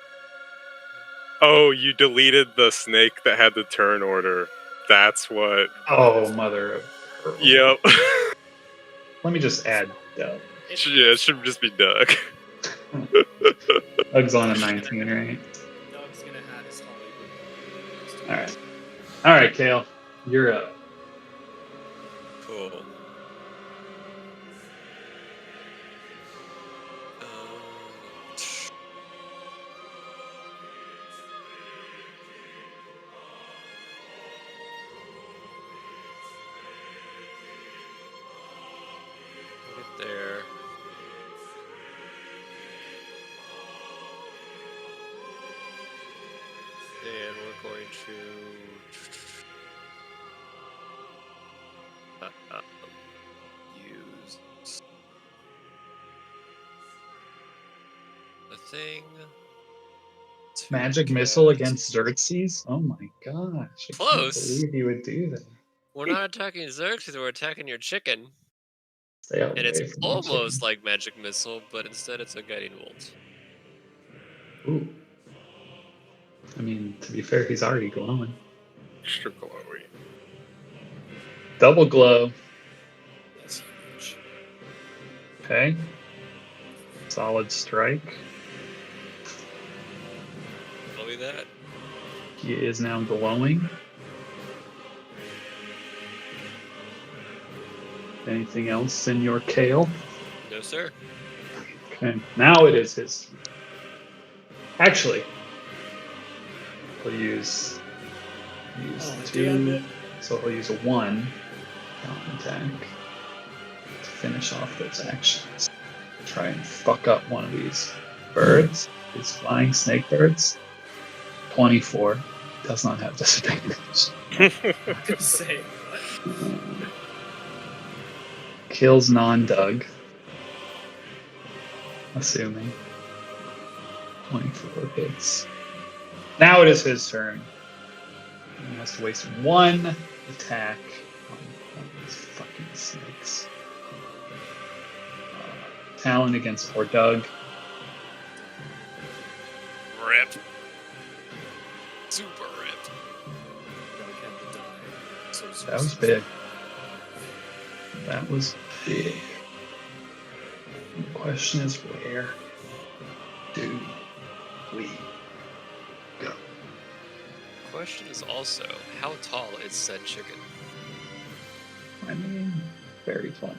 [SPEAKER 8] Oh, you deleted the snake that had the turn order. That's what.
[SPEAKER 1] Oh, mother of pearl.
[SPEAKER 8] Yep.
[SPEAKER 1] Let me just add Doug.
[SPEAKER 8] Yeah, it should just be Doug.
[SPEAKER 1] Doug's on a 19, right?
[SPEAKER 9] Doug's gonna have his Hollywood.
[SPEAKER 1] Alright. Alright, Kale. You're up.
[SPEAKER 6] Cool. Get there. Then we're going to use the thing. to
[SPEAKER 1] Magic missile
[SPEAKER 6] get-
[SPEAKER 1] against Xerxes? Oh my gosh. I
[SPEAKER 6] Close.
[SPEAKER 1] can't believe you would do that.
[SPEAKER 6] We're not attacking Xerxes, we're attacking your chicken.
[SPEAKER 1] Stay out
[SPEAKER 6] And it's
[SPEAKER 1] away from my
[SPEAKER 6] almost
[SPEAKER 1] chicken.
[SPEAKER 6] like magic missile, but instead it's a guiding bolt.
[SPEAKER 1] Ooh. I mean, to be fair, he's already glowing.
[SPEAKER 8] Extra glowy.
[SPEAKER 1] Double glow.
[SPEAKER 9] That's huge.
[SPEAKER 1] Okay. Solid strike.
[SPEAKER 6] Tell me that.
[SPEAKER 1] He is now glowing. Anything else in your kale?
[SPEAKER 6] No, sir.
[SPEAKER 1] Okay. Now it is his. Actually, he'll use
[SPEAKER 9] Oh, damn
[SPEAKER 1] two.
[SPEAKER 9] it.
[SPEAKER 1] So he'll use a 1 talent attack to finish off those actions. Try and fuck up one of these birds, these flying snake birds. 24 does not have disadvantage.
[SPEAKER 9] I was gonna say, what?
[SPEAKER 1] Kills non-Doug, assuming. 24 hits. Now it is his turn. He has to waste 1 attack on these fucking snakes. Talon against poor Doug.
[SPEAKER 6] Rip. Super rip.
[SPEAKER 9] Doug had to die. So
[SPEAKER 1] That was big. That was big. The question is, where do we go?
[SPEAKER 6] Question is also, how tall is said chicken?
[SPEAKER 1] I mean, very tall.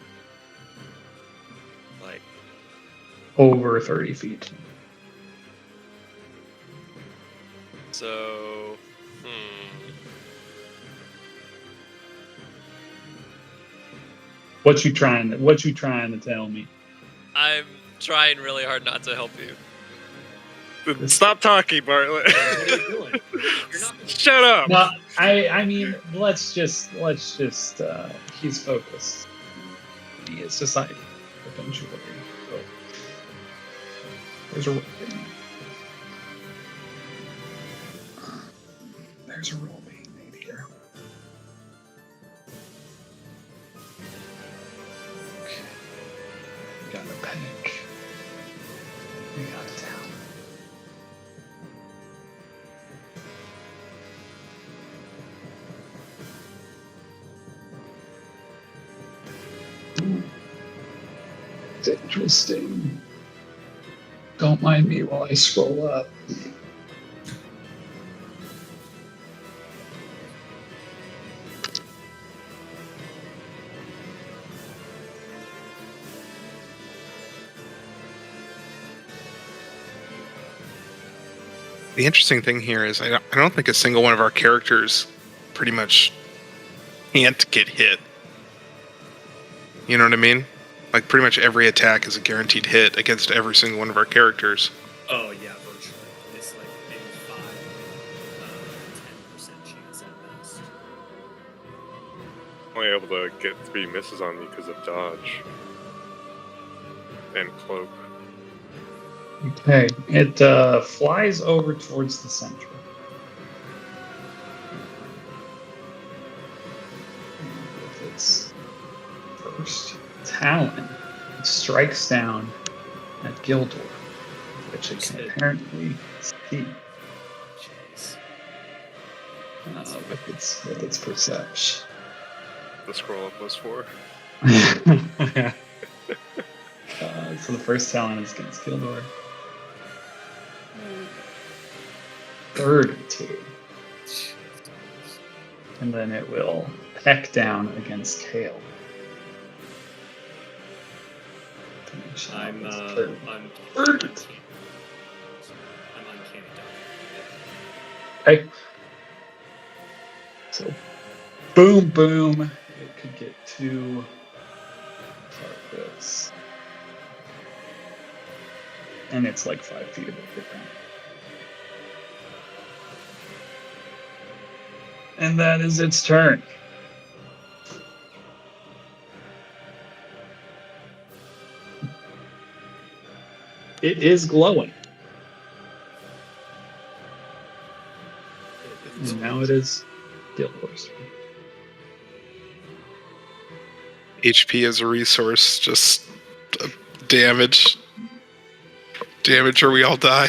[SPEAKER 6] Like,
[SPEAKER 1] Over 30 feet.
[SPEAKER 6] so,
[SPEAKER 1] What you trying to tell me?
[SPEAKER 6] I'm trying really hard not to help you.
[SPEAKER 8] Stop talking, Bartlett.
[SPEAKER 9] What are you doing? You're not gonna
[SPEAKER 8] Shut up.
[SPEAKER 1] No, I mean, let's just he's focused. He is society. But don't you worry. Oh. There's a roll being made here. Okay. We got a panic. We got a town. It's interesting. Don't mind me while I scroll up.
[SPEAKER 7] The interesting thing here is I don't think a single one of our characters pretty much can't get hit. You know what I mean? Like pretty much every attack is a guaranteed hit against every single one of our characters.
[SPEAKER 9] Oh yeah, virtually. It's like maybe 10% chance at best.
[SPEAKER 8] Only able to get 3 misses on me because of dodge and cloak.
[SPEAKER 1] Okay, it flies over towards the center. And with its first talon, it strikes down at Gildor, which it can apparently see
[SPEAKER 9] Jeez.
[SPEAKER 1] with its perception.
[SPEAKER 8] The scroll up was for.
[SPEAKER 1] So the first talon is against Gildor. 32. And then it will peck down against Kale. Finish out
[SPEAKER 9] I'm
[SPEAKER 1] its
[SPEAKER 9] I'm
[SPEAKER 1] turn.
[SPEAKER 9] uncanny dodge.
[SPEAKER 1] Okay. So, boom, boom. It could get 2 targets. And it's like 5 feet above the ground. And that is its turn. It is glowing. And now it is Gildor's turn.
[SPEAKER 7] HP as a resource, just damage. Damage or we all die.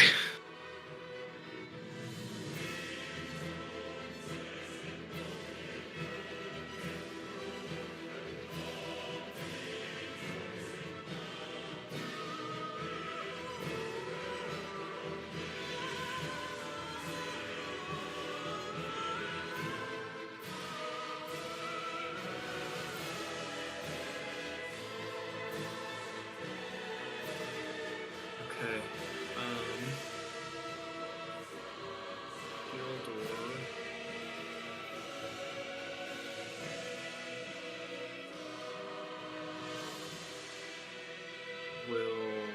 [SPEAKER 9] will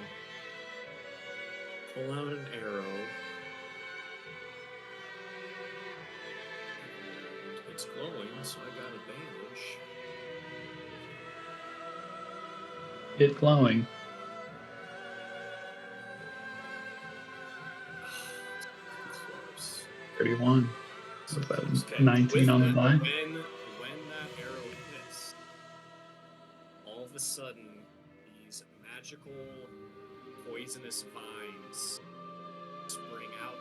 [SPEAKER 9] pull out an arrow. And it's glowing, so I got advantage.
[SPEAKER 1] It glowing.
[SPEAKER 9] Close.
[SPEAKER 1] 31.
[SPEAKER 9] So
[SPEAKER 1] With that
[SPEAKER 9] close. Okay.
[SPEAKER 1] 19
[SPEAKER 9] With
[SPEAKER 1] on the
[SPEAKER 9] that,
[SPEAKER 1] die.
[SPEAKER 9] when that arrow hits, all of a sudden, these magical poisonous vines spring out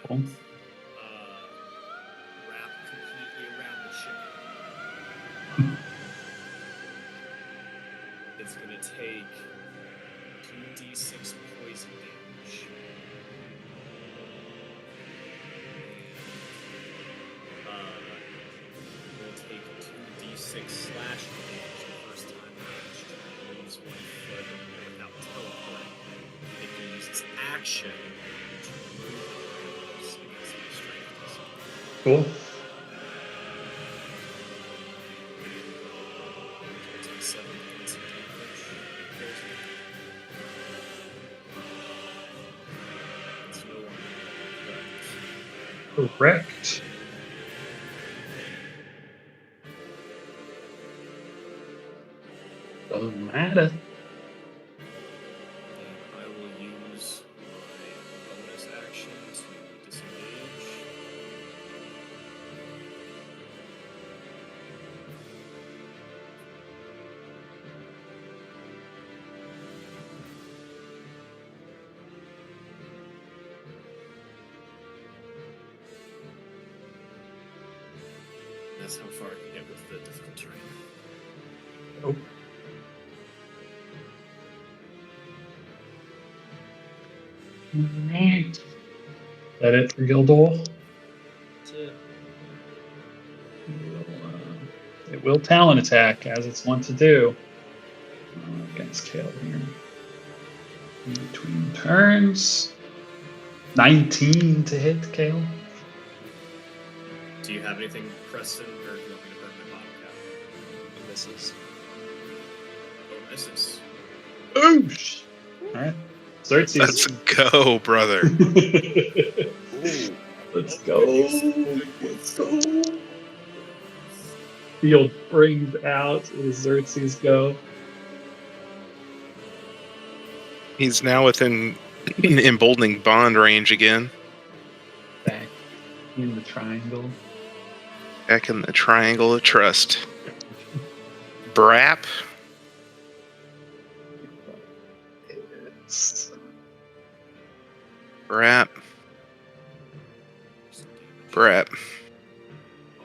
[SPEAKER 9] from it and wrap completely around the chicken. It's gonna take 2d6 poison damage. We'll take 2d6 slash damage the first time it moves 1 foot without teleporting. It can use its action to move the arrows against the strength.
[SPEAKER 1] Cool.
[SPEAKER 9] Take 7 points of damage. It's no longer
[SPEAKER 1] Correct. Doesn't matter.
[SPEAKER 9] I will use my bonus action to disengage. That's how far I can get with the difficult terrain.
[SPEAKER 1] Nope. Alright. Is that it for Gildor?
[SPEAKER 9] That's it.
[SPEAKER 1] It will talent attack, as it's wont to do. Against Kale here. In between turns. 19 to hit, Kale.
[SPEAKER 9] Do you have anything, Preston, or do you want me to burn my bottle cap?
[SPEAKER 6] It misses.
[SPEAKER 9] Oh, misses.
[SPEAKER 1] Oosh! Alright.
[SPEAKER 7] Let's
[SPEAKER 1] Xerxes.
[SPEAKER 7] go, brother.
[SPEAKER 1] Let's go. Let's go. Field brings out the Xerxes go.
[SPEAKER 7] He's now within emboldening bond range again.
[SPEAKER 1] Back in the triangle.
[SPEAKER 7] Back in the triangle of trust. Brap.
[SPEAKER 1] It's
[SPEAKER 7] Brap. Brap.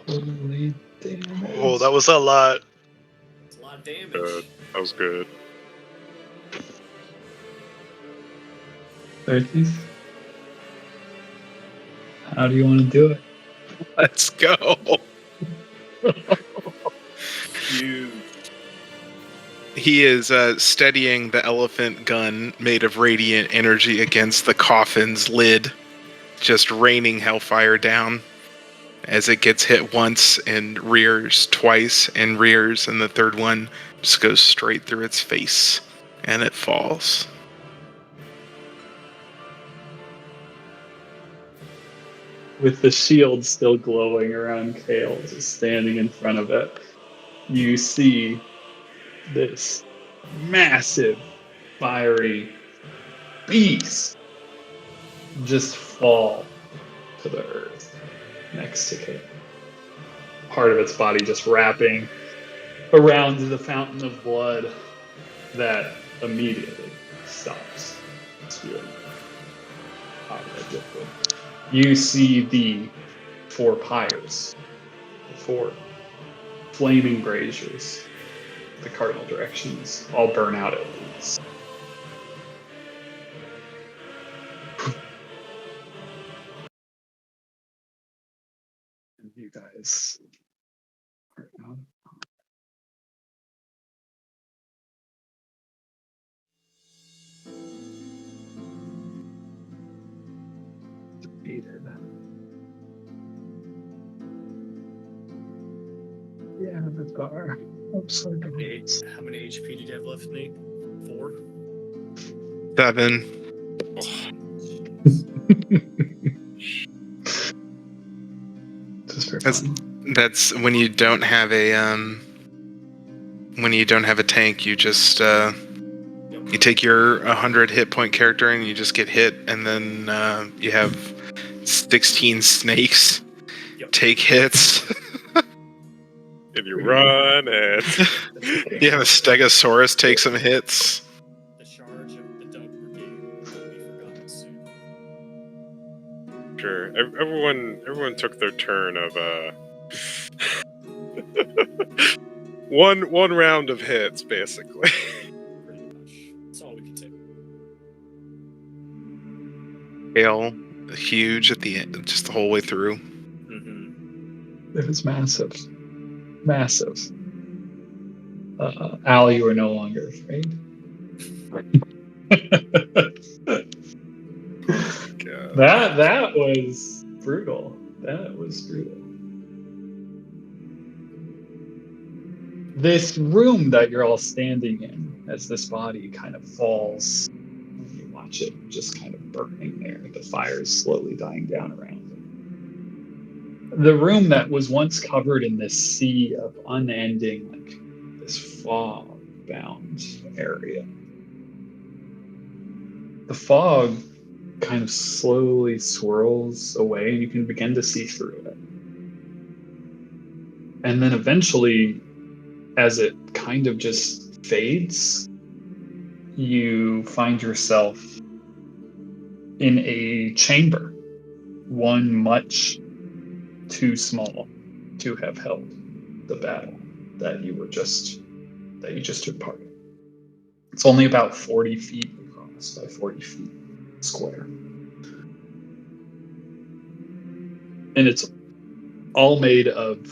[SPEAKER 1] holy damage.
[SPEAKER 5] Oh, that was a lot.
[SPEAKER 9] It's a lot of damage.
[SPEAKER 8] Good. That was good.
[SPEAKER 1] Xerxes. How do you want to do it?
[SPEAKER 7] Let's go.
[SPEAKER 9] Huge.
[SPEAKER 7] He is steadying the elephant gun made of radiant energy against the coffin's lid, just raining hellfire down as it gets hit once and rears twice and rears, and the third one just goes straight through its face and it falls.
[SPEAKER 1] With the shield still glowing around Kale, just standing in front of it, you see this massive, fiery beast just fall to the earth next to Kale. Part of its body just wrapping around the fountain of blood that immediately stops spewing out of that liquid. You see the 4 pyres, the 4 flaming braziers, the cardinal directions, all burn out at once. And you guys are out. Defeated. Yeah, that's bar. Oh, sorry.
[SPEAKER 9] How many HP did you have left, Nate? 4?
[SPEAKER 7] 7.
[SPEAKER 1] Just for
[SPEAKER 7] That's
[SPEAKER 1] fun.
[SPEAKER 7] that's when you don't have a tank, you just you take your 100 hit point character and you just get hit, and then you have 16 snakes take hits.
[SPEAKER 8] And you run, and
[SPEAKER 7] You have a Stegosaurus take some hits.
[SPEAKER 9] The charge of the Doug Brigade will be forgotten soon.
[SPEAKER 8] sure, everyone took their turn of one round of hits, basically.
[SPEAKER 9] Pretty much. That's all we can take.
[SPEAKER 7] Hail, huge at the end, just the whole way through.
[SPEAKER 9] Mm-hmm.
[SPEAKER 1] It was massive. Massive. Al, you are no longer afraid.
[SPEAKER 8] God.
[SPEAKER 1] That was brutal. That was brutal. This room that you're all standing in, as this body kind of falls, and you watch it just kind of burning there. The fire is slowly dying down around it. The room that was once covered in this sea of unending, like this fog-bound area. The fog kind of slowly swirls away, and you can begin to see through it. And then eventually, as it kind of just fades, you find yourself in a chamber, one much too small to have held the battle that you just took part in. It's only about 40 feet across by 40 feet square. And it's all made of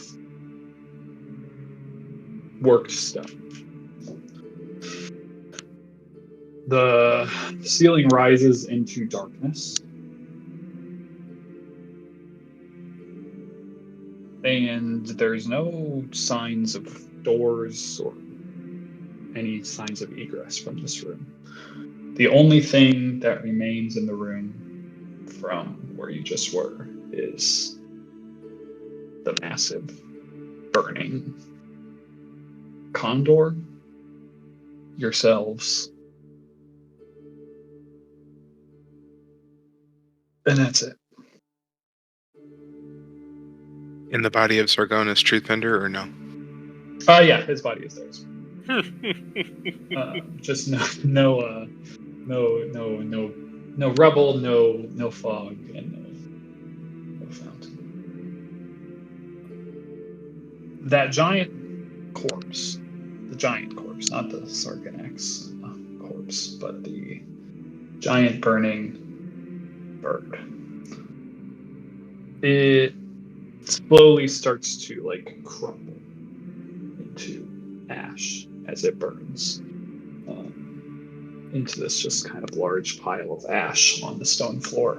[SPEAKER 1] worked stone. The ceiling rises into darkness. And there's no signs of doors or any signs of egress from this room. The only thing that remains in the room from where you just were is the massive burning condor, yourselves, and that's it.
[SPEAKER 7] In the body of Sargonis Truthbender, or no?
[SPEAKER 1] Yeah, his body is there. Just no rubble, no fog, and no fountain. That giant corpse, not the Sargonax corpse, but the giant burning bird. It slowly starts to like crumble into ash as it burns into this just kind of large pile of ash on the stone floor.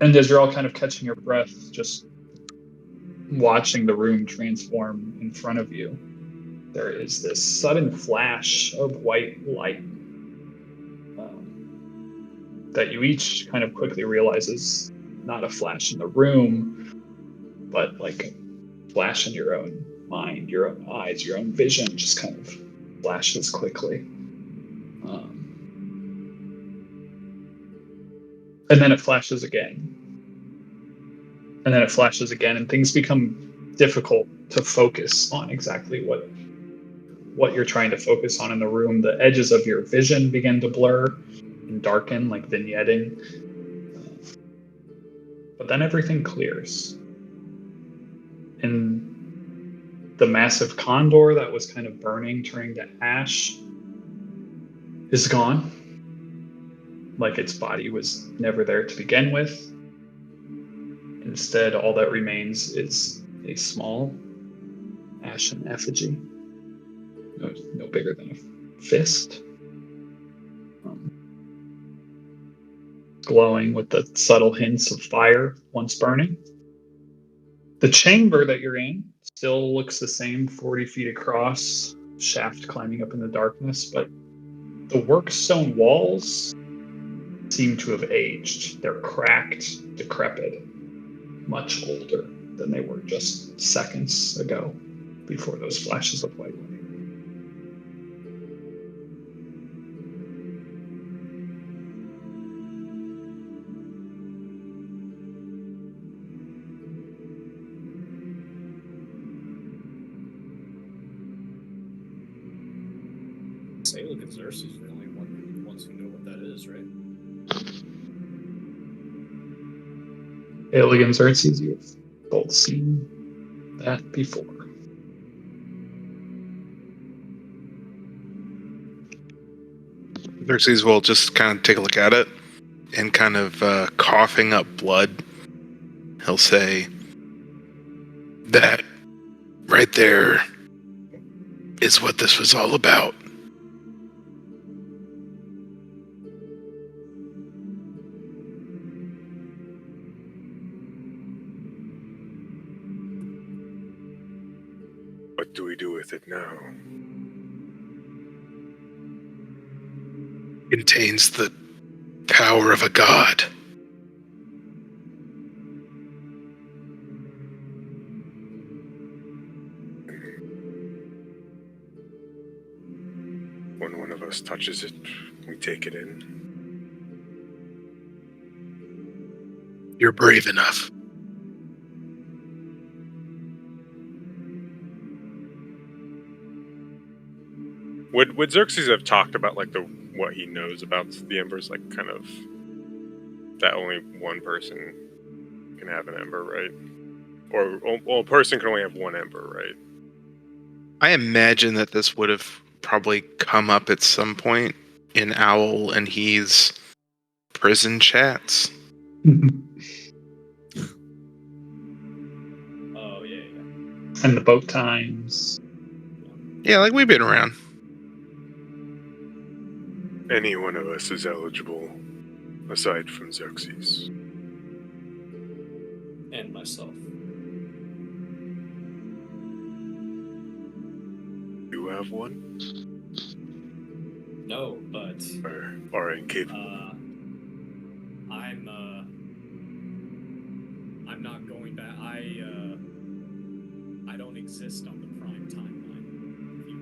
[SPEAKER 1] And as you're all kind of catching your breath, just watching the room transform in front of you, there is this sudden flash of white light that you each kind of quickly realize is not a flash in the room, but like a flash in your own mind, your own eyes, your own vision just kind of flashes quickly. And then it flashes again. And then it flashes again, and things become difficult to focus on exactly what you're trying to focus on in the room. The edges of your vision begin to blur and darken, like vignetting. But then everything clears. And the massive condor that was kind of burning, turning to ash, is gone. Like its body was never there to begin with. Instead, all that remains is a small ashen effigy, no bigger than a fist, glowing with the subtle hints of fire once burning. The chamber that you're in still looks the same, 40 feet across, shaft climbing up in the darkness, but the work stone walls seem to have aged. They're cracked, decrepit, much older than they were just seconds ago before those flashes of white light.
[SPEAKER 9] Salem and Xerxes are the only ones who know what that is, right?
[SPEAKER 1] Aelie and Xerxes, you've both seen that before.
[SPEAKER 7] Xerxes will just kind of take a look at it and kind of coughing up blood, he'll say, "That right there is what this was all about."
[SPEAKER 4] What do we do with it now?
[SPEAKER 7] Contains the power of a god.
[SPEAKER 4] When one of us touches it, we take it in.
[SPEAKER 7] You're brave enough.
[SPEAKER 8] Would Xerxes have talked about like what he knows about the embers, like kind of that only one person can have an ember, right? Or a person can only have one ember, right?
[SPEAKER 7] I imagine that this would have probably come up at some point in Owl and He's prison chats.
[SPEAKER 9] Oh yeah.
[SPEAKER 1] And the boat times.
[SPEAKER 7] Yeah, like we've been around.
[SPEAKER 4] Any one of us is eligible, aside from Xerxes.
[SPEAKER 9] And myself.
[SPEAKER 4] You have one?
[SPEAKER 9] No, but
[SPEAKER 4] Or are incapable?
[SPEAKER 9] I'm not going back. I don't exist on the prime timeline, if you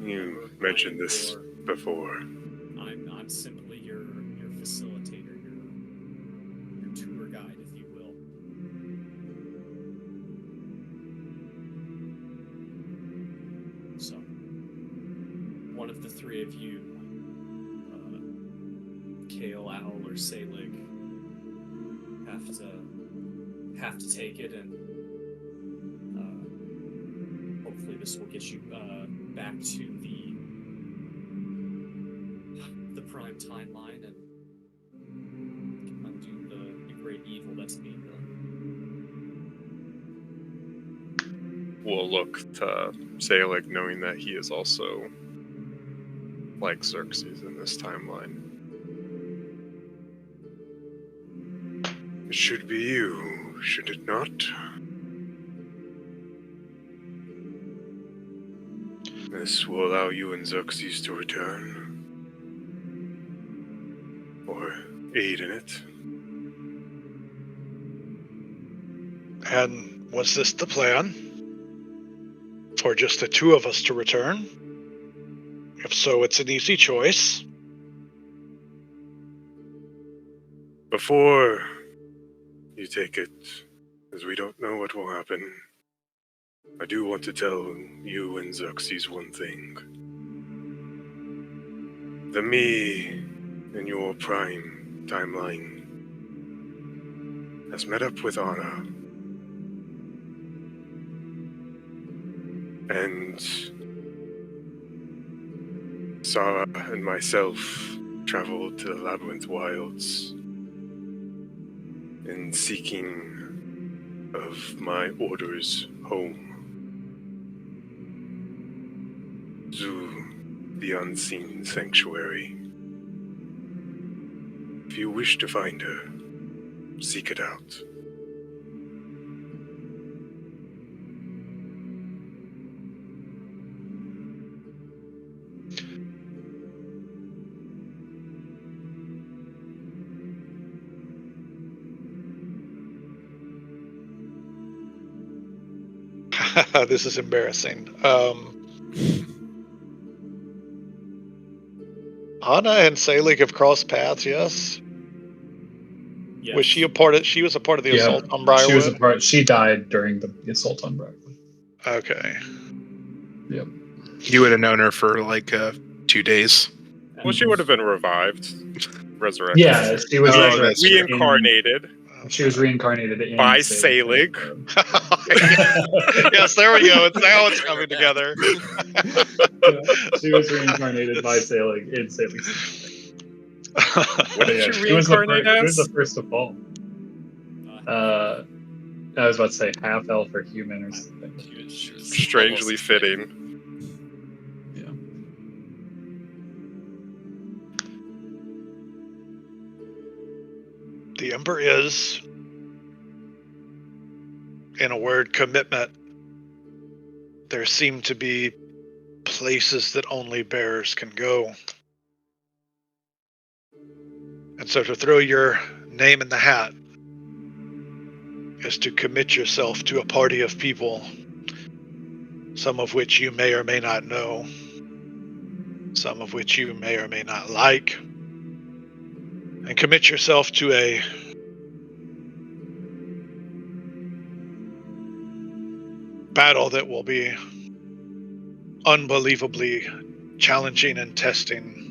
[SPEAKER 9] will.
[SPEAKER 4] You mentioned this before.
[SPEAKER 9] I'm simply your facilitator, your tour guide, if you will. So, one of the three of you, Kale, Owl, or Salig, have to take it, and hopefully this will get you back to the prime timeline and undo the great evil that's being done.
[SPEAKER 8] We'll look to Salek, knowing that he is also like Xerxes in this timeline.
[SPEAKER 4] It should be you, should it not? This will allow you and Xerxes to return. Or aid in it.
[SPEAKER 5] And was this the plan? For just the two of us to return? If so, it's an easy choice.
[SPEAKER 4] Before you take it, as we don't know what will happen, I do want to tell you and Xerxes one thing. The me in your prime timeline has met up with Anna. And Sarah and myself traveled to the Labyrinth Wilds in seeking of my order's home. Zu, the unseen sanctuary. If you wish to find her, seek it out.
[SPEAKER 5] This is embarrassing. Anna and Selig have crossed paths, yes?
[SPEAKER 9] Yes.
[SPEAKER 5] Was she a part of? She was a part of the assault on Briarwood.
[SPEAKER 1] She was a part. She died during the assault on Briarwood.
[SPEAKER 5] Okay.
[SPEAKER 1] Yep.
[SPEAKER 7] You would have known her for like 2 days.
[SPEAKER 8] Well, she would have been revived, resurrected.
[SPEAKER 1] Yeah, she was
[SPEAKER 7] Oh,
[SPEAKER 1] resurrected.
[SPEAKER 7] that's true.
[SPEAKER 8] Reincarnated
[SPEAKER 1] She was reincarnated in
[SPEAKER 8] by
[SPEAKER 1] Selig.
[SPEAKER 5] Yes, there we go. Now it's coming together.
[SPEAKER 1] Yeah, she was reincarnated by Selig in Selig.
[SPEAKER 8] What did
[SPEAKER 1] Yeah,
[SPEAKER 8] she
[SPEAKER 1] she was the
[SPEAKER 8] reincarnate
[SPEAKER 1] first, She was
[SPEAKER 8] as?
[SPEAKER 1] the first to fall. I was about to say half elf or human or something.
[SPEAKER 6] She was
[SPEAKER 8] Strangely
[SPEAKER 6] almost
[SPEAKER 8] fitting.
[SPEAKER 1] Yeah.
[SPEAKER 5] The Ember is, in a word, commitment. There seem to be places that only bearers can go. And so to throw your name in the hat is to commit yourself to a party of people, some of which you may or may not know, some of which you may or may not like, and commit yourself to a battle that will be unbelievably challenging and testing.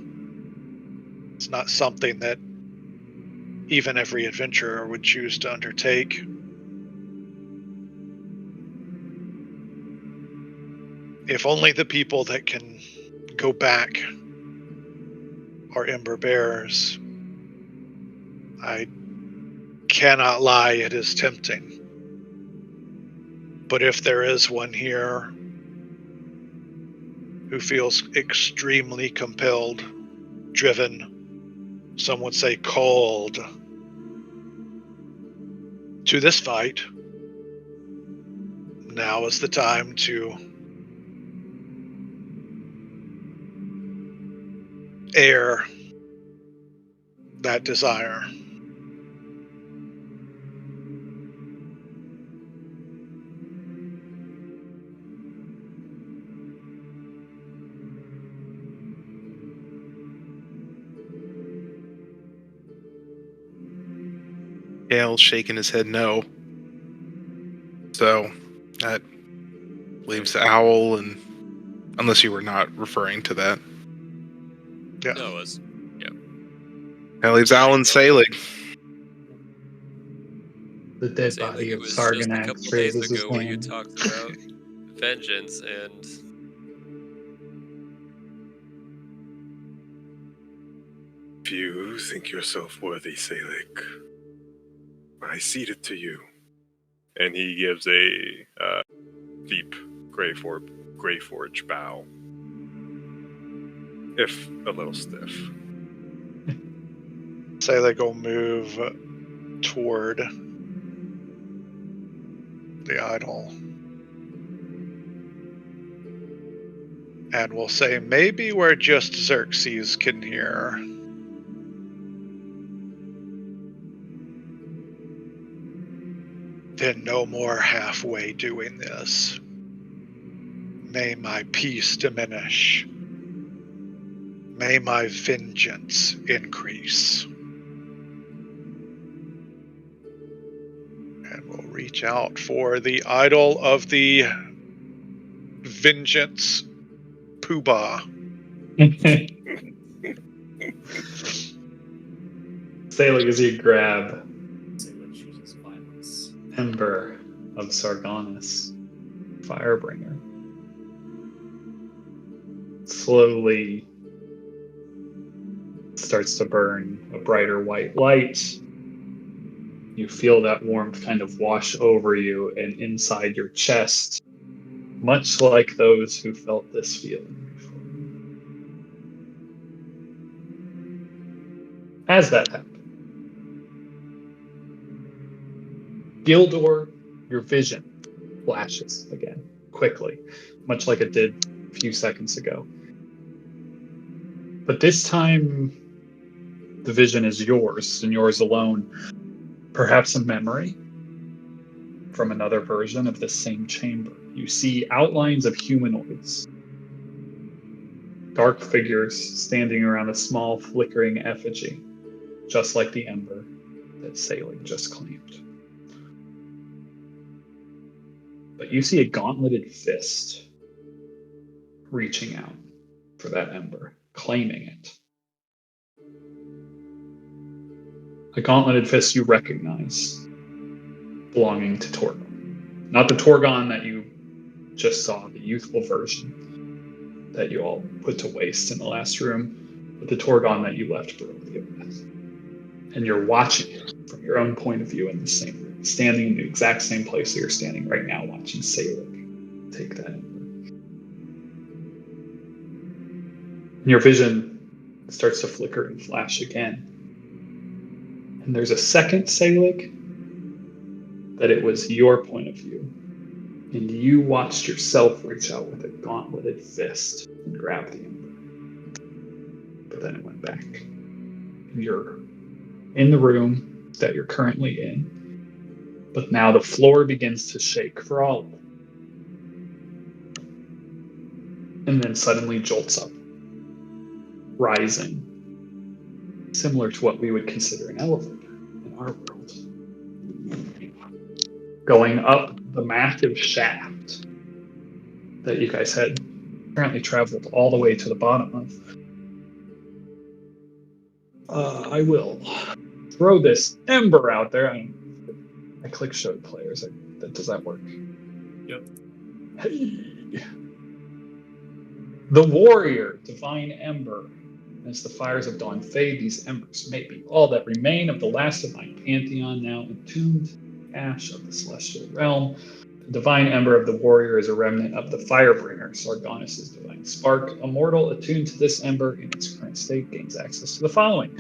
[SPEAKER 5] It's not something that even every adventurer would choose to undertake. If only the people that can go back are Ember Bearers. I cannot lie, it is tempting. But if there is one here who feels extremely compelled, driven, some would say called, to this fight, now is the time to air that desire.
[SPEAKER 7] Gale's shaking his head no. So that leaves Owl, and unless you were not referring to that,
[SPEAKER 5] Yeah.
[SPEAKER 6] No, it was.
[SPEAKER 7] that leaves Owl and Selig.
[SPEAKER 1] The dead
[SPEAKER 6] Selig,
[SPEAKER 1] body
[SPEAKER 6] it
[SPEAKER 1] of
[SPEAKER 6] was just a
[SPEAKER 1] Sarganax
[SPEAKER 6] couple days
[SPEAKER 1] raises his
[SPEAKER 6] ago when you
[SPEAKER 1] hand.
[SPEAKER 6] talked about vengeance and
[SPEAKER 4] If you think yourself worthy, Selig, I cede it to you.
[SPEAKER 8] And he gives a deep Greyforge bow. If a little stiff.
[SPEAKER 5] Say they go move toward the idol. And we'll say maybe where just Xerxes can hear. Then no more halfway doing this. May my peace diminish. May my vengeance increase. And we'll reach out for the idol of the vengeance poobah.
[SPEAKER 1] Selig, as you grab
[SPEAKER 9] Sailor chooses violence.
[SPEAKER 1] Ember of Sargonus, Firebringer, slowly starts to burn a brighter white light. You feel that warmth kind of wash over you and inside your chest, much like those who felt this feeling before. As that happened, Gildor, your vision flashes again, quickly, much like it did a few seconds ago. But this time, the vision is yours, and yours alone. Perhaps a memory from another version of the same chamber. You see outlines of humanoids, dark figures standing around a small flickering effigy, just like the ember that Selig just claimed. But you see a gauntleted fist reaching out for that ember, claiming it. A gauntleted fist you recognize, belonging to Torgon. Not the Torgon that you just saw, the youthful version that you all put to waste in the last room, but the Torgon that you left Barovia with. And you're watching it from your own point of view in the same room, standing in the exact same place that you're standing right now, watching Selig take that ember. And your vision starts to flicker and flash again. And there's a second Selig that it was your point of view. And you watched yourself reach out with a gauntleted fist and grab the ember. But then it went back. You're in the room that you're currently in. But now the floor begins to shake for all of them. And then suddenly jolts up, rising, similar to what we would consider an elevator in our world. Going up the massive shaft that you guys had apparently traveled all the way to the bottom of. I will throw this ember out there. I click show players. Does that work?
[SPEAKER 9] Yep.
[SPEAKER 1] Hey. The warrior, divine ember. As the fires of dawn fade, these embers may be all that remain of the last divine pantheon, now entombed in the ash of the celestial realm. The divine ember of the warrior is a remnant of the firebringer, Sargonus' divine spark. A mortal attuned to this ember in its current state gains access to the following.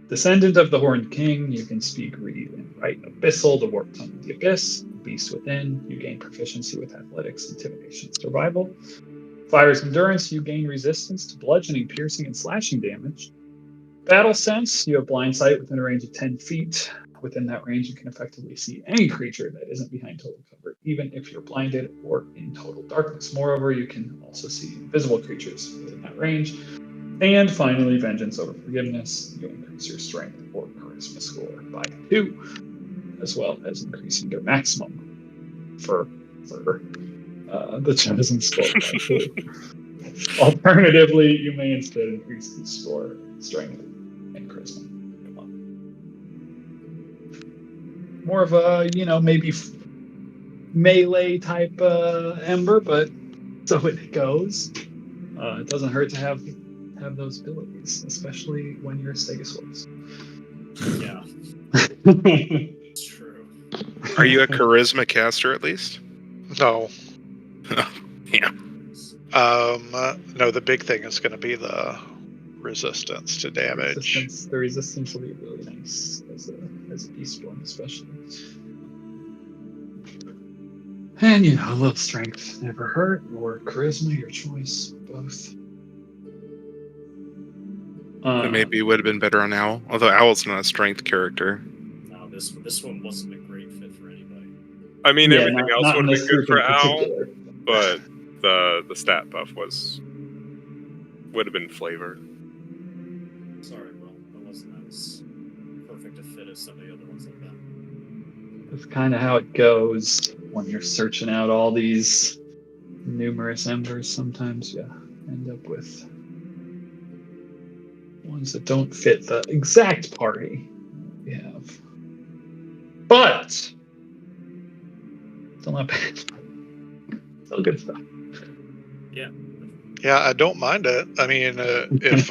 [SPEAKER 1] Descendant of the Horned King, you can speak, read, and write Abyssal, the warped tongue of the abyss. Beast within, you gain proficiency with athletics, intimidation, survival. Fire's endurance, you gain resistance to bludgeoning, piercing, and slashing damage. Battle sense, you have blind sight within a range of 10 feet. Within that range, you can effectively see any creature that isn't behind total cover, even if you're blinded or in total darkness. Moreover, you can also see invisible creatures within that range. And finally, vengeance over forgiveness. You increase your strength or charisma score by 2, as well as increasing your maximum for the chosen score by 2. Alternatively, you may instead increase the score, strength, and charisma. More of a, maybe melee type ember, but so it goes. It doesn't hurt to have those abilities, especially when you're a Stegosaurus.
[SPEAKER 9] Yeah. It's true.
[SPEAKER 7] Are you a charisma caster at least?
[SPEAKER 5] No.
[SPEAKER 7] Yeah.
[SPEAKER 5] No, the big thing is going to be the resistance to damage.
[SPEAKER 1] The resistance will be really nice as a Beastborn, especially. And a little strength never hurt, or charisma, your choice, both.
[SPEAKER 7] Maybe it would have been better on Owl, although Owl's not a strength character.
[SPEAKER 9] No, this one wasn't a great fit for anybody.
[SPEAKER 8] I mean,
[SPEAKER 1] Yeah,
[SPEAKER 8] everything else
[SPEAKER 1] not
[SPEAKER 8] would
[SPEAKER 1] in
[SPEAKER 8] have
[SPEAKER 1] this
[SPEAKER 8] been good
[SPEAKER 1] group
[SPEAKER 8] for
[SPEAKER 1] in
[SPEAKER 8] Owl,
[SPEAKER 1] particular.
[SPEAKER 8] but the stat buff would have been flavored.
[SPEAKER 9] Sorry, well, it wasn't as perfect a fit as some of the other ones like that.
[SPEAKER 1] That's kind of how it goes when you're searching out all these numerous embers. Sometimes you end up with ones that don't fit the exact party we have. But still not bad. Still good stuff.
[SPEAKER 9] Yeah.
[SPEAKER 5] Yeah, I don't mind it. I mean, if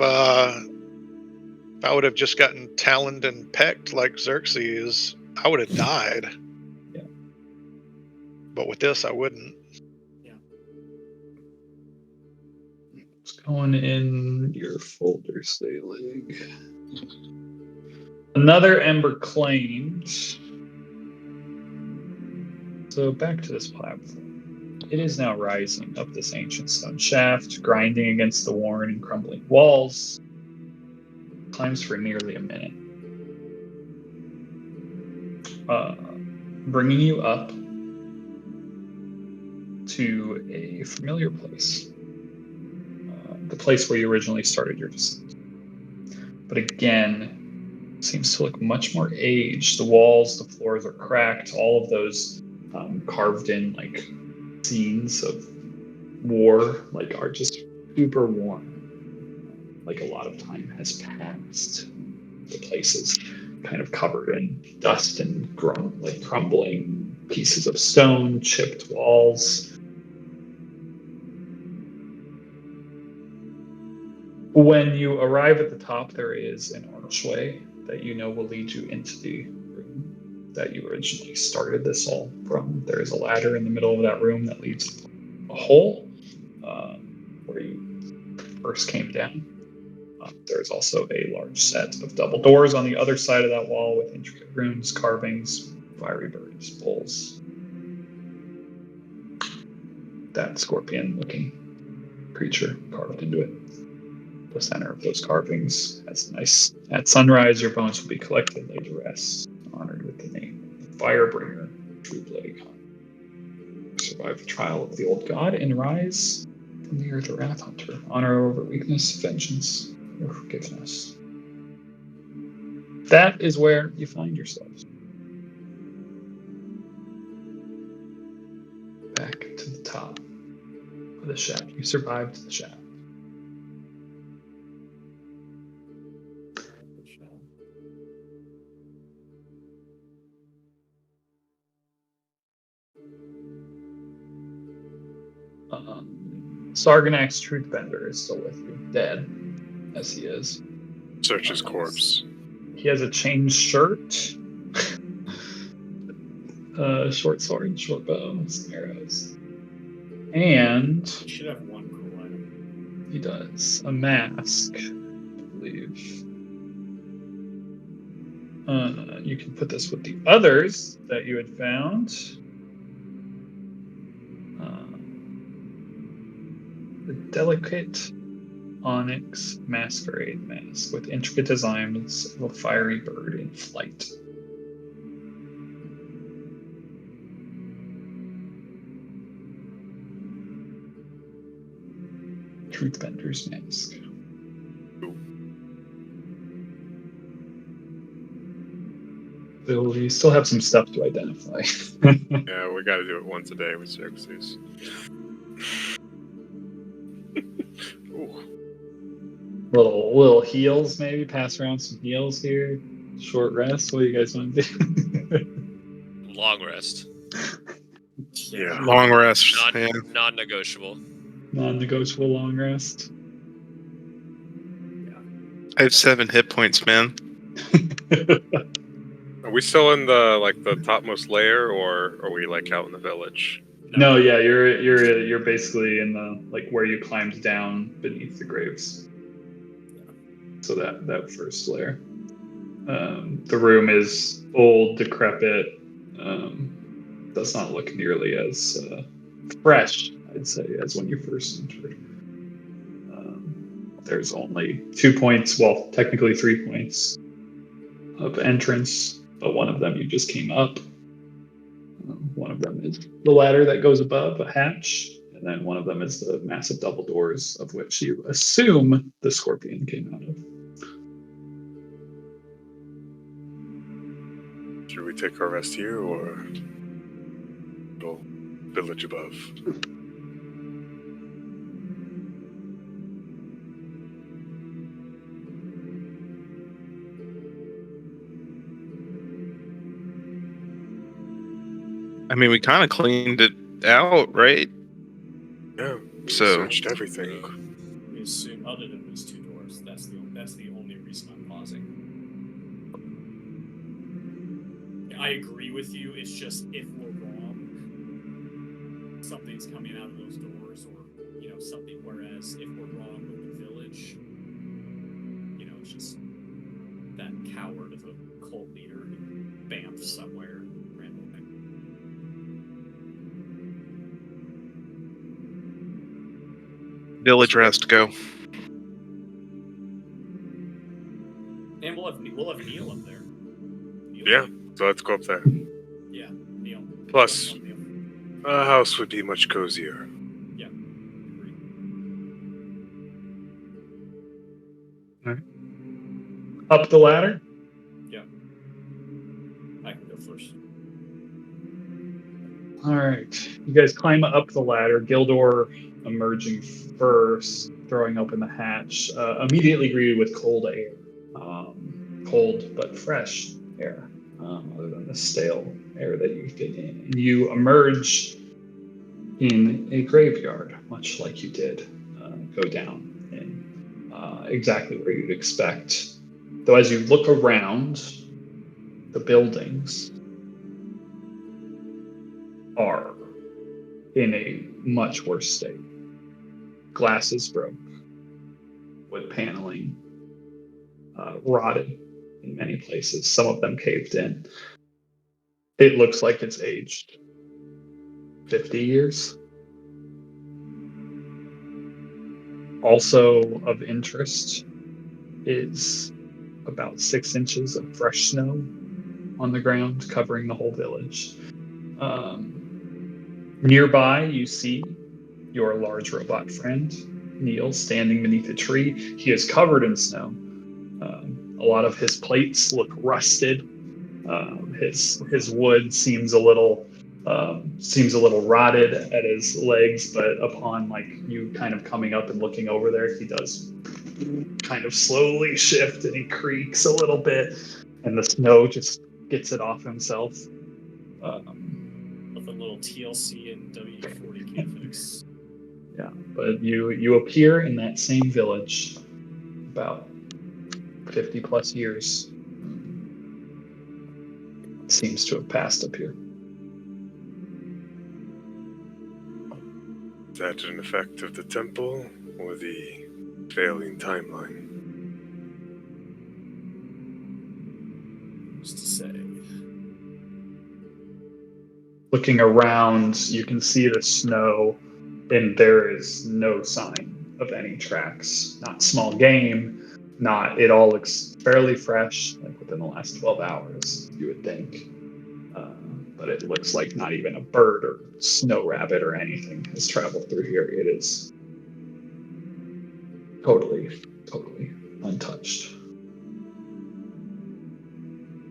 [SPEAKER 5] I would have just gotten taloned and pecked like Xerxes, I would have died.
[SPEAKER 1] Yeah.
[SPEAKER 5] But with this, I wouldn't.
[SPEAKER 9] Yeah.
[SPEAKER 1] It's going in your folder, Selig. Another ember claimed. So back to this platform. It is now rising up this ancient stone shaft, grinding against the worn and crumbling walls. Climbs for nearly a minute. Bringing you up to a familiar place. The place where you originally started your descent. But again, seems to look much more aged. The walls, the floors are cracked. All of those carved in like scenes of war are just super worn. Like a lot of time has passed. The place is kind of covered in dust and crumbling pieces of stone, chipped walls. When you arrive at the top, there is an archway that you know will lead you into the room that you originally started this all from. There is a ladder in the middle of that room that leads to a hole where you first came down. There's also a large set of double doors on the other side of that wall with intricate runes, carvings, fiery birds, bulls. That scorpion-looking creature carved into it. The center of those carvings has nice. At sunrise, your bones will be collected, laid to rest, honored with the name of the Firebringer, true-blooded god. Survive the trial of the old god and rise from the earth a wrath hunter. Honor over weakness, vengeance, or forgiveness. That is where you find yourselves. Back to the top of the shaft. You survived the shaft. Sarganak's Truthbender is still with you, dead as he is.
[SPEAKER 8] Search his corpse.
[SPEAKER 1] He has a chain shirt, short sword, short bow, some arrows, and
[SPEAKER 9] He should have one cool item.
[SPEAKER 1] he does a mask, I believe. You can put this with the others that you had found. The delicate onyx masquerade mask with intricate designs of a fiery bird in flight. Truthbender's mask. So you still have some stuff to identify.
[SPEAKER 8] Yeah, we got to do it once a day with Xerxes.
[SPEAKER 1] little heals, maybe pass around some heals here. Short rest. What do you guys want to do?
[SPEAKER 6] Long rest.
[SPEAKER 8] Yeah.
[SPEAKER 7] Long rest. Yeah.
[SPEAKER 6] Non-negotiable.
[SPEAKER 1] Non-negotiable long rest.
[SPEAKER 7] I have 7 hit points, man.
[SPEAKER 8] Are we still in the topmost layer, or are we out in the village?
[SPEAKER 1] No, yeah, you're basically in the where you climbed down beneath the graves. So that first layer. The room is old, decrepit. Does not look nearly as fresh, I'd say, as when you first entered. There's only 2 points, well, technically 3 points of entrance, but one of them you just came up. One of them is the ladder that goes above a hatch, and then one of them is the massive double doors of which you assume the scorpion came out of.
[SPEAKER 8] Should we take our rest here, or the village above?
[SPEAKER 7] I mean, we kind of cleaned it out, right?
[SPEAKER 8] Yeah, we
[SPEAKER 7] So-
[SPEAKER 8] searched everything.
[SPEAKER 9] We assume, other than those two doors, that's the only reason I'm pausing. I agree with you. It's just if we're wrong, something's coming out of those doors, or something. Whereas if we're wrong with the village, it's just that coward of a cult leader who bamfed somewhere randomly.
[SPEAKER 7] Village rest, go.
[SPEAKER 9] And we'll have Neil up there. Neil's
[SPEAKER 8] Yeah, so let's go up there.
[SPEAKER 9] Yeah, Neil.
[SPEAKER 8] Plus,
[SPEAKER 9] Neil.
[SPEAKER 8] A house would be much cozier.
[SPEAKER 9] Yeah. Agreed.
[SPEAKER 1] Up the ladder?
[SPEAKER 9] I can go first.
[SPEAKER 1] All right. You guys climb up the ladder. Gildor emerging first, throwing open the hatch, immediately greeted with cold air. Cold but fresh air, other than the stale air that you've been in. And you emerge in a graveyard, much like you did go down in exactly where you'd expect. Though as you look around, the buildings are in a much worse state. Glasses broke, wood paneling rotted in many places, some of them caved in. It looks like it's aged 50 years. Also of interest is about 6 inches of fresh snow on the ground covering the whole village. Nearby, you see your large robot friend, Neil, standing beneath a tree. He is covered in snow. A lot of his plates look rusted. His wood seems a little rotted at his legs, but upon like you kind of coming up and looking over there, he does kind of slowly shift and he creaks a little bit, and the snow just gets it off himself.
[SPEAKER 9] With a little TLC and WD-40 VFX.
[SPEAKER 1] Yeah, but you appear in that same village about 50 plus years. Seems to have passed up here.
[SPEAKER 8] Is that an effect of the temple or the failing timeline?
[SPEAKER 9] Who's to say?
[SPEAKER 1] Looking around, you can see the snow, and there is no sign of any tracks. Not small game, not. It all looks fairly fresh, like within the last 12 hours, you would think. But it looks like not even a bird or snow rabbit or anything has traveled through here. It is totally untouched.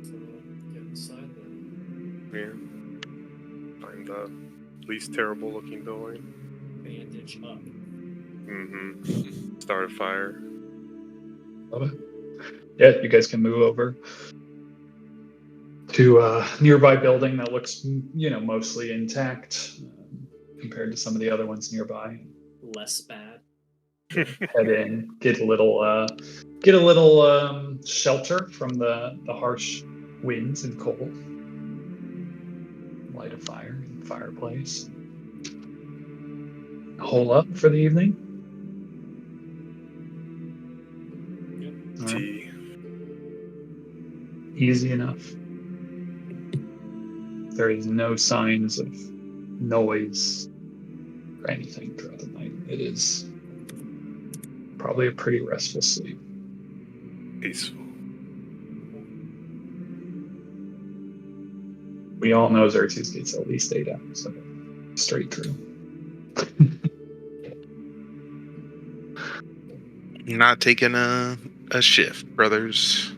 [SPEAKER 9] So get inside then.
[SPEAKER 8] Yeah. Find the least terrible looking building.
[SPEAKER 9] Bandage up.
[SPEAKER 8] Mm-hmm. Start a fire.
[SPEAKER 1] Yeah, you guys can move over to a nearby building that looks, mostly intact compared to some of the other ones nearby.
[SPEAKER 9] Less bad.
[SPEAKER 1] Head in, get a little shelter from the harsh winds and cold. Light a fire in the fireplace. Hole up for the evening. All right.
[SPEAKER 8] Tea.
[SPEAKER 1] Easy enough. There is no signs of noise or anything throughout the night. It is probably a pretty restful sleep.
[SPEAKER 8] Peaceful.
[SPEAKER 1] We all know Xerxes gets at least 8 hours of it straight through.
[SPEAKER 7] You're not taking a shift, brothers.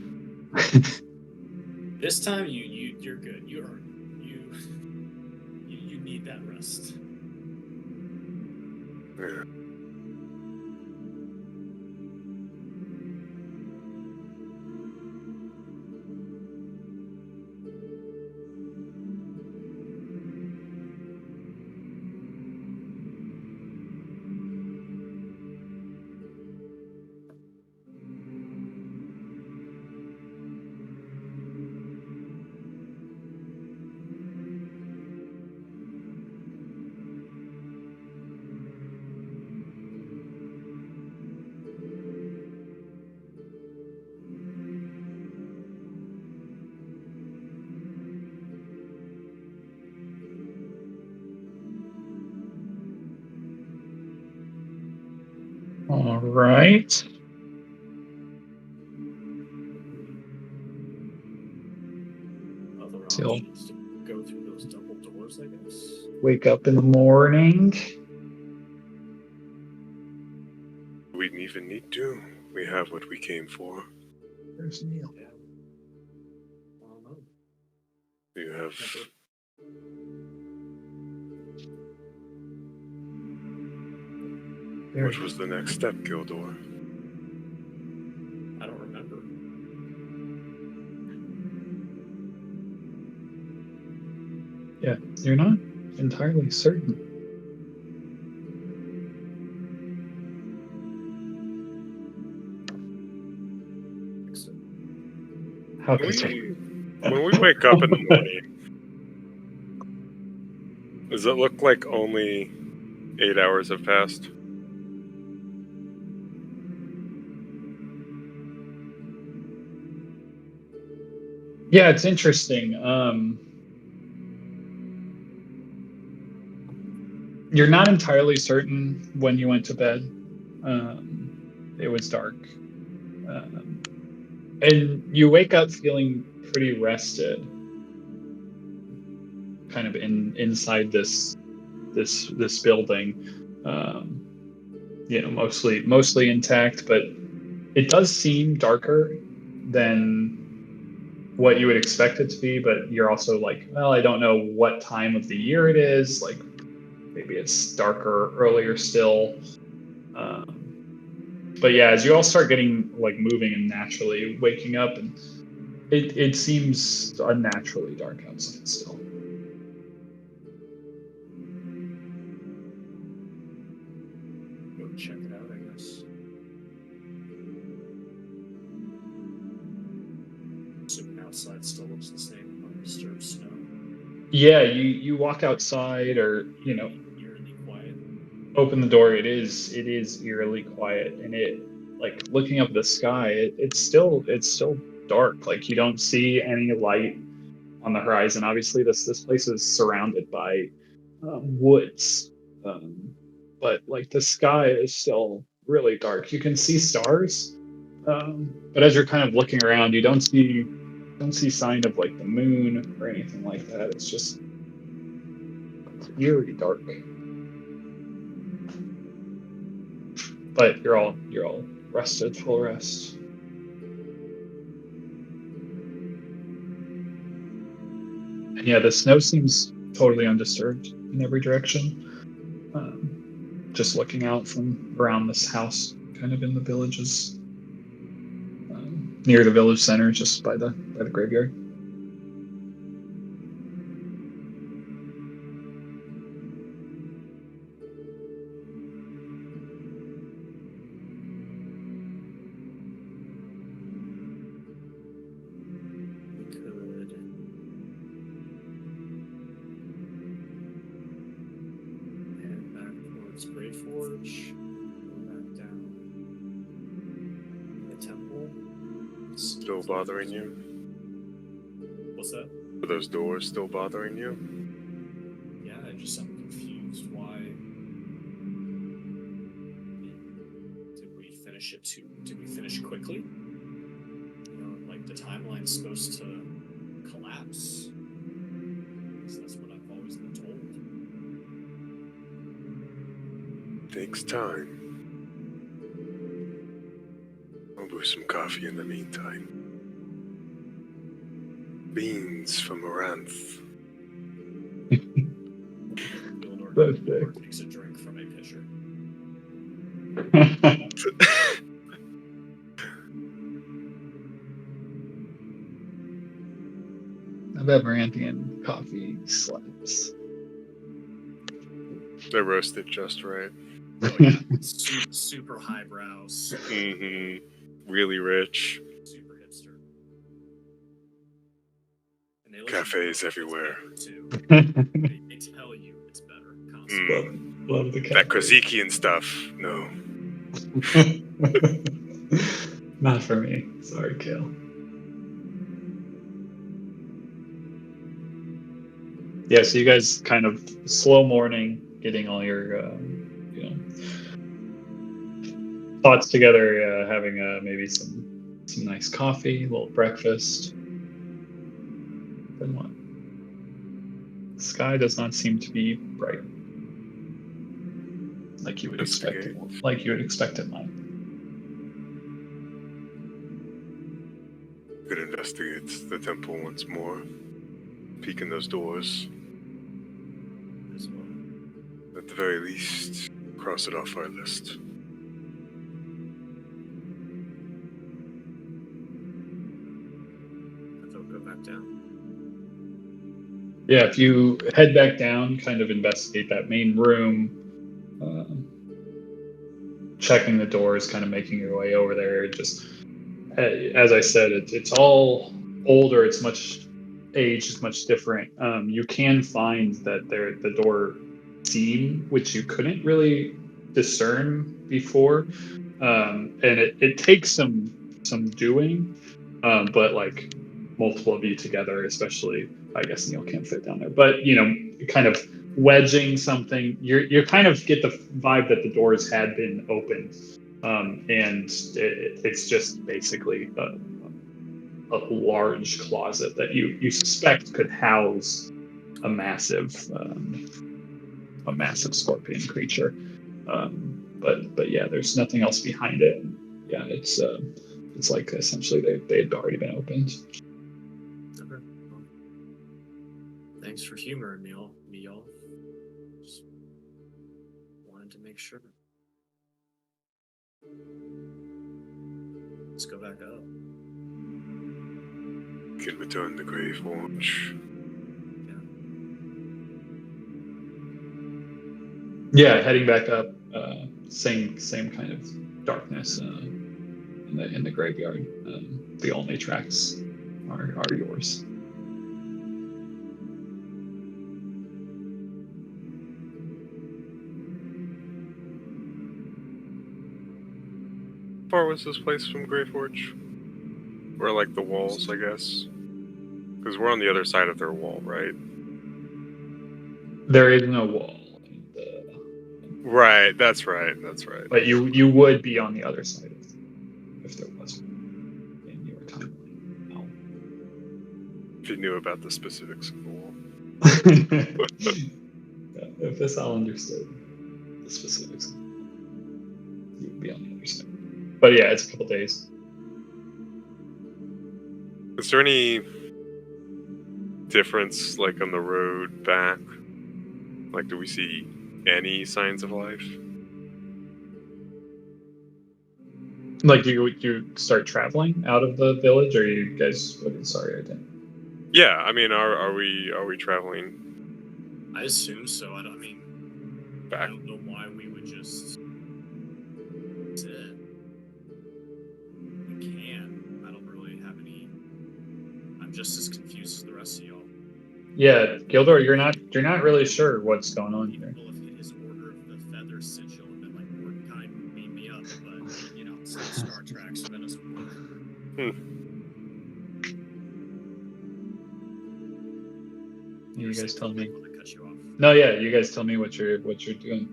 [SPEAKER 9] This time you're good. You earned it. You need that rest.
[SPEAKER 8] Yeah.
[SPEAKER 1] All right.
[SPEAKER 9] Other
[SPEAKER 1] Still.
[SPEAKER 9] options to go through those double doors hours, I guess.
[SPEAKER 1] Wake up in the morning.
[SPEAKER 8] We didn't even need to. We have what we came for.
[SPEAKER 1] There's Neil.
[SPEAKER 9] Yeah. I don't know.
[SPEAKER 8] You have. What was the next step, Gildor?
[SPEAKER 9] I don't remember.
[SPEAKER 1] Yeah, you're not entirely certain. How could you?
[SPEAKER 8] When we wake up in the morning, does it look like only 8 hours have passed?
[SPEAKER 1] Yeah, it's interesting. You're not entirely certain when you went to bed. It was dark. And you wake up feeling pretty rested, kind of inside this building. Mostly intact, but it does seem darker than what you would expect it to be. But you're also like, well, I don't know what time of the year it is. Like, maybe it's darker earlier still. But yeah, as you all start getting like moving and naturally waking up, and it seems unnaturally dark outside still.
[SPEAKER 9] Go check it out, I guess. Assuming outside still looks the same, undisturbed snow.
[SPEAKER 1] Yeah, you walk outside, or
[SPEAKER 9] Eerily quiet.
[SPEAKER 1] open the door. It is eerily quiet, and it, like, looking up at the sky, it's still dark. Like, you don't see any light on the horizon. Obviously, this place is surrounded by woods, but like the sky is still really dark. You can see stars, but as you're kind of looking around, you don't see sign of like the moon or anything like that. It's just eerie dark. But you're all rested, full rest. And yeah, the snow seems totally undisturbed in every direction. Just looking out from around this house, kind of in the villages, near the village center, just by the graveyard.
[SPEAKER 9] We could head back towards Great Forge, go back down the temple.
[SPEAKER 8] Still bothering you?
[SPEAKER 9] What's that?
[SPEAKER 8] Are those doors still bothering you?
[SPEAKER 9] Yeah, I'm confused. Why did we finish it did we finish quickly? Like the timeline's supposed to collapse. Because that's what I've always been told.
[SPEAKER 8] Takes time. I'll brew some coffee in the meantime. Beans from Moranth.
[SPEAKER 9] Gildor takes a drink from a pitcher.
[SPEAKER 1] I bet Maranthian coffee slaps.
[SPEAKER 8] They're roasted just right.
[SPEAKER 9] Oh, yeah. Super highbrows.
[SPEAKER 8] Mm-hmm. Really rich.
[SPEAKER 9] Super hipster. And they
[SPEAKER 8] Cafes everywhere.
[SPEAKER 9] Too. They tell you it's better.
[SPEAKER 1] Love the cafe.
[SPEAKER 8] That Krazikian stuff. No.
[SPEAKER 1] Not for me. Sorry, Kale. Yeah, so you guys kind of slow morning, getting all your thoughts together, having maybe some nice coffee, a little breakfast. Then what? sky does not seem to be bright, like you would expect it. Like you would expect it might.
[SPEAKER 4] Could investigate the temple once more. Peek in those doors.
[SPEAKER 9] As well.
[SPEAKER 4] At the very least, cross it off our list.
[SPEAKER 9] I'll go back down.
[SPEAKER 1] Yeah, if you head back down, kind of investigate that main room, checking the doors, kind of making your way over there. Just as I said, it's all older. It's much aged. It's much different. You can find that the door seam, which you couldn't really discern before, and it takes some doing, but like multiple of you together, especially. I guess Neil can't fit down there, but kind of wedging something. You kind of get the vibe that the doors had been opened, and it's just basically a large closet that you suspect could house a massive scorpion creature. But yeah, there's nothing else behind it. Yeah, it's like essentially they'd already been opened.
[SPEAKER 9] Okay. Well, thanks for humoring me, y'all. Just wanted to make sure. Let's go back up.
[SPEAKER 4] Can return the Grave Watch.
[SPEAKER 1] Yeah, heading back up. Same kind of darkness in the graveyard. The only tracks are yours.
[SPEAKER 8] How far was this place from Greyforge? Or like the walls, I guess? Because we're on the other side of their wall, right?
[SPEAKER 1] There is no wall.
[SPEAKER 8] Right, that's right.
[SPEAKER 1] But you would be on the other side if there was one in your timeline. No.
[SPEAKER 8] If you knew about the specifics of the wall.
[SPEAKER 1] If this all understood the specifics, you would be on the other side. But yeah, it's a couple days.
[SPEAKER 8] Is there any difference, like, on the road back? Like, do we see any signs of life?
[SPEAKER 1] Like you start traveling out of the village, or you guys? Sorry, I didn't.
[SPEAKER 8] Yeah, I mean, are we traveling
[SPEAKER 9] I assume so. I don't
[SPEAKER 8] back?
[SPEAKER 9] know why we would just sit. We can. I don't really have any. I'm just as confused as the rest of y'all.
[SPEAKER 1] Yeah, Gildor, you're not really sure what's going on here.
[SPEAKER 9] Well, if his order of the feather sigil had been like Mordecai beat me up, but Star Trek, so that doesn't work.
[SPEAKER 1] You guys tell me.
[SPEAKER 9] Cut you off.
[SPEAKER 1] No, yeah, you guys tell me what you're doing.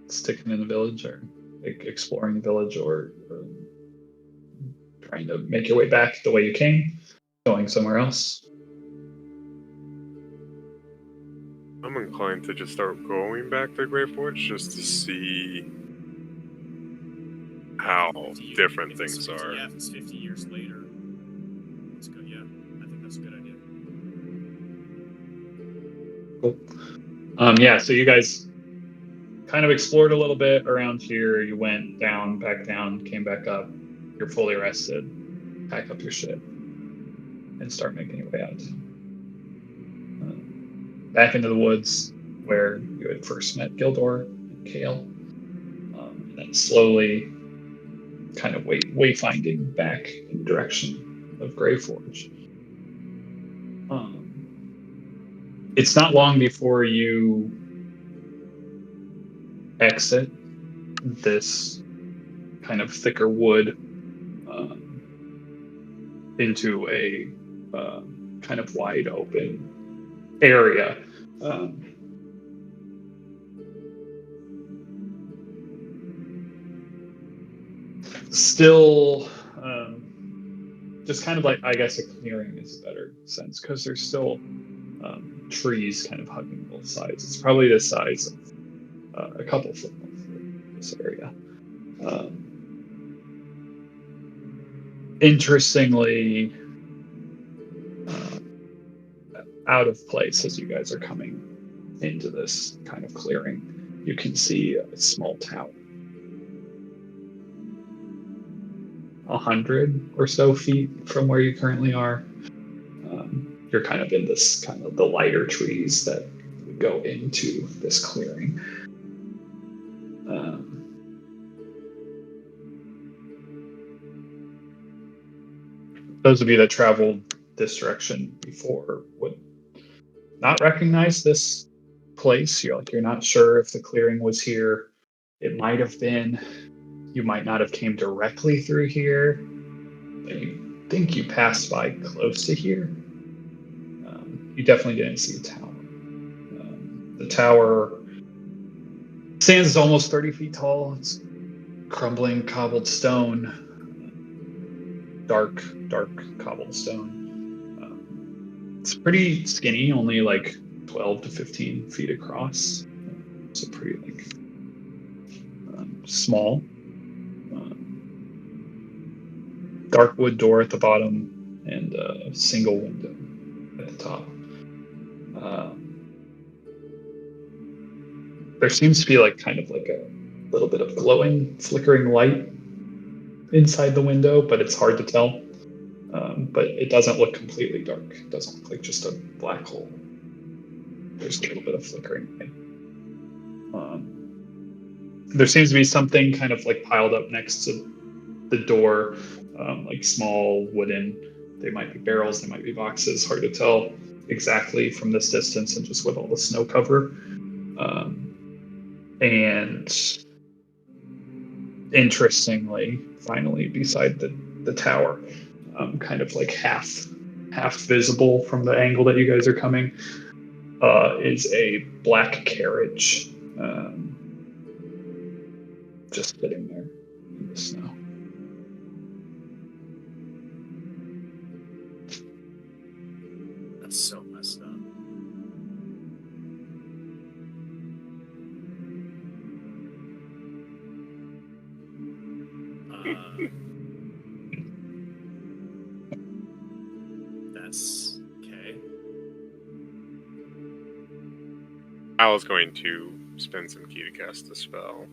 [SPEAKER 1] Sticking in the village, or exploring the village, or trying to make your way back the way you came, going somewhere else.
[SPEAKER 8] I'm inclined to just start going back to Greyforge just to see how different things are.
[SPEAKER 9] Yeah, if it's 50 years later, let's go. Yeah, I think that's a good idea.
[SPEAKER 1] Cool. Yeah, so you guys kind of explored a little bit around here. You went back down, came back up. You're fully rested. Pack up your shit and start making your way out of town. Back into the woods where you had first met Gildor and Kale. And then slowly kind of wayfinding back in the direction of Greyforge. It's not long before you exit this kind of thicker wood into a kind of wide open area. Still just kind of like, I guess a clearing is a better sense, because there's still trees kind of hugging both sides. It's probably the size of a couple football fields, this area. Interestingly, out of place as you guys are coming into this kind of clearing, you can see a small tower. 100 or so feet from where you currently are. You're kind of in this kind of the lighter trees that would go into this clearing. Those of you that traveled this direction before would not recognize this place. You're not sure if the clearing was here. It might have been. You might not have came directly through here, but you think you passed by close to here. You definitely didn't see a tower. The tower stands almost 30 feet tall. It's crumbling cobbled stone, dark cobbled stone. It's pretty skinny, only like 12 to 15 feet across. So pretty small. Dark wood door at the bottom and a single window at the top. There seems to be kind of a little bit of glowing, flickering light inside the window, but it's hard to tell. But it doesn't look completely dark. It doesn't look like just a black hole. There's a little bit of flickering light. There seems to be something kind of piled up next to the door, like small wooden. They might be barrels, they might be boxes. Hard to tell exactly from this distance and just with all the snow cover. And interestingly, finally, beside the tower, kind of half visible from the angle that you guys are coming, is a black carriage, just sitting there in the snow.
[SPEAKER 9] That's so messed up. That's okay.
[SPEAKER 8] I was going to spend some key to cast a spell.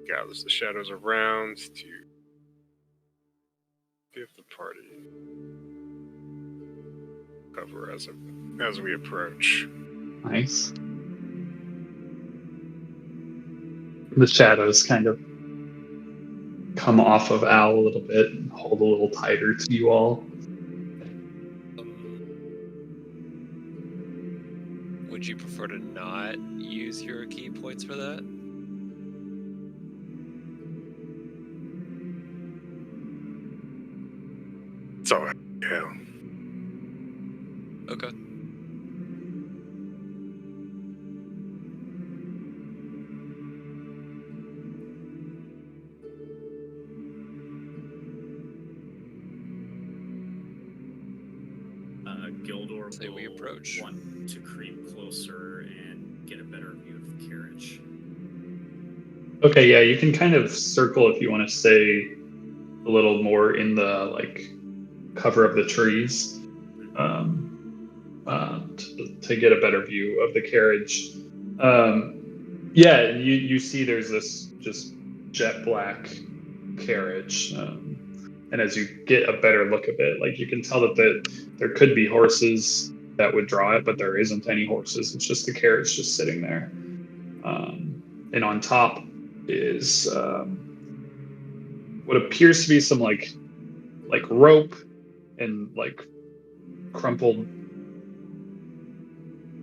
[SPEAKER 8] Gathers the shadows around to give the party cover as we approach.
[SPEAKER 1] Nice. The shadows kind of come off of Al a little bit and hold a little tighter to you all.
[SPEAKER 6] Would you prefer to not use your key points for that?
[SPEAKER 4] It's alright. Yeah.
[SPEAKER 6] Okay.
[SPEAKER 9] Gildor
[SPEAKER 6] Say we approach.
[SPEAKER 9] Want to creep closer and get a better view of the carriage.
[SPEAKER 1] Okay, yeah, you can kind of circle if you want to stay a little more in the cover of the trees, to get a better view of the carriage. Yeah, you see there's this just jet black carriage, and as you get a better look of it, you can tell that there could be horses that would draw it, but there isn't any horses. It's just the carriage just sitting there, and on top is what appears to be some rope and crumpled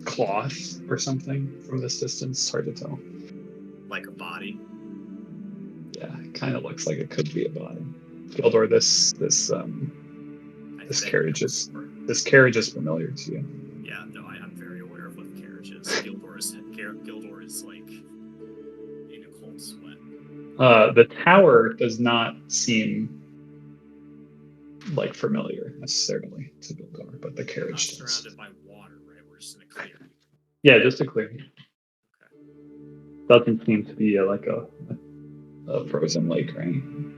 [SPEAKER 1] cloth or something from this distance. It's hard to tell.
[SPEAKER 9] Like a body.
[SPEAKER 1] Yeah, it kind of looks like it could be a body. Gildor, this carriage is familiar to you.
[SPEAKER 9] Yeah, no, I'm very aware of what the carriage is. Gildor is in a cold sweat.
[SPEAKER 1] The tower does not seem like familiar necessarily to Bildor, but the
[SPEAKER 9] We're not
[SPEAKER 1] carriage does.
[SPEAKER 9] surrounded by water, right? We're just in a clearing.
[SPEAKER 1] Yeah, just a clearing. Doesn't seem to be like a frozen lake or anything.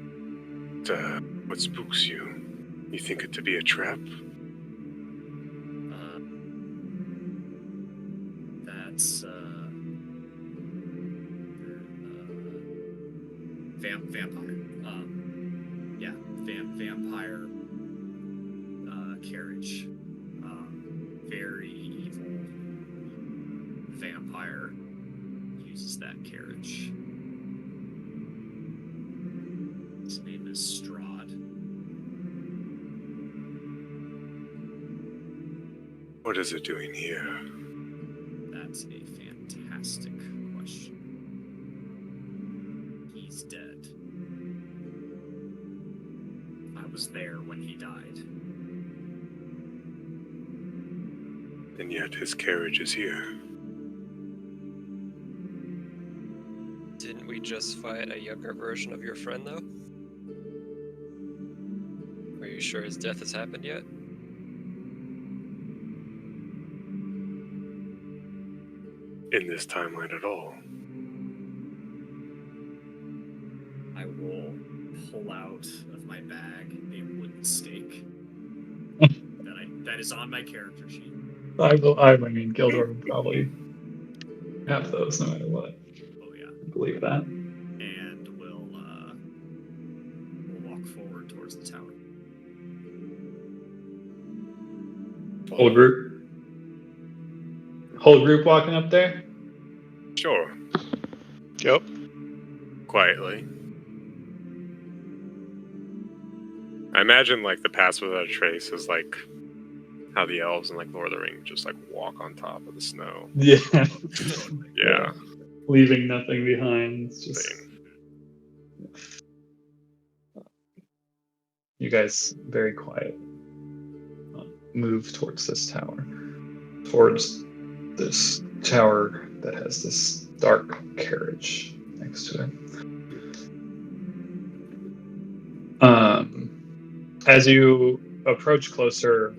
[SPEAKER 4] What spooks you? You think it to be a trap?
[SPEAKER 9] That's vampire. Vampire carriage. Very evil vampire uses that carriage. His name is Strahd.
[SPEAKER 4] What is it doing here?
[SPEAKER 9] That's a fantastic question. He's dead. I was there when he died.
[SPEAKER 4] And yet his carriage is here.
[SPEAKER 6] Didn't we just fight a younger version of your friend, though? Are you sure his death has happened yet?
[SPEAKER 4] In this timeline at all.
[SPEAKER 9] I will pull out of my bag a wooden stake that is on my character sheet.
[SPEAKER 1] I mean, Gildor would probably have those no matter what.
[SPEAKER 9] Oh yeah.
[SPEAKER 1] I believe that.
[SPEAKER 9] And we'll walk forward towards the tower.
[SPEAKER 1] Whole group walking up there?
[SPEAKER 4] Sure.
[SPEAKER 5] Yep.
[SPEAKER 4] Quietly. I imagine like the Pass Without a Trace is like how the elves in like Lord of the Rings just like walk on top of the snow.
[SPEAKER 1] Yeah.
[SPEAKER 4] Yeah.
[SPEAKER 1] Leaving nothing behind. It's just you guys very quiet. Move towards this tower. Towards this tower that has this dark carriage next to it. As you approach closer,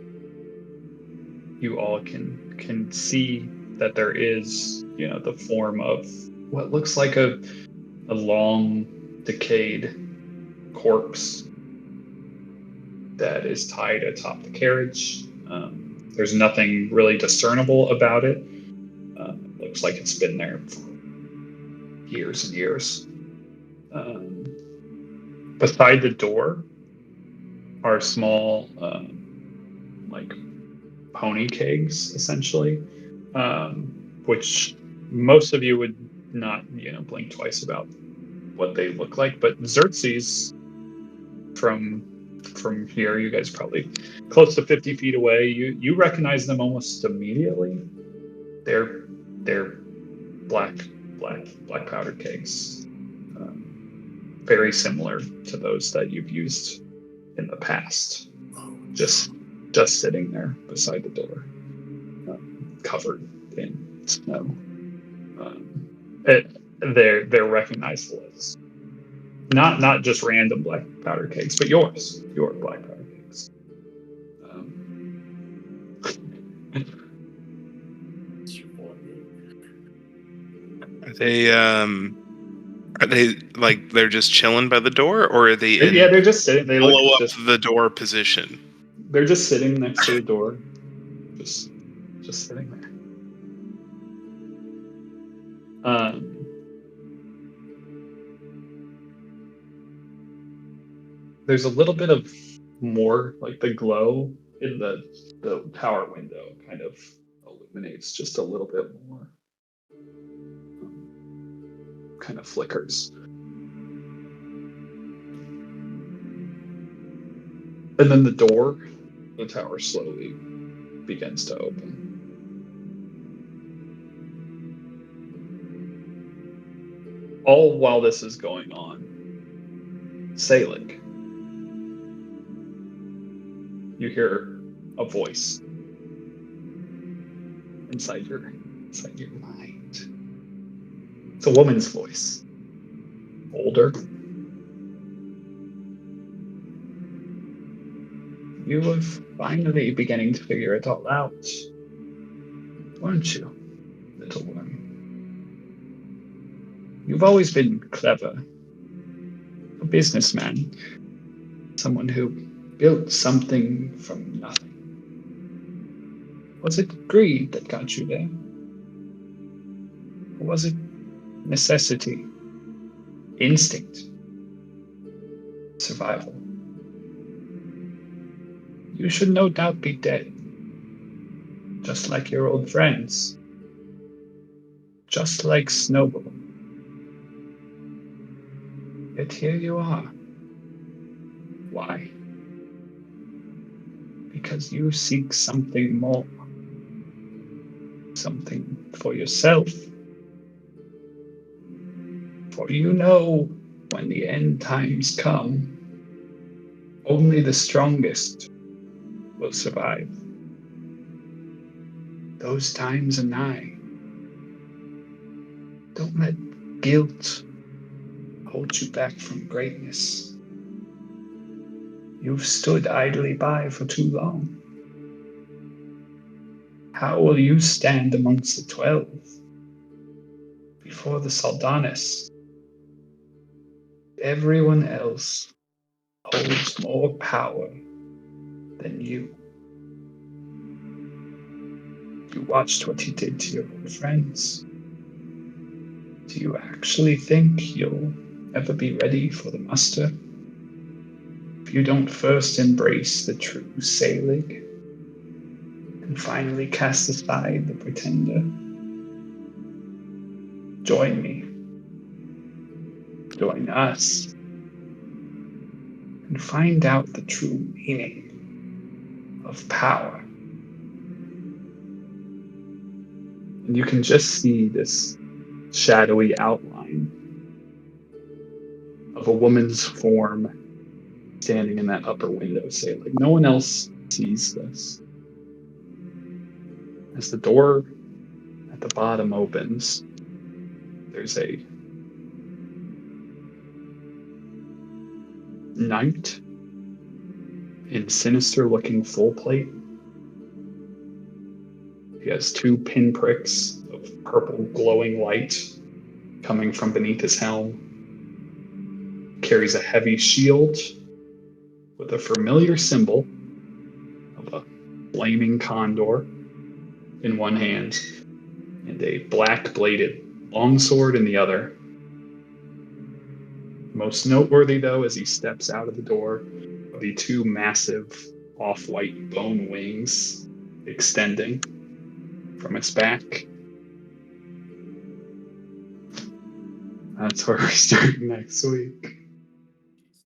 [SPEAKER 1] you all can see that there is, the form of what looks like a long, decayed corpse that is tied atop the carriage. There's nothing really discernible about it. It looks like it's been there for years and years. Beside the door are small, like pony kegs, essentially, which most of you would not, blink twice about what they look like. But Xerxes, from here, you guys probably close to 50 feet away, you recognize them almost immediately. They're black powder kegs, very similar to those that you've used in the past. Just sitting there beside the door, covered in snow. They're recognizable as not just random black powder kegs, but your black powder kegs.
[SPEAKER 7] Are they like they're just chilling by the door, or are they in
[SPEAKER 1] Yeah, they're just sitting. They
[SPEAKER 7] blow
[SPEAKER 1] look
[SPEAKER 7] up
[SPEAKER 1] just.
[SPEAKER 7] the door position?
[SPEAKER 1] They're just sitting next to the door, just sitting there. There's a little bit of more, like the glow in the tower window kind of illuminates just a little bit more. Kind of flickers. And then the door, the tower slowly begins to open. All while this is going on, Selig, you hear a voice inside your mind. It's a woman's voice. Older. You were finally beginning to figure it all out, weren't you, little worm? You've always been clever, a businessman, someone who built something from nothing. Was it greed that got you there? Or was it necessity, instinct, survival? You should no doubt be dead, just like your old friends, just like Snowball. Yet here you are. Why? Because you seek something more. Something for yourself. For you know, when the end times come, only the strongest will survive. Those times are nigh. Don't let guilt hold you back from greatness. You've stood idly by for too long. How will you stand amongst the 12 before the Saldanis? Everyone else holds more power than you. You watched what he did to your old friends. Do you actually think you'll ever be ready for the muster? If you don't first embrace the true Selig and finally cast aside the pretender, join me. Join us. And find out the true meaning of power. And you can just see this shadowy outline of a woman's form standing in that upper window. Say, like, no one else sees this. As the door at the bottom opens, there's a knight in sinister-looking full plate. He has 2 pinpricks of purple glowing light coming from beneath his helm. Carries a heavy shield with a familiar symbol of a flaming condor in one hand and a black-bladed longsword in the other. Most noteworthy, though, as he steps out of the door, are the 2 massive off-white bone wings extending from its back. That's where we're starting next week.